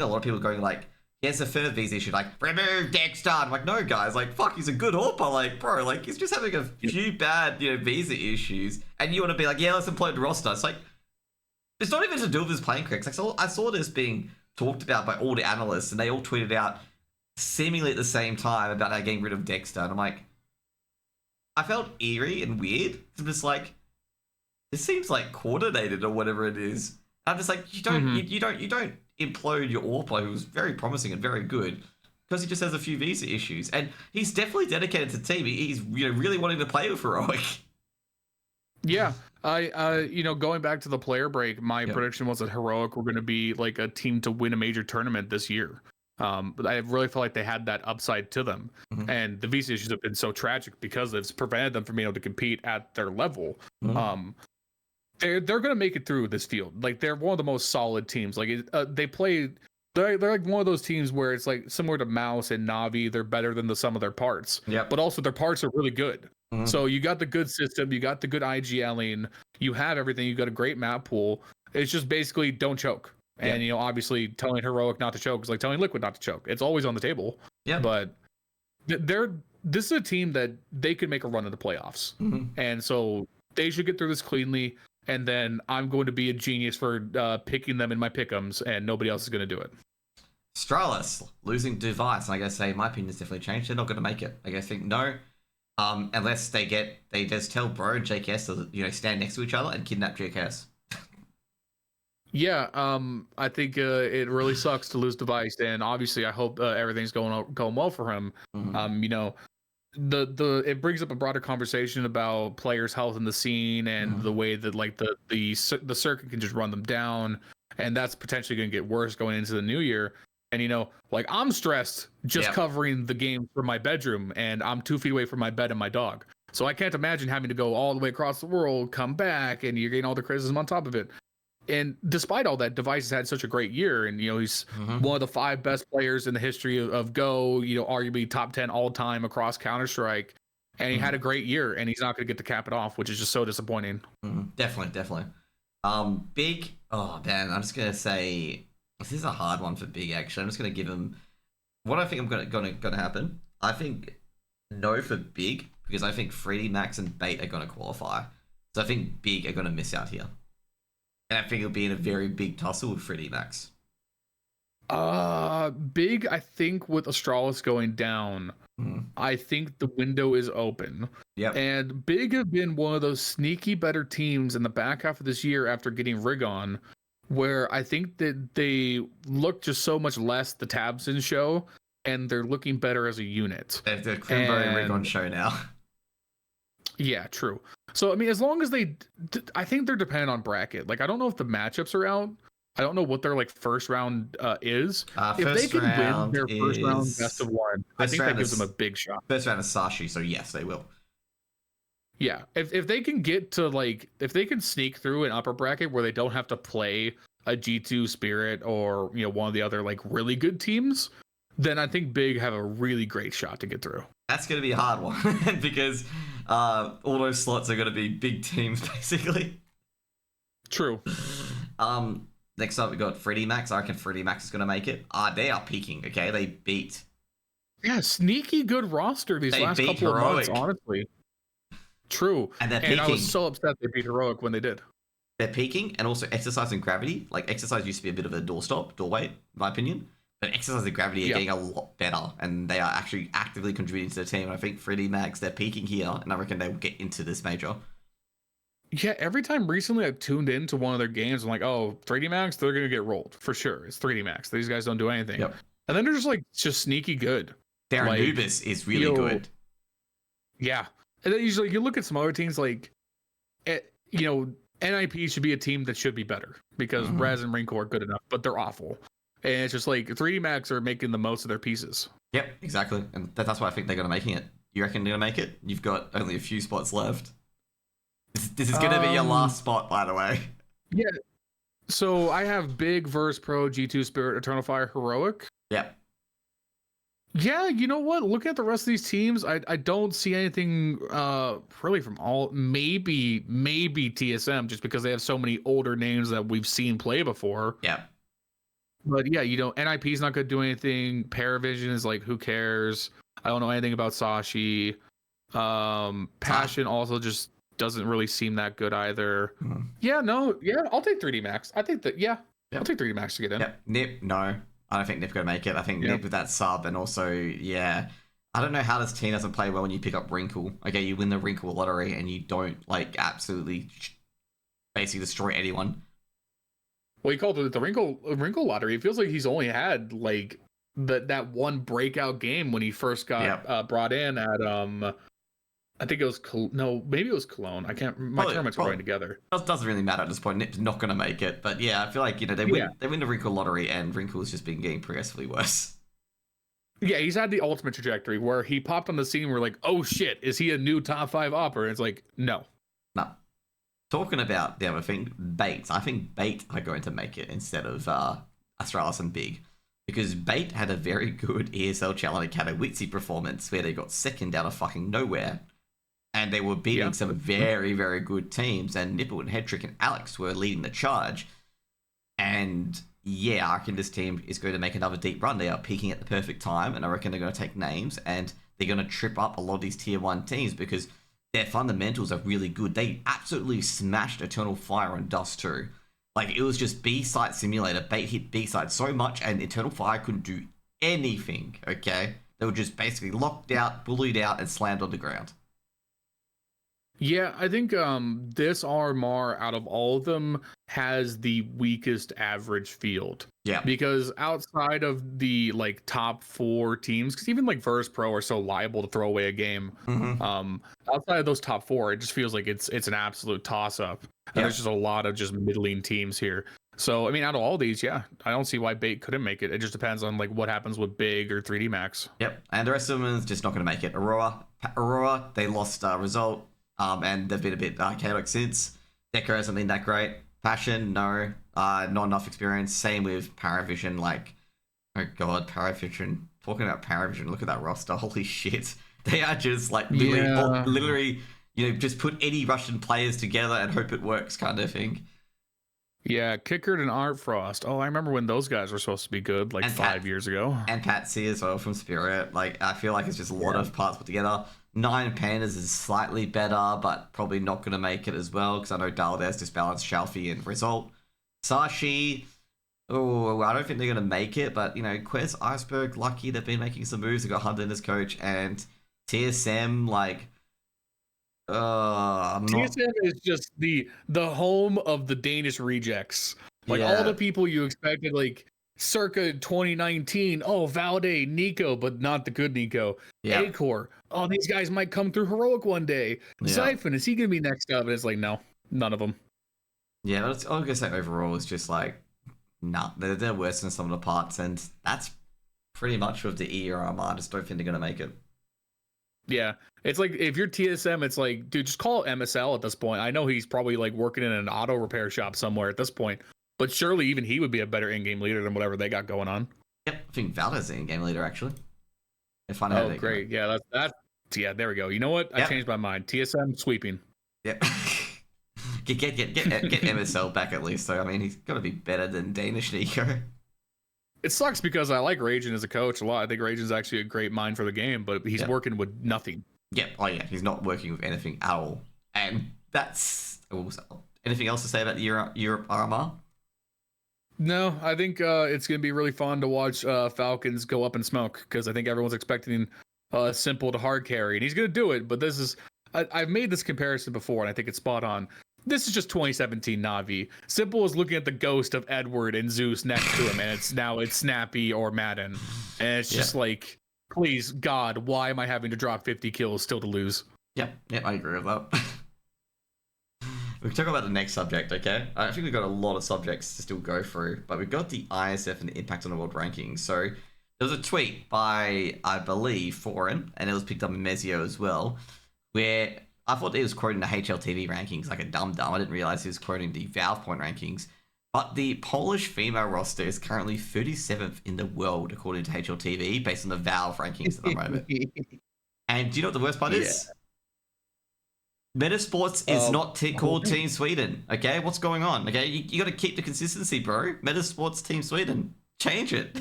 a lot of people are going like, he has a third visa issue, like, remove Dexter. I'm like, no, guys, like, fuck, he's a good AWPer. Like, bro, like, he's just having a few bad, visa issues, and you want to be like, yeah, let's implode the roster. It's like, it's not even to do with his playing corrects. Like, I saw this being talked about by all the analysts, and they all tweeted out seemingly at the same time about how getting rid of Dexter, and I'm like, I felt eerie and weird. I'm just like, this seems like coordinated or whatever it is. I'm just like, you don't implode your AWPer, who's very promising and very good, because he just has a few visa issues, and he's definitely dedicated to the team. He's really wanting to play with Heroic. Yeah, I going back to the player break, my prediction was that Heroic were going to be like a team to win a major tournament this year. But I really felt like they had that upside to them, and the visa issues have been so tragic because it's prevented them from being able to compete at their level. They're going to make it through this field. Like, they're one of the most solid teams. Like, they're like one of those teams where it's like similar to Mouse and Navi. They're better than the sum of their parts. Yeah. But also their parts are really good. So you got the good system, you got the good IGLing, you have everything. You got a great map pool. It's just basically don't choke. And obviously telling Heroic not to choke is like telling Liquid not to choke. It's always on the table. Yeah. But this is a team that they could make a run in the playoffs, and so they should get through this cleanly. And then I'm going to be a genius for picking them in my pick'ems, and nobody else is going to do it. Stralis losing Device, and I gotta say, my opinion's definitely changed. They're not going to make it. I think no, unless they just tell Bro and JKS to stand next to each other and kidnap JKS. Yeah, I think it really sucks to lose Device, and obviously I hope everything's going well for him. It brings up a broader conversation about players' health in the scene and the way that like the circuit can just run them down, and that's potentially going to get worse going into the new year. And like I'm stressed just covering the game from my bedroom, and I'm 2 feet away from my bed and my dog. So I can't imagine having to go all the way across the world, come back, and you're getting all the criticism on top of it. And despite all that, Device has had such a great year, and he's one of the 5 best players in the history of Go. Arguably top 10 all time across Counter-Strike, and he had a great year, and he's not going to get to cap it off, which is just so disappointing. Definitely. Big. Oh man, I'm just gonna say this is a hard one for Big. Actually, I'm just gonna give him what I think gonna happen. I think no for Big because I think 3D Max and Bait are gonna qualify. So I think Big are gonna miss out here. And I think it'll be in a very big tussle with 3D Max. Big, I think with Astralis going down, I think the window is open. Yep. And Big have been one of those sneaky better teams in the back half of this year after getting Rig on, where I think that they look just so much less the Tabson show, and they're looking better as a unit. They're the Crimbo and Rig on show now. Yeah, true. So, I mean, as long as I think they're dependent on bracket. Like, I don't know if the matchups are out. I don't know what their first round is. If they can win their first round best of 1, I think that gives them a big shot. First round is Sashi, so yes, they will. Yeah, if they can get to if they can sneak through an upper bracket where they don't have to play a G2 Spirit or one of the other really good teams, then I think Big have a really great shot to get through. That's going to be a hard one because all those slots are going to be big teams basically. True. Next up we got 3D Max. I reckon 3D Max is going to make it. They are peaking. Okay, they beat. Yeah, sneaky good roster these last couple of months. Honestly. True. And they're peaking. And I was so upset they beat Heroic when they did. They're peaking, and also Exercise and Gravity. Exercise used to be a bit of a doorway, in my opinion. But Exercise and Gravity are getting a lot better, and they are actually actively contributing to the team. And I think 3D Max, they're peaking here, and I reckon they will get into this major. Yeah, every time recently I've tuned into one of their games, I'm like, oh, 3D Max, they're going to get rolled. For sure. It's 3D Max. These guys don't do anything. Yep. And then they're just sneaky good. Their Anubis is really good. Yeah. And then usually you look at some other teams NIP should be a team that should be better because Raz and Wrinkle are good enough, but they're awful. And it's just 3D Max are making the most of their pieces. Yep, exactly. And that's why I think they're going to make it. You reckon they're going to make it? You've got only a few spots left. This is going to be your last spot, by the way. Yeah. So I have Big, Verse Pro, G2 Spirit, Eternal Fire, Heroic. Yep. Yeah, you know what? Looking at the rest of these teams, I don't see anything really from all. Maybe TSM, just because they have so many older names that we've seen play before. Yeah. But yeah, NIP's not going to do anything. Paravision is who cares? I don't know anything about Sashi. Passion also just doesn't really seem that good either. Yeah, I'll take 3D Max. I think that, I'll take 3D Max to get in. Yep. Nip, no. I don't think Nip going to make it. I think Nip with that sub, and also, I don't know how this team doesn't play well when you pick up Wrinkle. Okay, you win the Wrinkle lottery, and you don't, absolutely basically destroy anyone. Well, he called it the Wrinkle lottery. It feels like he's only had, that one breakout game when he first got brought in at, I think it was maybe it was Cologne. I can't. My tournaments are going together. It doesn't really matter at this point. Nip's not going to make it, but I feel like they win the Wrinkle lottery, and Wrinkle has just been getting progressively worse. Yeah, he's had the ultimate trajectory where he popped on the scene. We're like, oh shit, is he a new top 5 opera? And it's no. Talking about the other thing, Bait. I think Bait are going to make it instead of Astralis and Big. Because Bait had a very good ESL Challenger Katowice performance where they got second out of fucking nowhere. And they were beating some very, very good teams. And Nipple and Headtrick and Alex were leading the charge. And I reckon this team is going to make another deep run. They are peaking at the perfect time. And I reckon they're going to take names. And they're going to trip up a lot of these tier 1 teams because their fundamentals are really good. They absolutely smashed Eternal Fire and Dust 2. It was just B-Site Simulator. Bait hit B-Site so much, and Eternal Fire couldn't do anything, okay? They were just basically locked out, bullied out, and slammed on the ground. Yeah, I think this RMR out of all of them has the weakest average field. Yeah. Because outside of the top 4 teams, because even Verse Pro are so liable to throw away a game. Outside of those top 4, it just feels like it's an absolute toss up. And there's just a lot of just middling teams here. So I mean, out of all these, yeah, I don't see why Bait couldn't make it. It just depends on like what happens with Big or 3D Max. Yep, and the rest of them is just not going to make it. Aurora, they lost result, and they've been a bit chaotic since. Deco hasn't been that great. Passion, no, not enough experience. Same with Paravision. Like, oh god, Paravision. Talking about Paravision, look at that roster. Holy shit, they are just like literally, just put any Russian players together and hope it works, kind of thing. Yeah, Kickard and Art Frost. Oh, I remember when those guys were supposed to be good, like 5 years ago. And Patsy as well from Spirit. Like, I feel like it's just a lot of parts put together. 9 Pandas is slightly better, but probably not going to make it as well, because I know Daldes disbalanced Shalfie and Result. Sashi, oh, I don't think they're going to make it, but, Quez, Iceberg, Lucky, they've been making some moves. They've got Hunter as coach, and TSM, like... TSM is just the home of the Danish rejects. Like all the people you expected, like circa 2019. Oh, Valde, Nico, but not the good Nico. Yeah. Acor. Oh, these guys might come through heroic one day. Yeah. Siphon, is he gonna be next up? And it's like, no, none of them. Yeah, that's all I'm gonna say overall is just like, nah, they're worse than some of the parts, and that's pretty much with the ERMR. I just don't think they're gonna make it. Yeah, it's like if you're TSM, it's like, dude, just call MSL at this point. I know he's probably like working in an auto repair shop somewhere at this point, but surely even he would be a better in-game leader than whatever they got going on. Yep, I think Valde's the in-game leader actually. Oh, great! Yeah, that's yeah. There we go. You know what? I changed my mind. TSM sweeping. Yep. get MSL back at least. So I mean, he's got to be better than Danish Nico. It sucks because I like Ragen as a coach a lot. I think Ragen's actually a great mind for the game, but he's working with nothing. Yeah, he's not working with anything at all. And that's... anything else to say about the Europe RMR? No, I think it's going to be really fun to watch Falcons go up in smoke, because I think everyone's expecting Simple to hard carry, and he's going to do it, but this is... I've made this comparison before, and I think it's spot on. This is just 2017 Na'Vi. Simple is looking at the ghost of Edward and Zeus next to him, and it's Snappy or Madden. And it's just like, please, God, why am I having to drop 50 kills still to lose? Yeah, I agree with that. We can talk about the next subject, okay? I think we've got a lot of subjects to still go through, but we've got the ISF and the impact on the world rankings. So there was a tweet by, I believe, Foreign, and it was picked up in Mezio as well, where... I thought he was quoting the HLTV rankings like a dumb. I didn't realize he was quoting the Valve Point rankings. But the Polish female roster is currently 37th in the world according to HLTV based on the Valve rankings at the moment. And do you know what the worst part is? Metasports is not called Team Sweden. Okay, what's going on? Okay, you got to keep the consistency, bro. Metasports Team Sweden. Change it.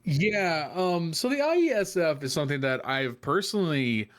Yeah, so the IESF is something that I've personally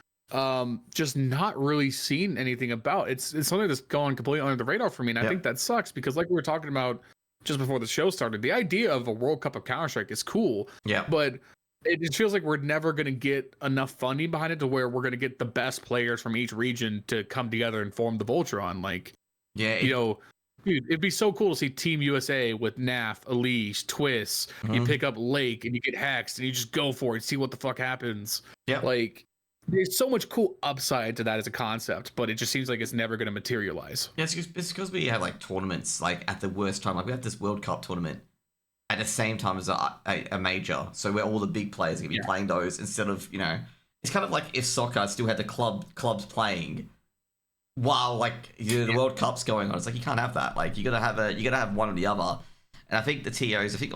just not really seen anything about. It's something that's gone completely under the radar for me, and I think that sucks, because like we were talking about just before the show started, the idea of a World Cup of Counter-Strike is cool, but it feels like we're never going to get enough funding behind it to where we're going to get the best players from each region to come together and form the Voltron. Like, dude, it'd be so cool to see Team USA with Naf, Elise, Twist. You pick up Lake and you get hexed and you just go for it, see what the fuck happens. Yeah. Like, there's so much cool upside to that as a concept, but it just seems like it's never going to materialize. Yeah, it's because we have like tournaments like at the worst time. Like we have this World Cup tournament at the same time as a major. So where all the big players are going to be playing those instead of, it's kind of like if soccer still had the clubs playing while like the World Cup's going on. It's like you can't have that. Like you gotta have one or the other. And I think the TOs, I think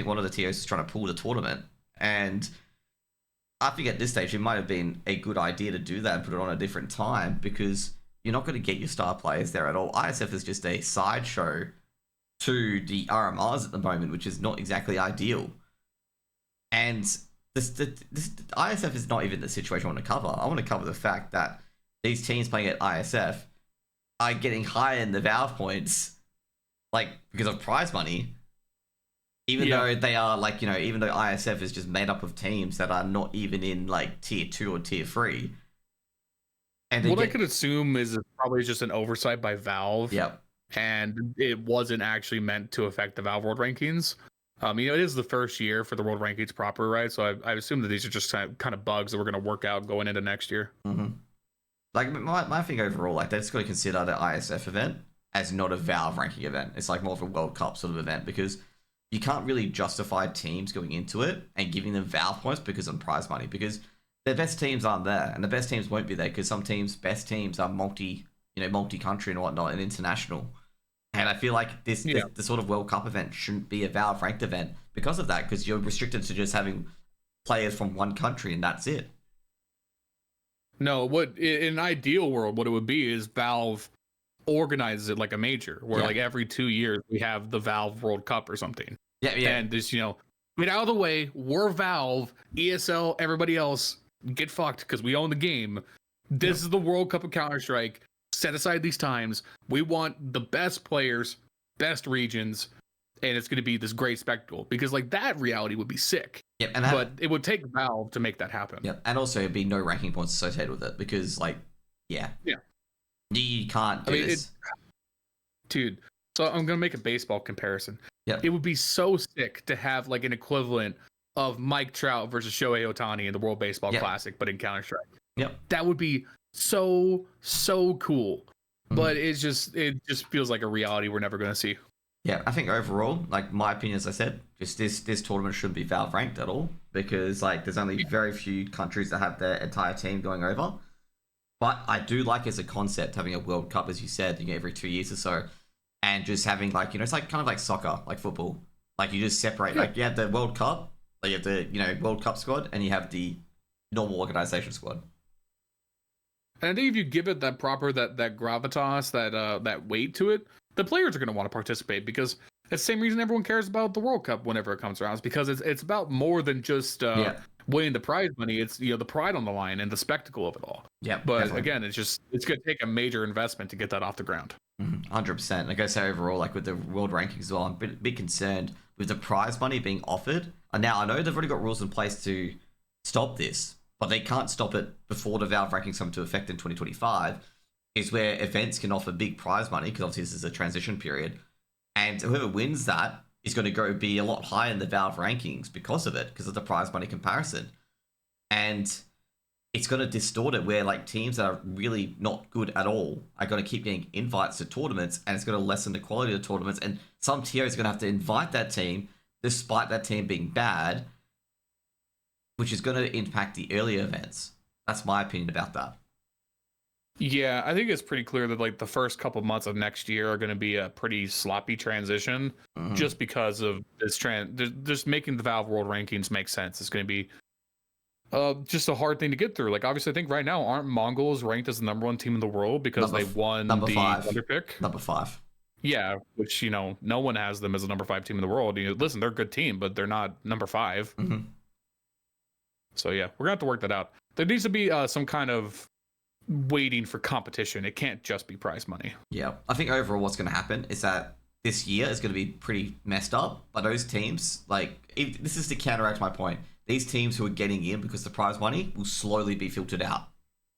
one of the TOs is trying to pull the tournament. And I think at this stage it might have been a good idea to do that and put it on a different time, because you're not going to get your star players there at all. ISF is just a sideshow to the RMRs at the moment, which is not exactly ideal. And this ISF is not even the situation I want to cover. I want to cover the fact that these teams playing at ISF are getting higher in the Valve points, like, because of prize money, even though they are, like, even though ISF is just made up of teams that are not even in, like, tier 2 or tier 3. And what I could assume is it's probably just an oversight by Valve. Yep. And it wasn't actually meant to affect the Valve World Rankings. It is the first year for the World Rankings proper, right? So I assume that these are just kind of bugs that we're going to work out going into next year. Mm-hmm. Like, my thing overall, like, they just got to consider the ISF event as not a Valve ranking event. It's like more of a World Cup sort of event because you can't really justify teams going into it and giving them Valve points because of prize money, because their best teams aren't there, and the best teams won't be there because some teams' best teams are multi-country and whatnot and international. And I feel like this the sort of World Cup event shouldn't be a Valve ranked event because of that, because you're restricted to just having players from one country and that's it. No, what in an ideal world, what it would be is Valve organizes it like a major, where like every 2 years we have the Valve World Cup or something. Yeah. And just get out of the way. We're Valve, ESL, everybody else get fucked because we own the game. This is the World Cup of Counter-Strike. Set aside these times. We want the best players, best regions, and it's going to be this great spectacle, because like that reality would be sick. Yeah, but it would take Valve to make that happen. Yeah, and also it'd be no ranking points associated with it because you can't do this. Dude, so I'm gonna make a baseball comparison. Yeah, it would be so sick to have like an equivalent of Mike Trout versus Shohei Ohtani in the World Baseball Classic, but in Counter-Strike. Yep, that would be so cool. But it just feels like a reality we're never gonna see. Yeah, I think overall, like my opinion, as I said, just this tournament shouldn't be Valve ranked at all, because like there's only very few countries that have their entire team going over. But I do like as a concept having a World Cup, as you said, every 2 years or so, and just having like it's like kind of like soccer, like football. Like you just separate, like you have the World Cup, like you have the World Cup squad, and you have the normal organization squad. And I think if you give it that proper that gravitas, that weight to it, the players are going to want to participate, because it's the same reason everyone cares about the World Cup whenever it comes around. It's because it's about more than just winning the prize money. It's the pride on the line and the spectacle of it all. Yeah, but definitely. Again, it's going to take a major investment to get that off the ground. 100%. Like I say, overall, like with the world rankings as well, I'm a bit concerned with the prize money being offered. And now I know they've already got rules in place to stop this, but they can't stop it before the Valve rankings come into effect in 2025. Is where events can offer big prize money, because obviously this is a transition period, and whoever wins that is going to be a lot higher in the Valve rankings because of it, because of the prize money comparison. And it's going to distort it, where like teams that are really not good at all are going to keep getting invites to tournaments, and it's going to lessen the quality of the tournaments, and some TOs are going to have to invite that team despite that team being bad, which is going to impact the earlier events. That's my opinion about that. Yeah, I think it's pretty clear that like the first couple months of next year are going to be a pretty sloppy transition, just because of this just making the Valve World Rankings make sense. It's going to be just a hard thing to get through. Like obviously, I think right now aren't Mongols ranked as the #1 team in the world because they won the Thunder pick? Number 5. Yeah, which no one has them as a #5 team in the world. Listen, they're a good team, but they're not number 5. So yeah, we're gonna have to work that out. There needs to be some kind of waiting for competition. It can't just be prize money. Yeah, I think overall what's going to happen is that this year is going to be pretty messed up. But those teams, this is to counteract my point. These teams who are getting in because the prize money will slowly be filtered out.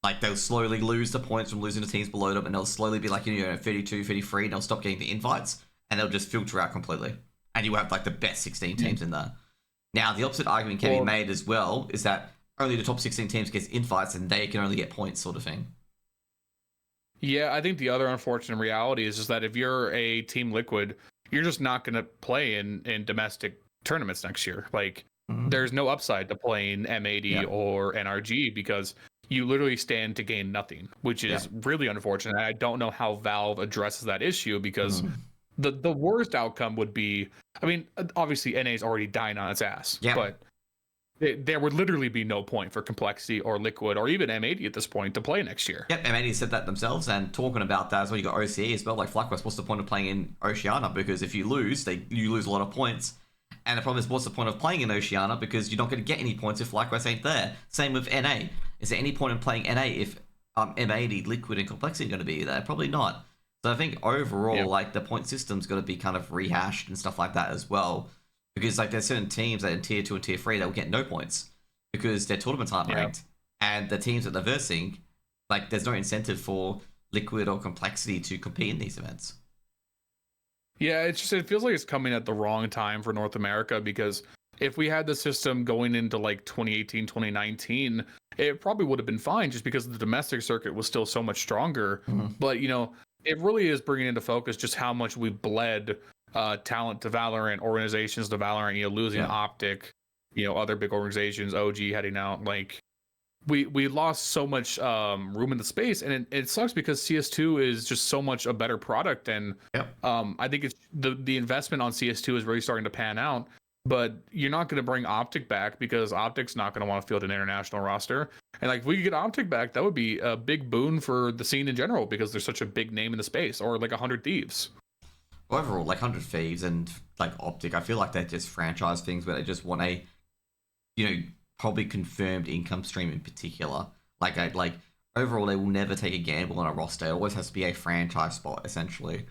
Like they'll slowly lose the points from losing to teams below them, and they'll slowly be 32, 33, and they'll stop getting the invites, and they'll just filter out completely. And you have like the best 16 teams in there. Now, the opposite argument can be made as well, is that only the top 16 teams gets invites and they can only get points, sort of thing. Yeah, I think the other unfortunate reality is just that if you're a Team Liquid, you're just not going to play in domestic tournaments next year. Like, there's no upside to playing M80 or NRG, because you literally stand to gain nothing, which is really unfortunate. I don't know how Valve addresses that issue, because the worst outcome would be, I mean, obviously NA is already dying on its ass, but there would literally be no point for Complexity or Liquid or even M80 at this point to play next year. Yep, M80 said that themselves, and talking about that as well, you got OCE as well, like FlyQuest. What's the point of playing in Oceania? Because if you lose, you lose a lot of points. And the problem is, what's the point of playing in Oceania? Because you're not going to get any points if FlyQuest ain't there. Same with NA. Is there any point in playing NA if M80, Liquid, and Complexity are going to be there? Probably not. So I think overall, like the point system's got to be kind of rehashed and stuff like that as well. Because like there's certain teams that in tier 2 and tier 3 that will get no points because their tournaments aren't ranked, and the teams that they're versing, like there's no incentive for Liquid or Complexity to compete in these events. Yeah, it feels like it's coming at the wrong time for North America, because if we had the system going into like 2018, 2019, it probably would have been fine just because the domestic circuit was still so much stronger. But it really is bringing into focus just how much we bled talent to Valorant, organizations to Valorant. You know, losing Optic, you know, other big organizations, OG heading out. Like we lost so much room in the space, and it sucks because CS2 is just so much a better product. And I think it's the investment on CS2 is really starting to pan out. But you're not going to bring Optic back because Optic's not going to want to field an international roster. And like, if we could get Optic back, that would be a big boon for the scene in general because there's such a big name in the space, or like 100 Thieves. Overall, like 100 Thieves and like Optic, I feel like they're just franchise things where they just want a, you know, probably confirmed income stream in particular. Like overall, they will never take a gamble on a roster. It always has to be a franchise spot, essentially.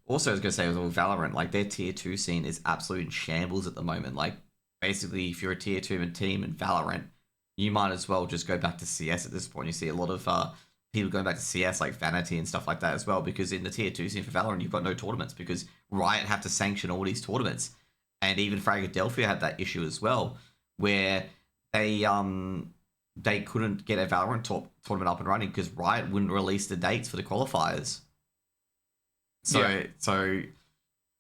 Also, I was gonna say as well, Valorant, like their tier 2 scene is absolute in shambles at the moment. Like basically, if you're a tier 2 team in Valorant, you might as well just go back to CS at this point. You see a lot of people going back to CS, like Vanity and stuff like that as well, because in the tier 2 scene for Valorant, you've got no tournaments because Riot have to sanction all these tournaments, and even Philadelphia had that issue as well, where they couldn't get a Valorant tournament up and running because Riot wouldn't release the dates for the qualifiers. So, and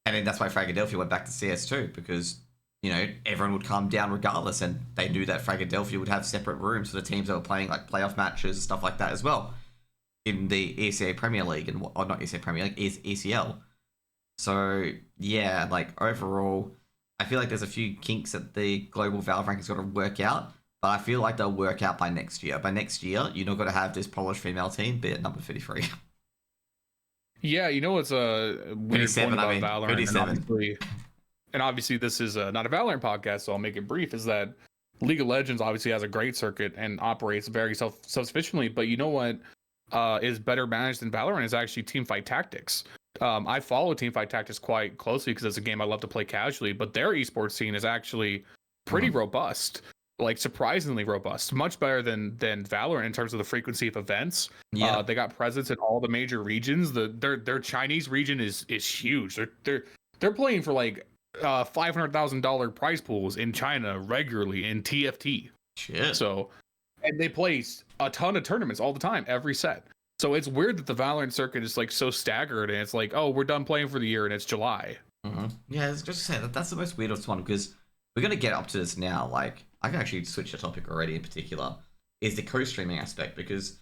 then that's why Philadelphia went back to CS2 because, you know, everyone would come down regardless, and they knew that Philadelphia would have separate rooms for the teams that were playing like playoff matches, stuff like that as well, in the ECA Premier League and not ECA Premier League, ECL. So yeah, like overall, I feel like there's a few kinks that the global Valve ranking's got to work out, but I feel like they'll work out by next year. By next year, you're not going to have this Polish female team be at number 33. Yeah, you know what's a weird point about Valorant, 37. And obviously this is not a Valorant podcast, so I'll make it brief, is that League of Legends obviously has a great circuit and operates very self-sufficiently, but you know what is better managed than Valorant is actually Teamfight Tactics. I follow Teamfight Tactics quite closely because it's a game I love to play casually, but their esports scene is actually pretty robust. Like surprisingly robust, much better than Valorant in terms of the frequency of events. They got presence in all the major regions. Their Chinese region is huge. They're playing for like $500,000 prize pools in China regularly in TFT. Shit. So, and they play a ton of tournaments all the time, every set. So it's weird that the Valorant circuit is like so staggered, and it's like, oh, we're done playing for the year, and it's July. Yeah, I was just saying that's the most weirdest one because we're gonna get up to this now. Like, I can actually switch the topic already. In particular, is the co-streaming aspect, because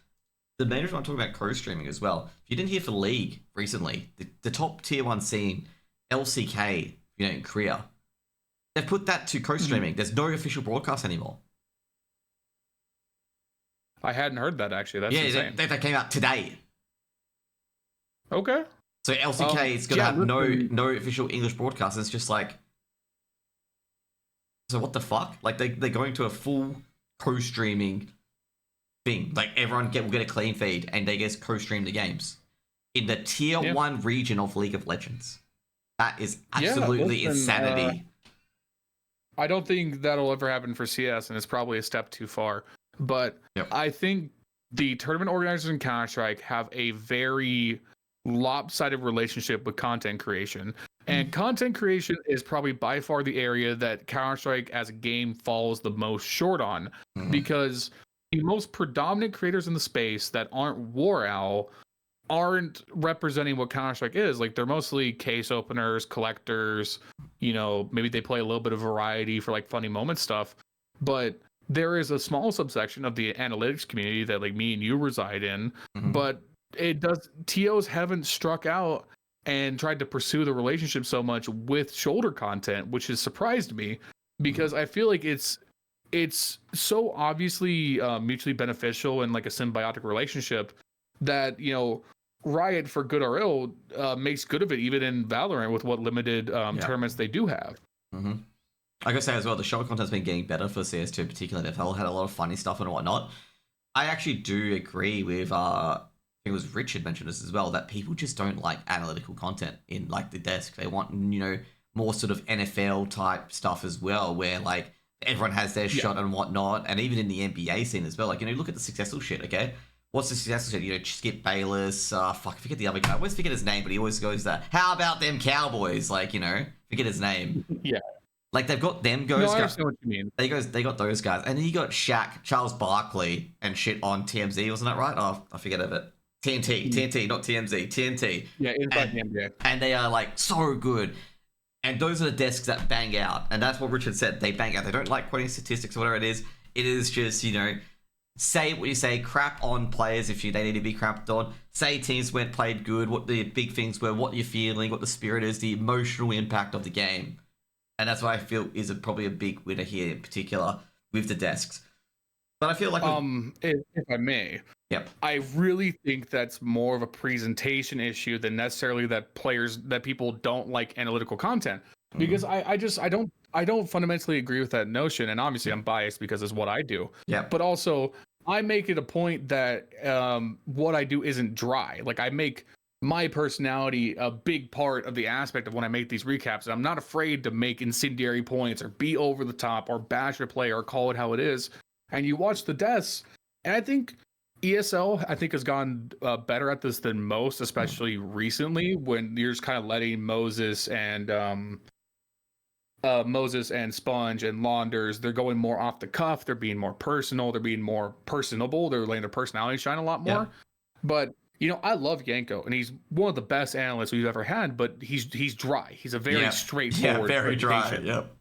the main reason I'm talking about co-streaming as well. If you didn't hear for League recently, the top tier 1 scene, LCK, you know, in Korea, they've put that to co-streaming. There's no official broadcast anymore. I hadn't heard that actually. That's insane. They came out today. Okay. So LCK is gonna have no official English broadcast. It's just like, so what the fuck? Like they're going to a full co-streaming thing. Like everyone will get a clean feed and they just co-stream the games in the tier 1 region of League of Legends. That is absolutely insanity. I don't think that'll ever happen for CS, and it's probably a step too far. But I think the tournament organizers in Counter-Strike have a very lopsided relationship with content creation. And content creation is probably by far the area that Counter-Strike as a game falls the most short on, because the most predominant creators in the space that aren't War Owl aren't representing what Counter-Strike is. Like, they're mostly case openers, collectors, you know, maybe they play a little bit of variety for like funny moment stuff, but there is a small subsection of the analytics community that like me and you reside in, but TOs haven't struck out and tried to pursue the relationship so much with shoulder content, which has surprised me because I feel like it's so obviously mutually beneficial and like a symbiotic relationship that, you know, Riot, for good or ill, makes good of it even in Valorant with what limited tournaments they do have. Like I say as well, the shoulder content's been getting better for CS2 in particular. They've had a lot of funny stuff and whatnot. I actually do agree with I think it was Richard mentioned this as well, that people just don't like analytical content in like the desk. They want, you know, more sort of NFL type stuff as well, where like everyone has their shot and whatnot. And even in the NBA scene as well, like, you know, look at the successful shit, okay? What's the successful shit? You know, Skip Bayless, I forget the other guy. I always forget his name, but he always goes that, how about them Cowboys? Like, you know, forget his name. Like, they've got them guys. I understand what you mean. They got those guys. And then you got Shaq, Charles Barkley, and shit on TMZ, wasn't that right? Oh, I forget of it. TNT, not TMZ, TNT. Yeah, inside the NBA. And they are like so good. And those are the desks that bang out. And that's what Richard said. They bang out. They don't like quoting statistics or whatever it is. It is just, say what you say, crap on players if they need to be crapped on. Say teams played good, what the big things were, what you're feeling, what the spirit is, the emotional impact of the game. And that's what I feel is probably a big winner here in particular with the desks. But I feel like... if I may... Yep. I really think that's more of a presentation issue than necessarily that people don't like analytical content, because I don't fundamentally agree with that notion. And obviously I'm biased because it's what I do. Yeah. But also I make it a point that what I do isn't dry. Like I make my personality a big part of the aspect of when I make these recaps. And I'm not afraid to make incendiary points or be over the top or bash a player or call it how it is. And you watch the deaths, and I think ESL, has gone better at this than most, especially recently, when you're just kind of letting Moses and Sponge and Launders, they're going more off the cuff. They're being more personal. They're being more personable. They're letting their personality shine a lot more. Yeah. But I love Yanko, and he's one of the best analysts we've ever had. But he's dry. He's a very straightforward, very dry. Yep.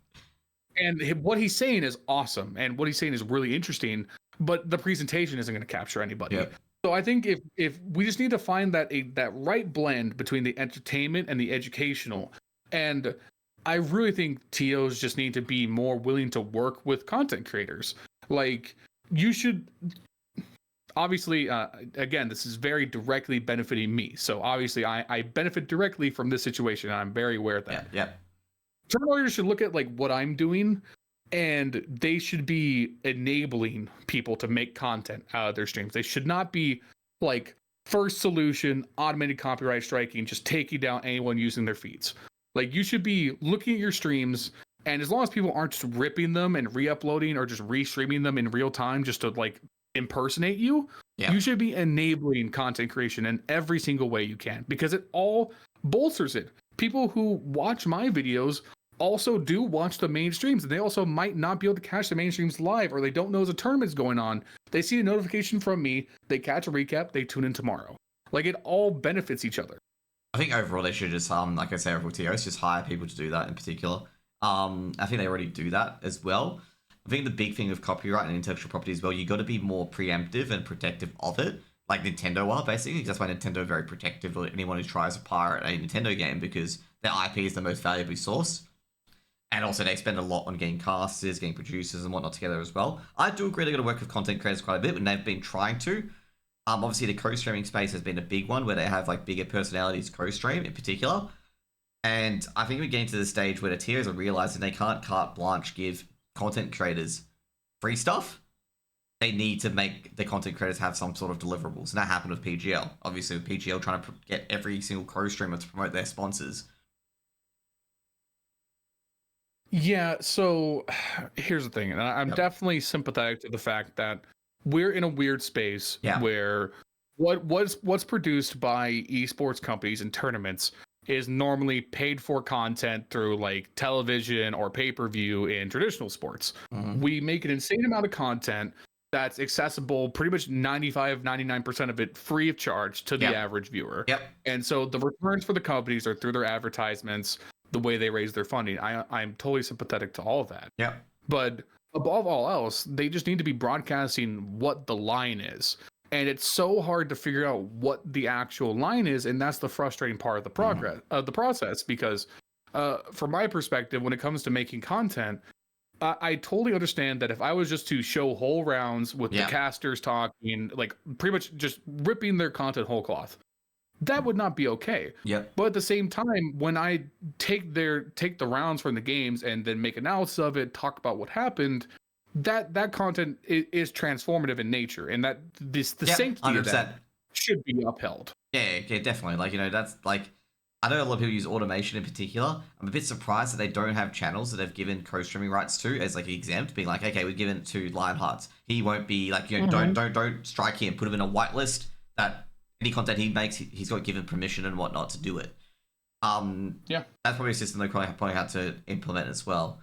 And what he's saying is awesome, and what he's saying is really interesting. But the presentation isn't going to capture anybody. Yep. So I think if we just need to find that right blend between the entertainment and the educational, and I really think TOs just need to be more willing to work with content creators. Like you should, obviously, again, this is very directly benefiting me. So obviously I benefit directly from this situation. And I'm very aware of that. Yeah. Tournament should look at like what I'm doing, and they should be enabling people to make content out of their streams. They should not be like first solution, automated copyright striking, just taking down anyone using their feeds. Like you should be looking at your streams, and as long as people aren't just ripping them and re-uploading or just restreaming them in real time just to like impersonate you, you should be enabling content creation in every single way you can, because it all bolsters it. People who watch my videos also do watch the main streams, and they also might not be able to catch the main streams live, or they don't know there's a tournament's going on. They see a notification from me, they catch a recap, they tune in tomorrow. Like it all benefits each other. I think overall they should just like I say, overall TOs just hire people to do that in particular. I think they already do that as well. I think the big thing with copyright and intellectual property as well, you got to be more preemptive and protective of it, like Nintendo are basically, because that's why Nintendo are very protective of anyone who tries to pirate a Nintendo game, because their IP is the most valuably sourced. And also they spend a lot on getting casters, getting producers and whatnot together as well. I do agree they're going to work with content creators quite a bit, and they've been trying to. Obviously the co-streaming space has been a big one where they have like bigger personalities co-stream in particular. And I think we're getting to the stage where the tiers are realizing they can't carte blanche give content creators free stuff. They need to make the content creators have some sort of deliverables. And that happened with PGL. Obviously with PGL trying to get every single co-streamer to promote their sponsors. Yeah, so here's the thing, and I'm definitely sympathetic to the fact that we're in a weird space where what's produced by esports companies and tournaments is normally paid for content through like television or pay-per-view in traditional sports. We make an insane amount of content that's accessible, pretty much 99% of it free of charge to the average viewer. And so the returns for the companies are through their advertisements, the way they raise their funding. I'm totally sympathetic to all of that. But above all else, they just need to be broadcasting what the line is. And it's so hard to figure out what the actual line is, and that's the frustrating part of the process, because from my perspective, when it comes to making content, I totally understand that if I was just to show whole rounds with the casters talking, like pretty much just ripping their content whole cloth, that would not be okay. But at the same time, when I take the rounds from the games and then make analysis of it, talk about what happened, that content is transformative in nature, and that the sanctity 100%. Of that should be upheld. Yeah, definitely. Like, that's like, I know a lot of people use automation in particular. I'm a bit surprised that they don't have channels that they've given co-streaming rights to as like exempt, being like, okay, we've given it to Lionheartz. He won't be like, don't strike him, put him in a whitelist that any content he makes, he's got given permission and whatnot to do it. That's probably a system they probably had to implement as well.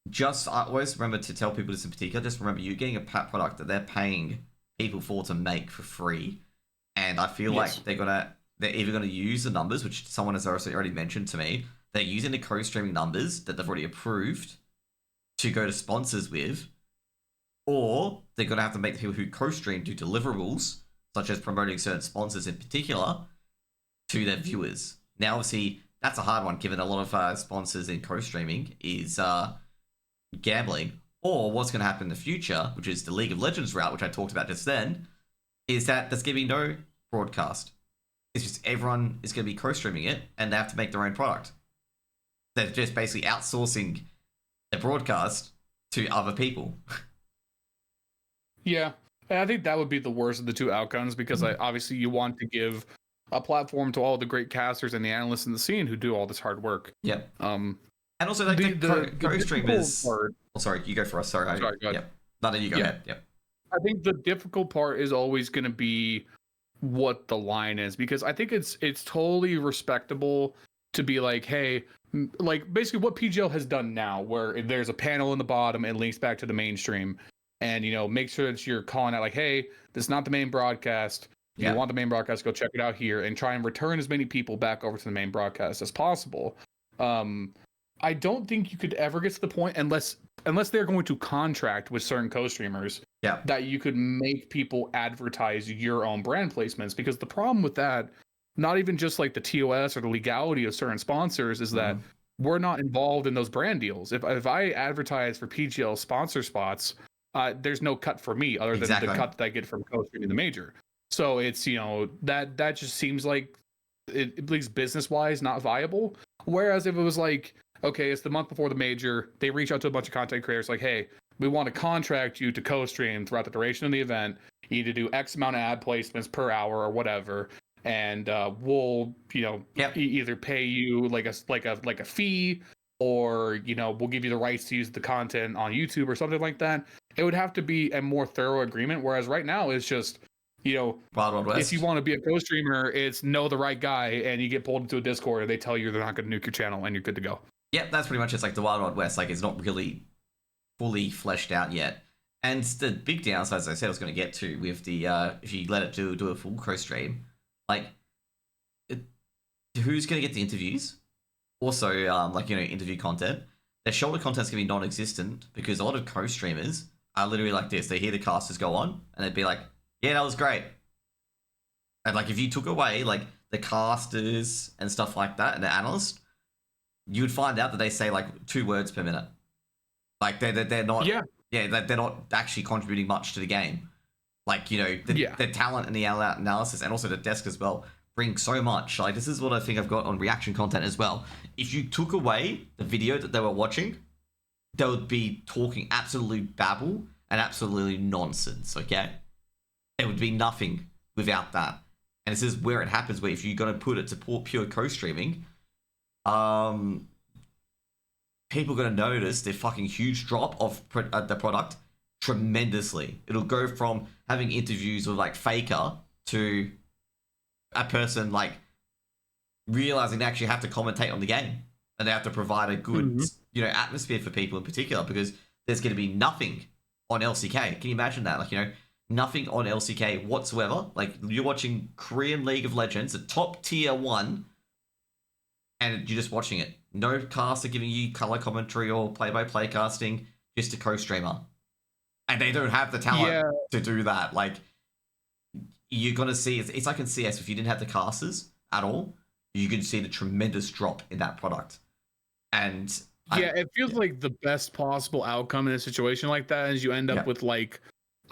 Just I always remember to tell people this in particular, just remember you getting a product that they're paying people for to make for free, and and I feel like they're either gonna use the numbers, which someone has also already mentioned to me. They're using the co-streaming numbers that they've already approved to go to sponsors with, or they're gonna have to make the people who co-stream do deliverables, such as promoting certain sponsors in particular, to their viewers. Now, obviously, that's a hard one, given a lot of sponsors in co-streaming is gambling. Or what's going to happen in the future, which is the League of Legends route, which I talked about just then, is that there's going to be no broadcast. It's just everyone is going to be co-streaming it, and they have to make their own product. They're just basically outsourcing the broadcast to other people. Yeah, I think that would be the worst of the two outcomes, because obviously you want to give a platform to all the great casters and the analysts in the scene who do all this hard work. Yep. And also, like the co-streamers. Oh, sorry, you go first. Sorry, go ahead. Yep. No, you go ahead. Yep. I think the difficult part is always going to be what the line is, because I think it's totally respectable to be like, hey, like basically what PGL has done now, where there's a panel in the bottom and links back to the mainstream, and make sure that you're calling out like, hey, this is not the main broadcast. If you want the main broadcast, go check it out here, and try and return as many people back over to the main broadcast as possible. I don't think you could ever get to the point, unless they're going to contract with certain co-streamers, that you could make people advertise your own brand placements. Because the problem with that, not even just like the TOS or the legality of certain sponsors, is that we're not involved in those brand deals. If I advertise for PGL sponsor spots, there's no cut for me other than the cut that I get from co-streaming the major. So it's, that just seems like, at least business-wise, not viable. Whereas if it was like, okay, it's the month before the major, they reach out to a bunch of content creators like, hey, we want to contract you to co-stream throughout the duration of the event. You need to do X amount of ad placements per hour or whatever, and we'll, either pay you like a fee, or we'll give you the rights to use the content on YouTube or something like that. It would have to be a more thorough agreement. Whereas right now it's just, Wild West. If you want to be a co-streamer, it's know the right guy, and you get pulled into a Discord, and they tell you they're not going to nuke your channel, and you're good to go. Yep, that's pretty much it's like the Wild West. Like, it's not really fully fleshed out yet. And the big downside, as I said, I was going to get to with the if you let it do a full co-stream, like, who's going to get the interviews? Also, interview content. Their shoulder content's going to be non-existent, because a lot of co-streamers are literally like this. They hear the casters go on, and they'd be like, yeah, that was great. And like, if you took away like the casters and stuff like that, and the analysts, you would find out that they say like 2 words per minute. Like they're not they're not actually contributing much to the game. Like, the talent and the analysis, and also the desk as well, bring so much. Like, this is what I think I've got on reaction content as well. If you took away the video that they were watching, they would be talking absolute babble and absolutely nonsense. Okay. It would be nothing without that. And this is where it happens, where if you're going to put it to pure co-streaming, people are going to notice the fucking huge drop of the product tremendously. It'll go from having interviews with like Faker to a person like realizing they actually have to commentate on the game, and they have to provide a good atmosphere for people in particular, because there's going to be nothing on LCK. Can you imagine that? Like, nothing on LCK whatsoever. Like, you're watching Korean League of Legends, a top tier 1, and you're just watching it. No caster giving you color commentary or play-by-play casting, just a co-streamer. And they don't have the talent to do that. Like, you're going to see, it's like in CS, if you didn't have the casters at all, you can see the tremendous drop in that product. And it feels like the best possible outcome in a situation like that is you end up with like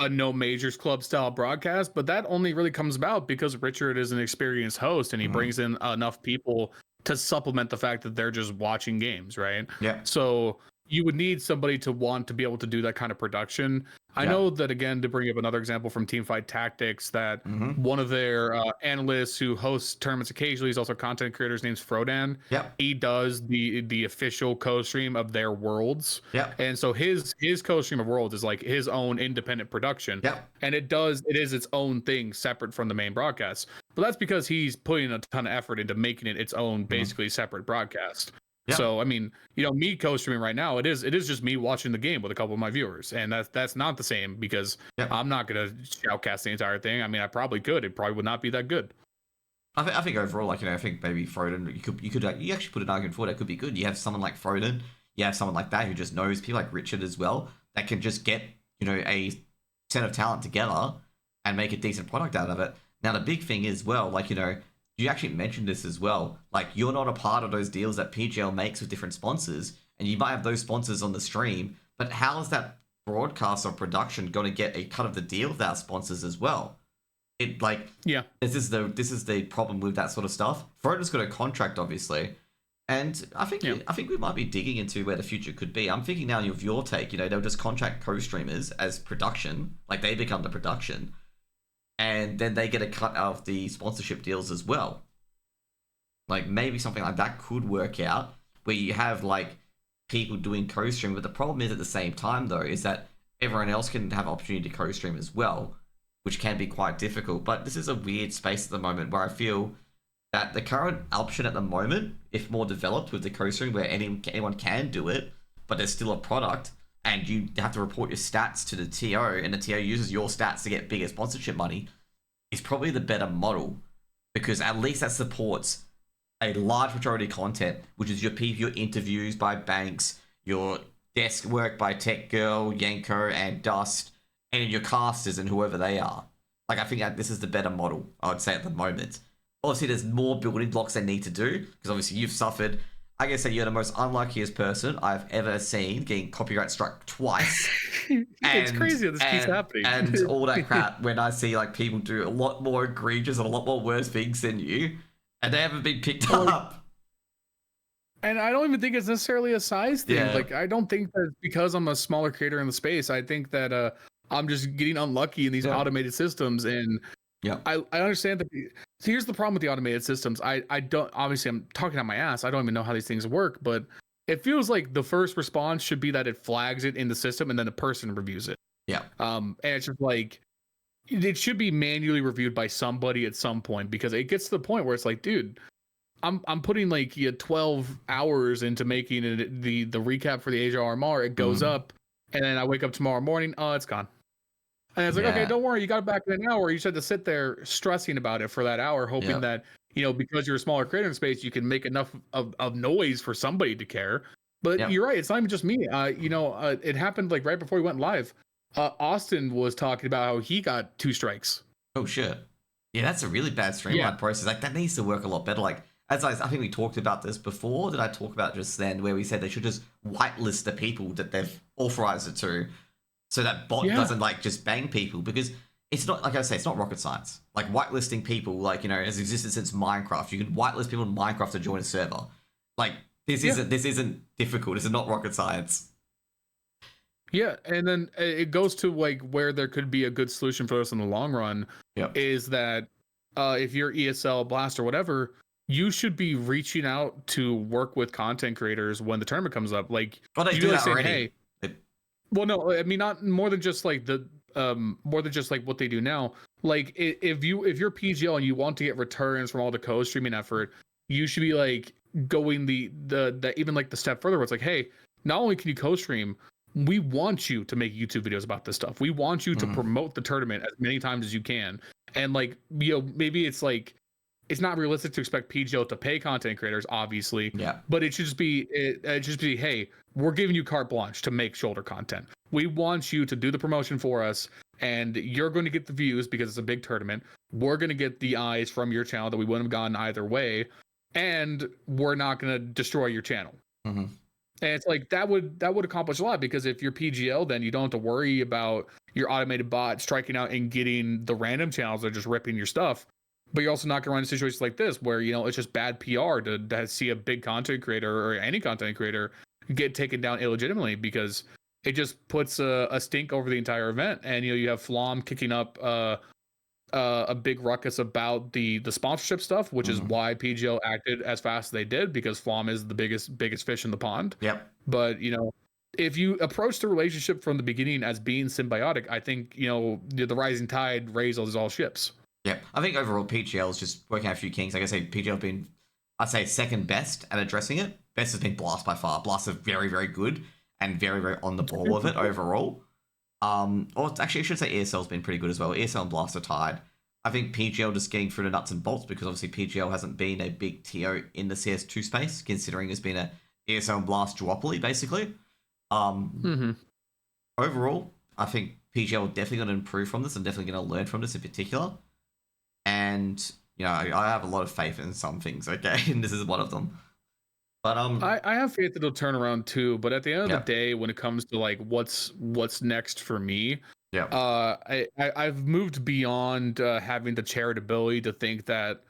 a no majors club style broadcast, but that only really comes about because Richard is an experienced host, and he brings in enough people to supplement the fact that they're just watching games, right? Yeah. So you would need somebody to want to be able to do that kind of production. I know that, again, to bring up another example from Teamfight Tactics, that one of their analysts who hosts tournaments occasionally, is also a content creator, his name's Frodan. He does the official co-stream of their Worlds. And so his co-stream of Worlds is like his own independent production. And it is its own thing separate from the main broadcast. But that's because he's putting a ton of effort into making it its own basically separate broadcast. Yeah. So I mean, me co-streaming right now, it is just me watching the game with a couple of my viewers, and that's not the same because I'm not gonna shoutcast the entire thing. I mean, I probably could. It probably would not be that good. I think overall, like, I think maybe Froden, you actually put an argument for that could be good. You have someone like Froden, you have someone like that who just knows people like Richard as well that can just get a set of talent together and make a decent product out of it. Now the big thing is, well, like, you actually mentioned this as well. Like, you're not a part of those deals that PGL makes with different sponsors, and you might have those sponsors on the stream, but how is that broadcast or production going to get a cut of the deal without sponsors as well? This is the problem with that sort of stuff. Froden's got a contract, obviously, and I think we might be digging into where the future could be. I'm thinking now of your take. They'll just contract co-streamers as production, like they become the production, and then they get a cut out of the sponsorship deals as well. Like, maybe something like that could work out, where you have like people doing co-stream, but the problem is at the same time though is that everyone else can have opportunity to co-stream as well, which can be quite difficult. But this is a weird space at the moment where I feel that the current option at the moment, if more developed with the co-stream where anyone can do it, but there's still a product and you have to report your stats to the TO and the TO uses your stats to get bigger sponsorship money, is probably the better model, because at least that supports a large majority of content, which is your interviews by Banks, your desk work by Tech Girl, Yanko, and Dust, and your casters and whoever they are. Like, I think that this is the better model, I would say, at the moment. Obviously, there's more building blocks they need to do, because obviously you've suffered. I guess that you're the most unluckiest person I've ever seen getting copyright struck twice. It's crazy that this keeps happening. And all that crap when I see like people do a lot more egregious and a lot more worse things than you, and they haven't been picked up. And I don't even think it's necessarily a size thing. Yeah. Like, I don't think that because I'm a smaller creator in the space, I think that I'm just getting unlucky in these automated systems. And I understand that. So here's the problem with the automated systems. I don't, obviously I'm talking out my ass. I don't even know how these things work, but it feels like the first response should be that it flags it in the system and then the person reviews it. Yeah. And it's just like, it should be manually reviewed by somebody at some point, because it gets to the point where it's like, dude, I'm putting like 12 hours into making it, the recap for the Asia RMR. It goes up, and then I wake up tomorrow morning. Oh, it's gone. And it's like, okay, don't worry, you got it back in an hour. You just had to sit there stressing about it for that hour, hoping that because you're a smaller creator in space, you can make enough of noise for somebody to care. But you're right, it's not even just me. It happened like right before we went live. Austin was talking about how he got 2 strikes. Oh shit. Yeah, that's a really bad streamline process. Like, that needs to work a lot better. Like, as I think we talked about this before. Did I talk about just then, where we said they should just whitelist the people that they've authorized it to, so that bot doesn't like just bang people, because it's not, like I say, it's not rocket science. Like, whitelisting people, like, has existed since Minecraft. You can whitelist people in Minecraft to join a server. Like, this isn't difficult. This is not rocket science. Yeah, and then it goes to like where there could be a good solution for us in the long run. Is that if you're ESL, Blast, or whatever, you should be reaching out to work with content creators when the tournament comes up. Like, they do that already. Hey, well, no, I mean, not more than just like more than just like what they do now. Like, if you're PGL and you want to get returns from all the co-streaming effort, you should be like going the even like the step further, where it's like, hey, not only can you co-stream, we want you to make YouTube videos about this stuff. We want you to promote the tournament as many times as you can. And like, maybe it's like, it's not realistic to expect PGO to pay content creators, obviously. Yeah. But it should just be, hey, we're giving you carte blanche to make shoulder content. We want you to do the promotion for us, and you're going to get the views because it's a big tournament. We're going to get the eyes from your channel that we wouldn't have gotten either way, and we're not going to destroy your channel. And it's like, that would accomplish a lot, because if you're PGL, then you don't have to worry about your automated bot striking out and getting the random channels that are just ripping your stuff. But you're also not going to run into situations like this where, it's just bad PR to see a big content creator or any content creator get taken down illegitimately, because it just puts a stink over the entire event. And, you have Flom kicking up a big ruckus about the sponsorship stuff, which is why PGO acted as fast as they did, because Flom is the biggest fish in the pond. Yep. But, if you approach the relationship from the beginning as being symbiotic, I think, the rising tide raises all ships. Yeah, I think overall PGL is just working out a few kinks. Like I say, PGL have been, I'd say, second best at addressing it, best has been Blast by far. Blast are very, very good and very, very on the ball with it overall. Or actually, I should say ESL's been pretty good as well. ESL and Blast are tied. I think PGL just getting through the nuts and bolts because obviously PGL hasn't been a big TO in the CS2 space, considering it's been a ESL and Blast duopoly, basically. Overall, I think PGL are definitely going to improve from this and definitely going to learn from this in particular. And, you know, I have a lot of faith in some things, okay? And this is one of them. But I have faith that it'll turn around too, but at the end of the day, when it comes to like what's next for me, I've moved beyond having the charitability to think that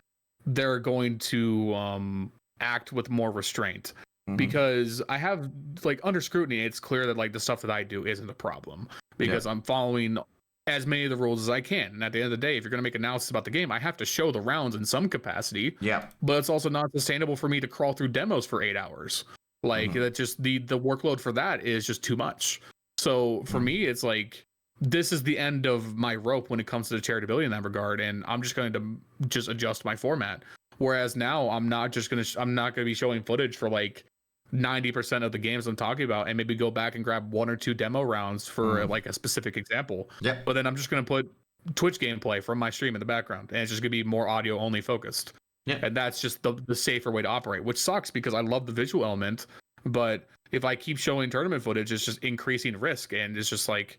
they're going to act with more restraint. Because I have, like, under scrutiny, it's clear that like the stuff that I do isn't a problem because I'm following as many of the rules as I can. And at the end of the day, if you're going to make analysis about the game, I have to show the rounds in some capacity. But it's also not sustainable for me to crawl through demos for 8 hours. Like that, just the workload for that is just too much. So for me, it's like, this is the end of my rope when it comes to the charitability in that regard. And I'm just going to just adjust my format. Whereas now I'm not going to be showing footage for like 90% of the games I'm talking about and maybe go back and grab 1 or 2 demo rounds for like a specific example. But then I'm just going to put Twitch gameplay from my stream in the background and it's just going to be more audio only focused. And that's just the safer way to operate, which sucks because I love the visual element. But if I keep showing tournament footage, it's just increasing risk. And it's just like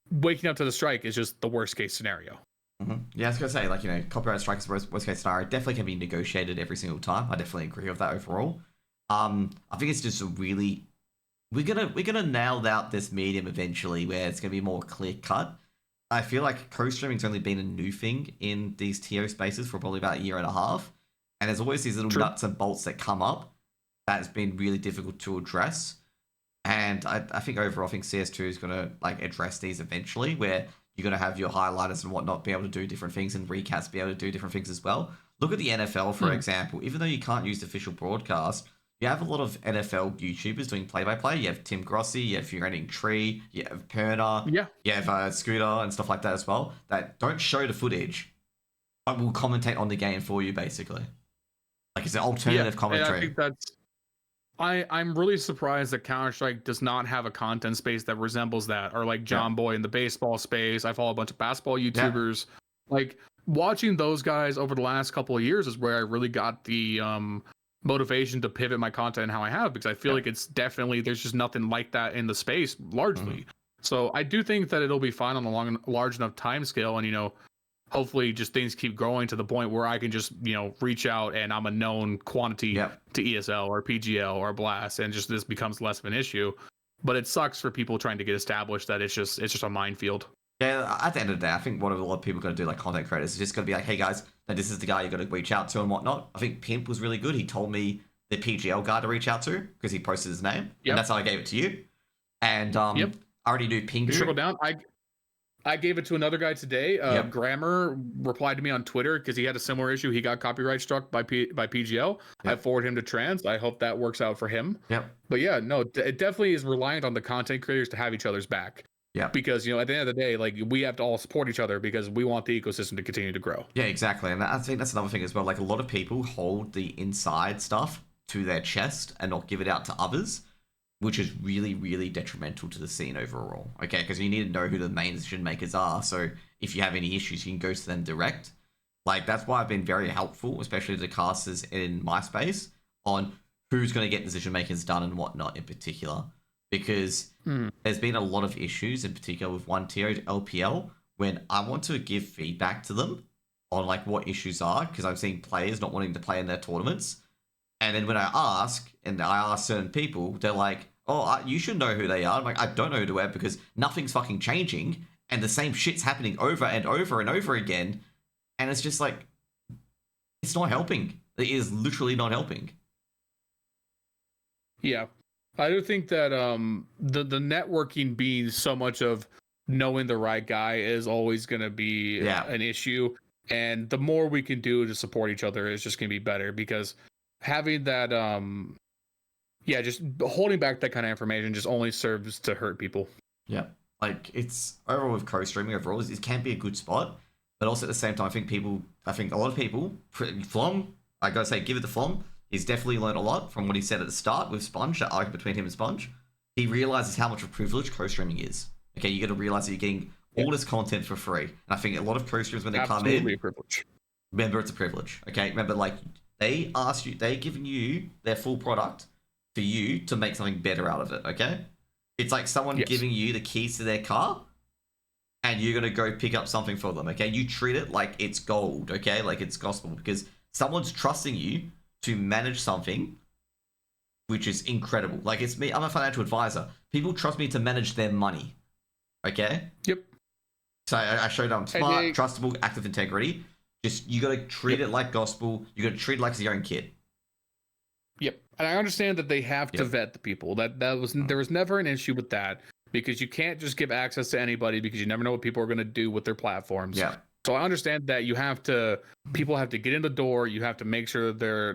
waking up to the strike is just the worst case scenario. Yeah, I was going to say, like, you know, copyright strike is worst case scenario. Definitely can be negotiated every single time. I definitely agree with that overall. I think it's just really we're gonna nail out this medium eventually where it's gonna be more clear cut. I feel like co-streaming's only been a new thing in these TO spaces for probably about a year and a half, and there's always these little nuts and bolts that come up that's been really difficult to address. And I think overall, I think CS2 is gonna like address these eventually, where you're gonna have your highlighters and whatnot be able to do different things, and recaps be able to do different things as well. Look at the NFL, for example. Even though you can't use the official broadcast, you have a lot of NFL YouTubers doing play-by-play. You have Tim Grossi, you have Furiating Tree, you have Perna, you have Scooter and stuff like that as well, that don't show the footage, but will commentate on the game for you, basically. Like, it's an alternative commentary. I think that's... I'm really surprised that Counter-Strike does not have a content space that resembles that, or like John Boy in the baseball space. I follow a bunch of basketball YouTubers. Like, watching those guys over the last couple of years is where I really got the... motivation to pivot my content and how I have, because I feel like it's definitely, there's just nothing like that in the space largely. So I do think that it'll be fine on a large enough time scale, and, you know, hopefully just things keep growing to the point where I can just, you know, reach out and I'm a known quantity to ESL or PGL or Blast, and just this becomes less of an issue. But it sucks for people trying to get established that it's just a minefield. Yeah, at the end of the day, I think what a lot of people are going to do, like content creators, is just going to be like, hey guys, this is the guy you're going to reach out to and whatnot. I think Pimp was really good. He told me the PGL guy to reach out to because he posted his name. And that's how I gave it to you. And I already knew Pingu. Trickle down. I gave it to another guy today. Grammar replied to me on Twitter because he had a similar issue. He got copyright struck by PGL. I forwarded him to Trans. I hope that works out for him. But yeah, no, it definitely is reliant on the content creators to have each other's back. Because, you know, at the end of the day, like, we have to all support each other because we want the ecosystem to continue to grow. Yeah, exactly. And I think that's another thing as well. Like, a lot of people hold the inside stuff to their chest and not give it out to others, which is really, really detrimental to the scene overall. Okay, because you need to know who the main decision makers are. So if you have any issues, you can go to them direct. Like, that's why I've been very helpful, especially to casters in my space, on who's going to get decision makers done and whatnot in particular. Because there's been a lot of issues, in particular with one tier LPL, when I want to give feedback to them on like what issues are, because I've seen players not wanting to play in their tournaments. And then when I ask certain people, they're like, oh, you should know who they are. I'm like, I don't know who they are because nothing's fucking changing. And the same shit's happening over and over and over again. And it's just like, it's not helping. It is literally not helping. Yeah. I do think that the networking being so much of knowing the right guy is always going to be an issue. And the more we can do to support each other is just going to be better, because having that, just holding back that kind of information just only serves to hurt people. Yeah. Like, it's overall with co-streaming overall, it can be a good spot. But also at the same time, I think a lot of people, Flom, I gotta say, give it to Flom. he's definitely learned a lot from what he said at the start with Sponge, that argument between him and Sponge. He realizes how much of a privilege co-streaming is. Okay, you got to realize that you're getting all this content for free. And I think a lot of co-streamers, when they come in, a privilege. Remember, it's a privilege. Okay, remember, like, they ask you, they giving you their full product for you to make something better out of it. Okay, it's like someone giving you the keys to their car, and you're gonna go pick up something for them. Okay, you treat it like it's gold. Okay, like it's gospel, because someone's trusting you to manage something, which is incredible. Like, it's me. I'm a financial advisor. People trust me to manage their money. Okay. Yep. So I showed I'm smart, trustable, active integrity. Just, you gotta treat it like gospel. You gotta treat it like it's your own kid. Yep. And I understand that they have to vet the people. There was never an issue with that, because you can't just give access to anybody, because you never know what people are gonna do with their platforms. Yeah. So I understand that people have to get in the door. You have to make sure that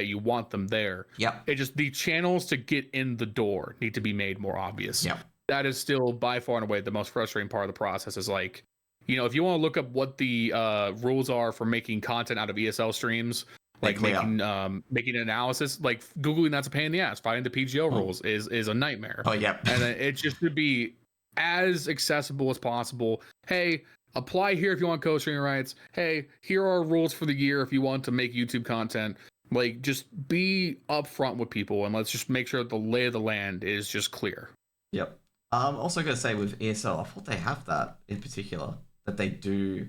you want them there. Yep. It just, the channels to get in the door need to be made more obvious. Yep. That is still by far and away the most frustrating part of the process. Is like, if you want to look up what the rules are for making content out of ESL streams, like making an analysis, like Googling that's a pain in the ass. Finding the PGO rules is a nightmare. Oh, yeah. And it just should be as accessible as possible. Hey, apply here if you want co-streaming rights. Hey, here are rules for the year if you want to make YouTube content. Like, just be upfront with people, and let's just make sure that the lay of the land is just clear. Yep. Also gonna say with ESL, I thought they have that in particular, that they do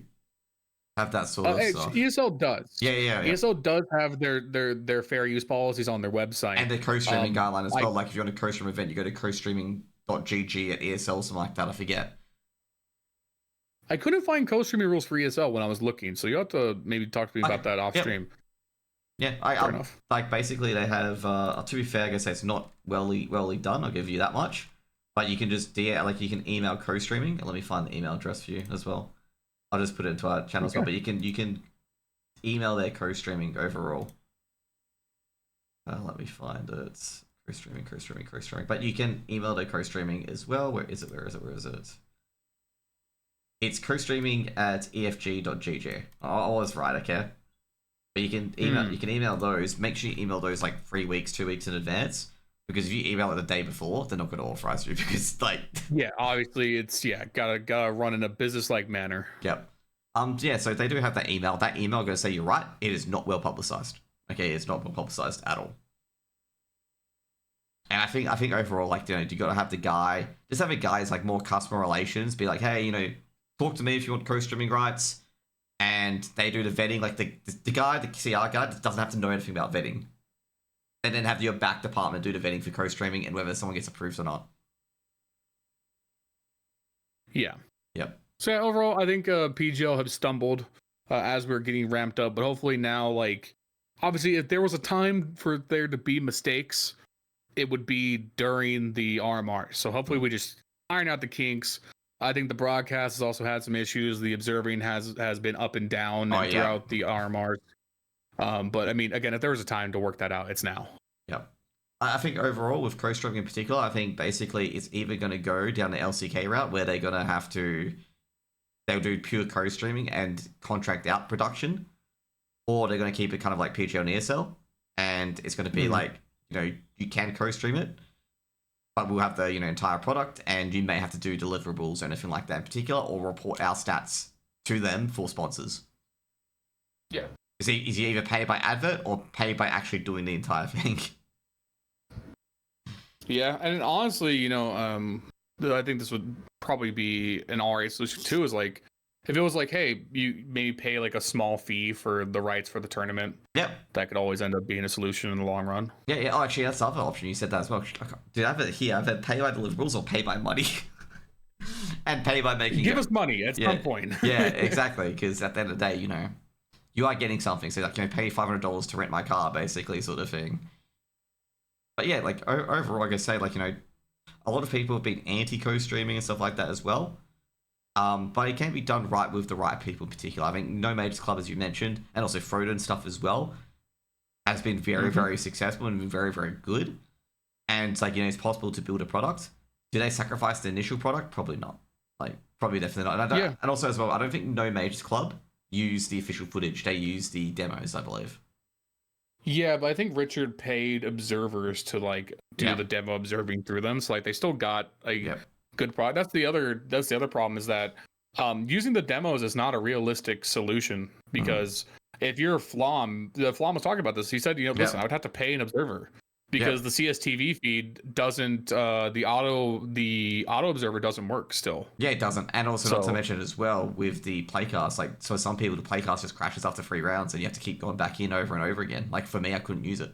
have that sort of stuff. ESL does. Yeah. ESL does have their fair use policies on their website. And their co-streaming guideline as well. Like, if you're on a co-stream event, you go to co-streaming.gg at ESL, something like that. I forget. I couldn't find co-streaming rules for ESL when I was looking, so you have to maybe talk to me about that off stream. Yeah, fair enough. Like, basically, they have. To be fair, I guess it's not welly done. I'll give you that much. But you can just you can email co-streaming. Let me find the email address for you as well. I'll just put it into our channel as well. But you can email their co-streaming overall. Let me find it. Co-streaming. But you can email their co-streaming as well. Where is it? It's co-streaming at efg.gg. I was right, okay? But you can email those. Make sure you email those like 3 weeks, 2 weeks in advance. Because if you email it the day before, they're not going to authorize you, because like... Yeah, obviously it's, gotta run in a business-like manner. Yep. So they do have that email. That email going to say, you're right, it is not well publicized. Okay, it's not well publicized at all. And I think overall, like, you got to have the guy, just have a guy's like more customer relations, be like, hey, talk to me if you want co-streaming rights. And they do the vetting, like the guy, the CR guy, doesn't have to know anything about vetting. And then have your back department do the vetting for co-streaming and whether someone gets approved or not. Yeah. Yep. So overall, I think PGL have stumbled as we're getting ramped up, but hopefully now, like, obviously, if there was a time for there to be mistakes, it would be during the RMR. So hopefully we just iron out the kinks. I think the broadcast has also had some issues. The observing has been up and down throughout the RMRs. But I mean, again, if there was a time to work that out, it's now. Yep. I think overall with co-streaming in particular, I think basically it's either going to go down the LCK route where they're going to they'll do pure co-streaming and contract out production, or they're going to keep it kind of like PGL and ESL, and it's going to be like, you can co-stream it, but we'll have the entire product, and you may have to do deliverables or anything like that in particular, or report our stats to them for sponsors. Yeah. Is he either paid by advert or paid by actually doing the entire thing? Yeah, and honestly, I think this would probably be an alright solution too. Is like, if it was like, hey, you maybe pay like a small fee for the rights for the tournament. Yep. That could always end up being a solution in the long run. Yeah. Oh, actually, that's the other option. You said that as well. Dude, I've had pay by deliverables or pay by money. And pay by making... Give us money at some point. Yeah, exactly. Because at the end of the day, you are getting something. So, like, pay $500 to rent my car, basically, sort of thing. But yeah, like, overall, like I say, like, a lot of people have been anti-co-streaming and stuff like that as well. But it can be done right with the right people in particular. I think No Majors Club, as you mentioned, and also Froden stuff as well, has been very, very successful and been very, very good. And it's like, it's possible to build a product. Do they sacrifice the initial product? Probably not. Like, probably definitely not. And, and also as well, I don't think No Majors Club use the official footage. They use the demos, I believe. Yeah, but I think Richard paid observers to like do the demo observing through them, so like they still got a good product. That's the other problem is that using the demos is not a realistic solution because if you're Flom, the Flom was talking about this. He said, listen, I would have to pay an observer because the CSTV feed doesn't the auto observer doesn't work still. Yeah, it doesn't. And also not to mention as well with the playcast, like so some people the playcast just crashes after 3 rounds and you have to keep going back in over and over again. Like for me, I couldn't use it.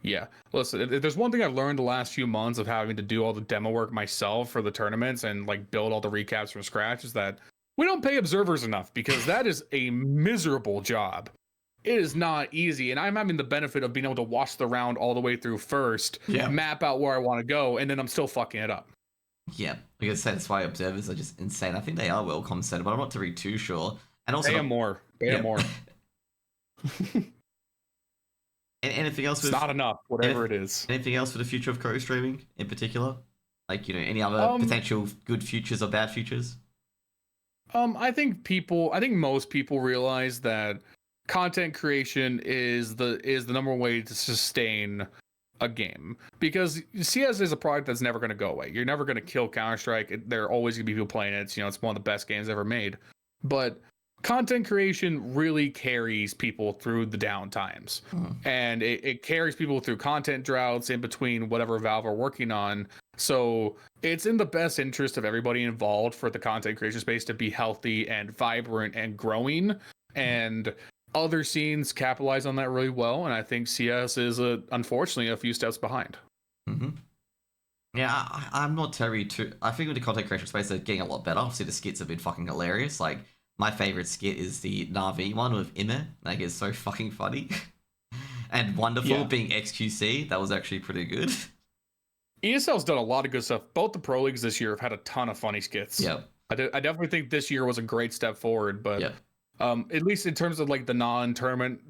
Yeah. Listen, if there's one thing I've learned the last few months of having to do all the demo work myself for the tournaments and like build all the recaps from scratch is that we don't pay observers enough because that is a miserable job. It is not easy. And I'm having the benefit of being able to watch the round all the way through first, map out where I want to go, and then I'm still fucking it up. Yeah. Like I said, that's why observers are just insane. I think they are well compensated, but I'm not too sure. And also pay them more. Pay them more. Anything else? It's not enough, whatever it is. Anything else for the future of co-streaming in particular? Like, any other potential good futures or bad futures? I think most people realize that content creation is the number one way to sustain a game because CS is a product that's never going to go away. You're never going to kill Counter-Strike. There are always going to be people playing it. It's one of the best games ever made. But content creation really carries people through the down times. And it carries people through content droughts in between whatever Valve are working on. So it's in the best interest of everybody involved for the content creation space to be healthy and vibrant and growing. And other scenes capitalize on that really well. And I think CS is unfortunately a few steps behind. Yeah, I'm not terribly too... I think with the content creation space, they're getting a lot better. Obviously, the skits have been fucking hilarious. Like, my favorite skit is the Na'Vi one with Ime. Like, it's so fucking funny. And Wonderful being XQC. That was actually pretty good. ESL's done a lot of good stuff. Both the Pro Leagues this year have had a ton of funny skits. Yeah. I definitely think this year was a great step forward, but at least in terms of like the non-tournament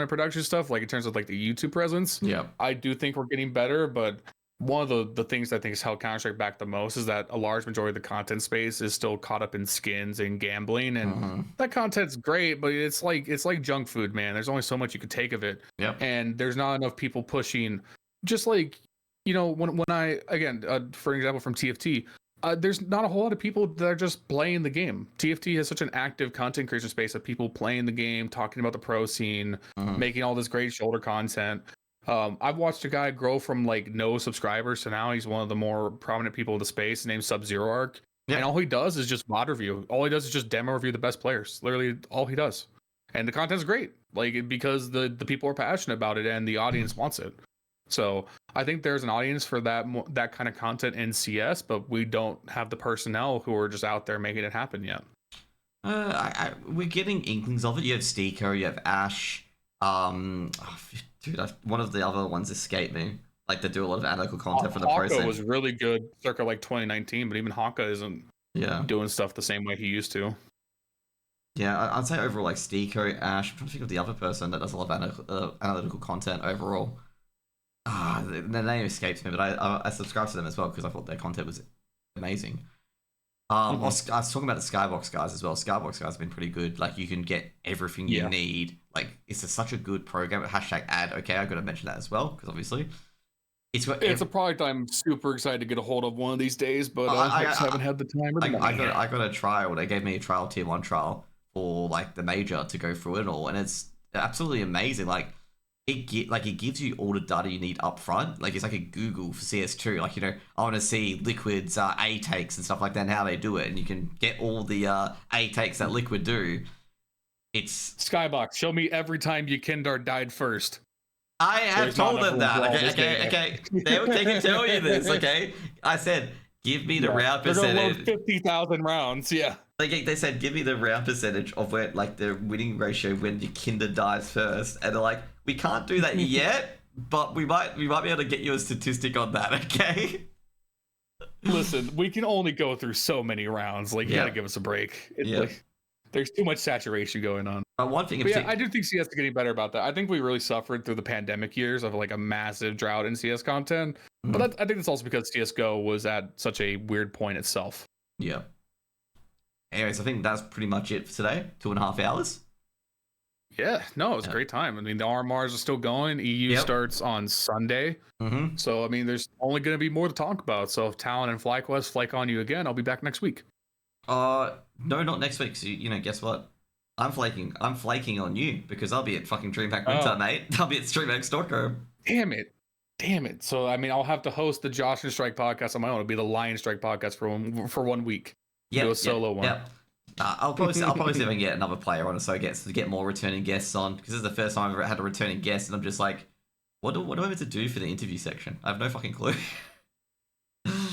production stuff, like in terms of like the YouTube presence, I do think we're getting better, but one of the things I think has held Counter-Strike back the most is that a large majority of the content space is still caught up in skins and gambling, and that content's great, but it's like junk food, man. There's only so much you could take of it, and there's not enough people pushing. Just like when I for example from TFT, there's not a whole lot of people that are just playing the game. TFT has such an active content creation space of people playing the game, talking about the pro scene, making all this great shoulder content. I've watched a guy grow from like no subscribers to now he's one of the more prominent people in the space named Sub-Zero Arc. And all he does is just mod review. All he does is just demo review the best players. Literally all he does. And the content's great. Like because the people are passionate about it and the audience wants it. So I think there's an audience for that kind of content in CS, but we don't have the personnel who are just out there making it happen yet. We're getting inklings of it. You have Steeko, you have Ash. Dude, one of the other ones escaped me. Like they do a lot of analytical content for the pro scene. Haka was really good circa like 2019, but even Haka isn't doing stuff the same way he used to. Yeah, I'd say overall like Steeko, Ash. I'm trying to think of the other person that does a lot of analytical content overall. The name escapes me, but I subscribed to them as well because I thought their content was amazing. I was talking about the Skybox guys as well. Skybox guys have been pretty good. Like you can get everything you need. Like it's such a good program. #ad. Okay, I got to mention that as well because obviously it's a product I'm super excited to get a hold of one of these days, but I just haven't had the time. I got a trial. They gave me a trial, tier 1 trial for like the major to go through it all, and it's absolutely amazing. Like. It gives you all the data you need up front. Like it's like a Google for CS2. Like I want to see Liquid's A takes and stuff like that and how they do it, and you can get all the A takes that Liquid do. It's Skybox. Show me every time you Kindar died first. I have told them that. Okay. They can tell you this. Okay, I said give me the round percentage. They're gonna load 50,000 rounds. Yeah. They said give me the round percentage of where like the winning ratio when your Kinder dies first, and they're like, we can't do that yet, but we might be able to get you a statistic on that. Okay. Listen, we can only go through so many rounds. Like you gotta give us a break. Like, there's too much saturation going on. One thing, I do think CS is getting better about that. I think we really suffered through the pandemic years of like a massive drought in CS content, but I think it's also because CS:GO was at such a weird point itself. Yeah. Anyways, I think that's pretty much it for today. 2.5 hours. Yeah, no, it was a great time. I mean, the RMRs are still going. EU starts on Sunday. So, I mean, there's only going to be more to talk about. So, if Talon and FlyQuest flake on you again, I'll be back next week. No, not next week. So, guess what? I'm flaking on you because I'll be at fucking DreamHack Winter, mate. I'll be at DreamHack Stockholm. Damn it. So, I mean, I'll have to host the Joshin-Strike podcast on my own. It'll be the Lionheartz podcast for 1 week. Yeah, do a solo one. Yeah. I'll probably see if I can get another player on, so get more returning guests on, because this is the first time I've ever had a returning guest, and I'm just like, what do I meant to do for the interview section? I have no fucking clue.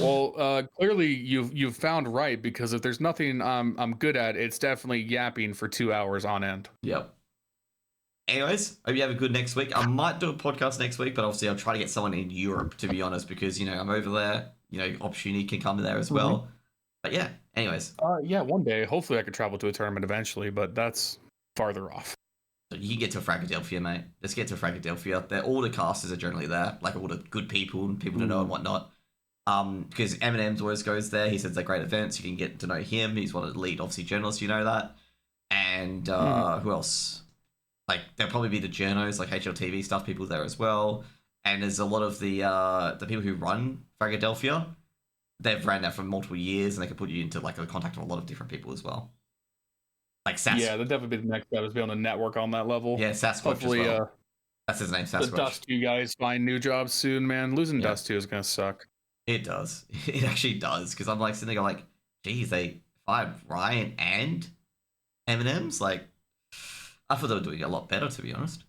Well, clearly you've found right, because if there's nothing I'm good at, it's definitely yapping for 2 hours on end. Yep. Anyways, hope you have a good next week. I might do a podcast next week, but obviously I'll try to get someone in Europe, to be honest, because I'm over there. Opportunity can come there as well. But yeah, anyways. Yeah, one day. Hopefully I could travel to a tournament eventually, but that's farther off. So you can get to Philadelphia, mate. Let's get to Philadelphia. All the casters are generally there, like all the good people and people to know and whatnot. Because Eminem's always goes there. He says they're great events. You can get to know him. He's one of the lead, obviously, journalists. You know that. And who else? Like, there'll probably be the journos, like HLTV stuff, people there as well. And there's a lot of the people who run Philadelphia. They've ran that for multiple years, and they can put you into like the contact of a lot of different people as well. Like Sasquatch. Yeah, that'd definitely be the next step, is be on a network on that level. Yeah, Sasquatch. Hopefully, as well. That's his name, Sasquatch. The Dust 2 guys find new jobs soon, man. Losing Dust 2 is gonna suck. It does. It actually does, because I'm like sitting there going, like, geez, they fired Ryan and Eminem's. Like, I thought they were doing a lot better, to be honest.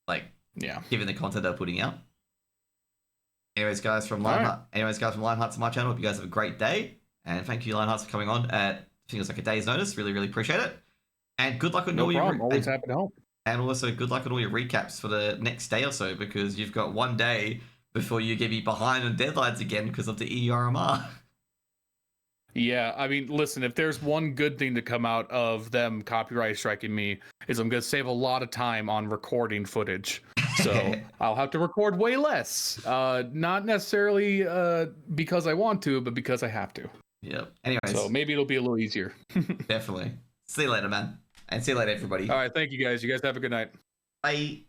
Like, yeah, given the content they're putting out. Anyways, guys from Lionheartz on my channel, hope you guys have a great day. And thank you, Lionheartz, for coming on at, I think it was like a day's notice. Really, really appreciate it. And good luck on all your... Always happy to help. And also good luck on all your recaps for the next day or so, because you've got 1 day before you get me behind on deadlines again because of the ERMR. Yeah, I mean, listen, if there's one good thing to come out of them copyright striking me, is I'm going to save a lot of time on recording footage. So I'll have to record way less. Not necessarily because I want to, but because I have to. Yep. Anyways. So maybe it'll be a little easier. Definitely. See you later, man. And see you later, everybody. All right. Thank you, guys. You guys have a good night. Bye.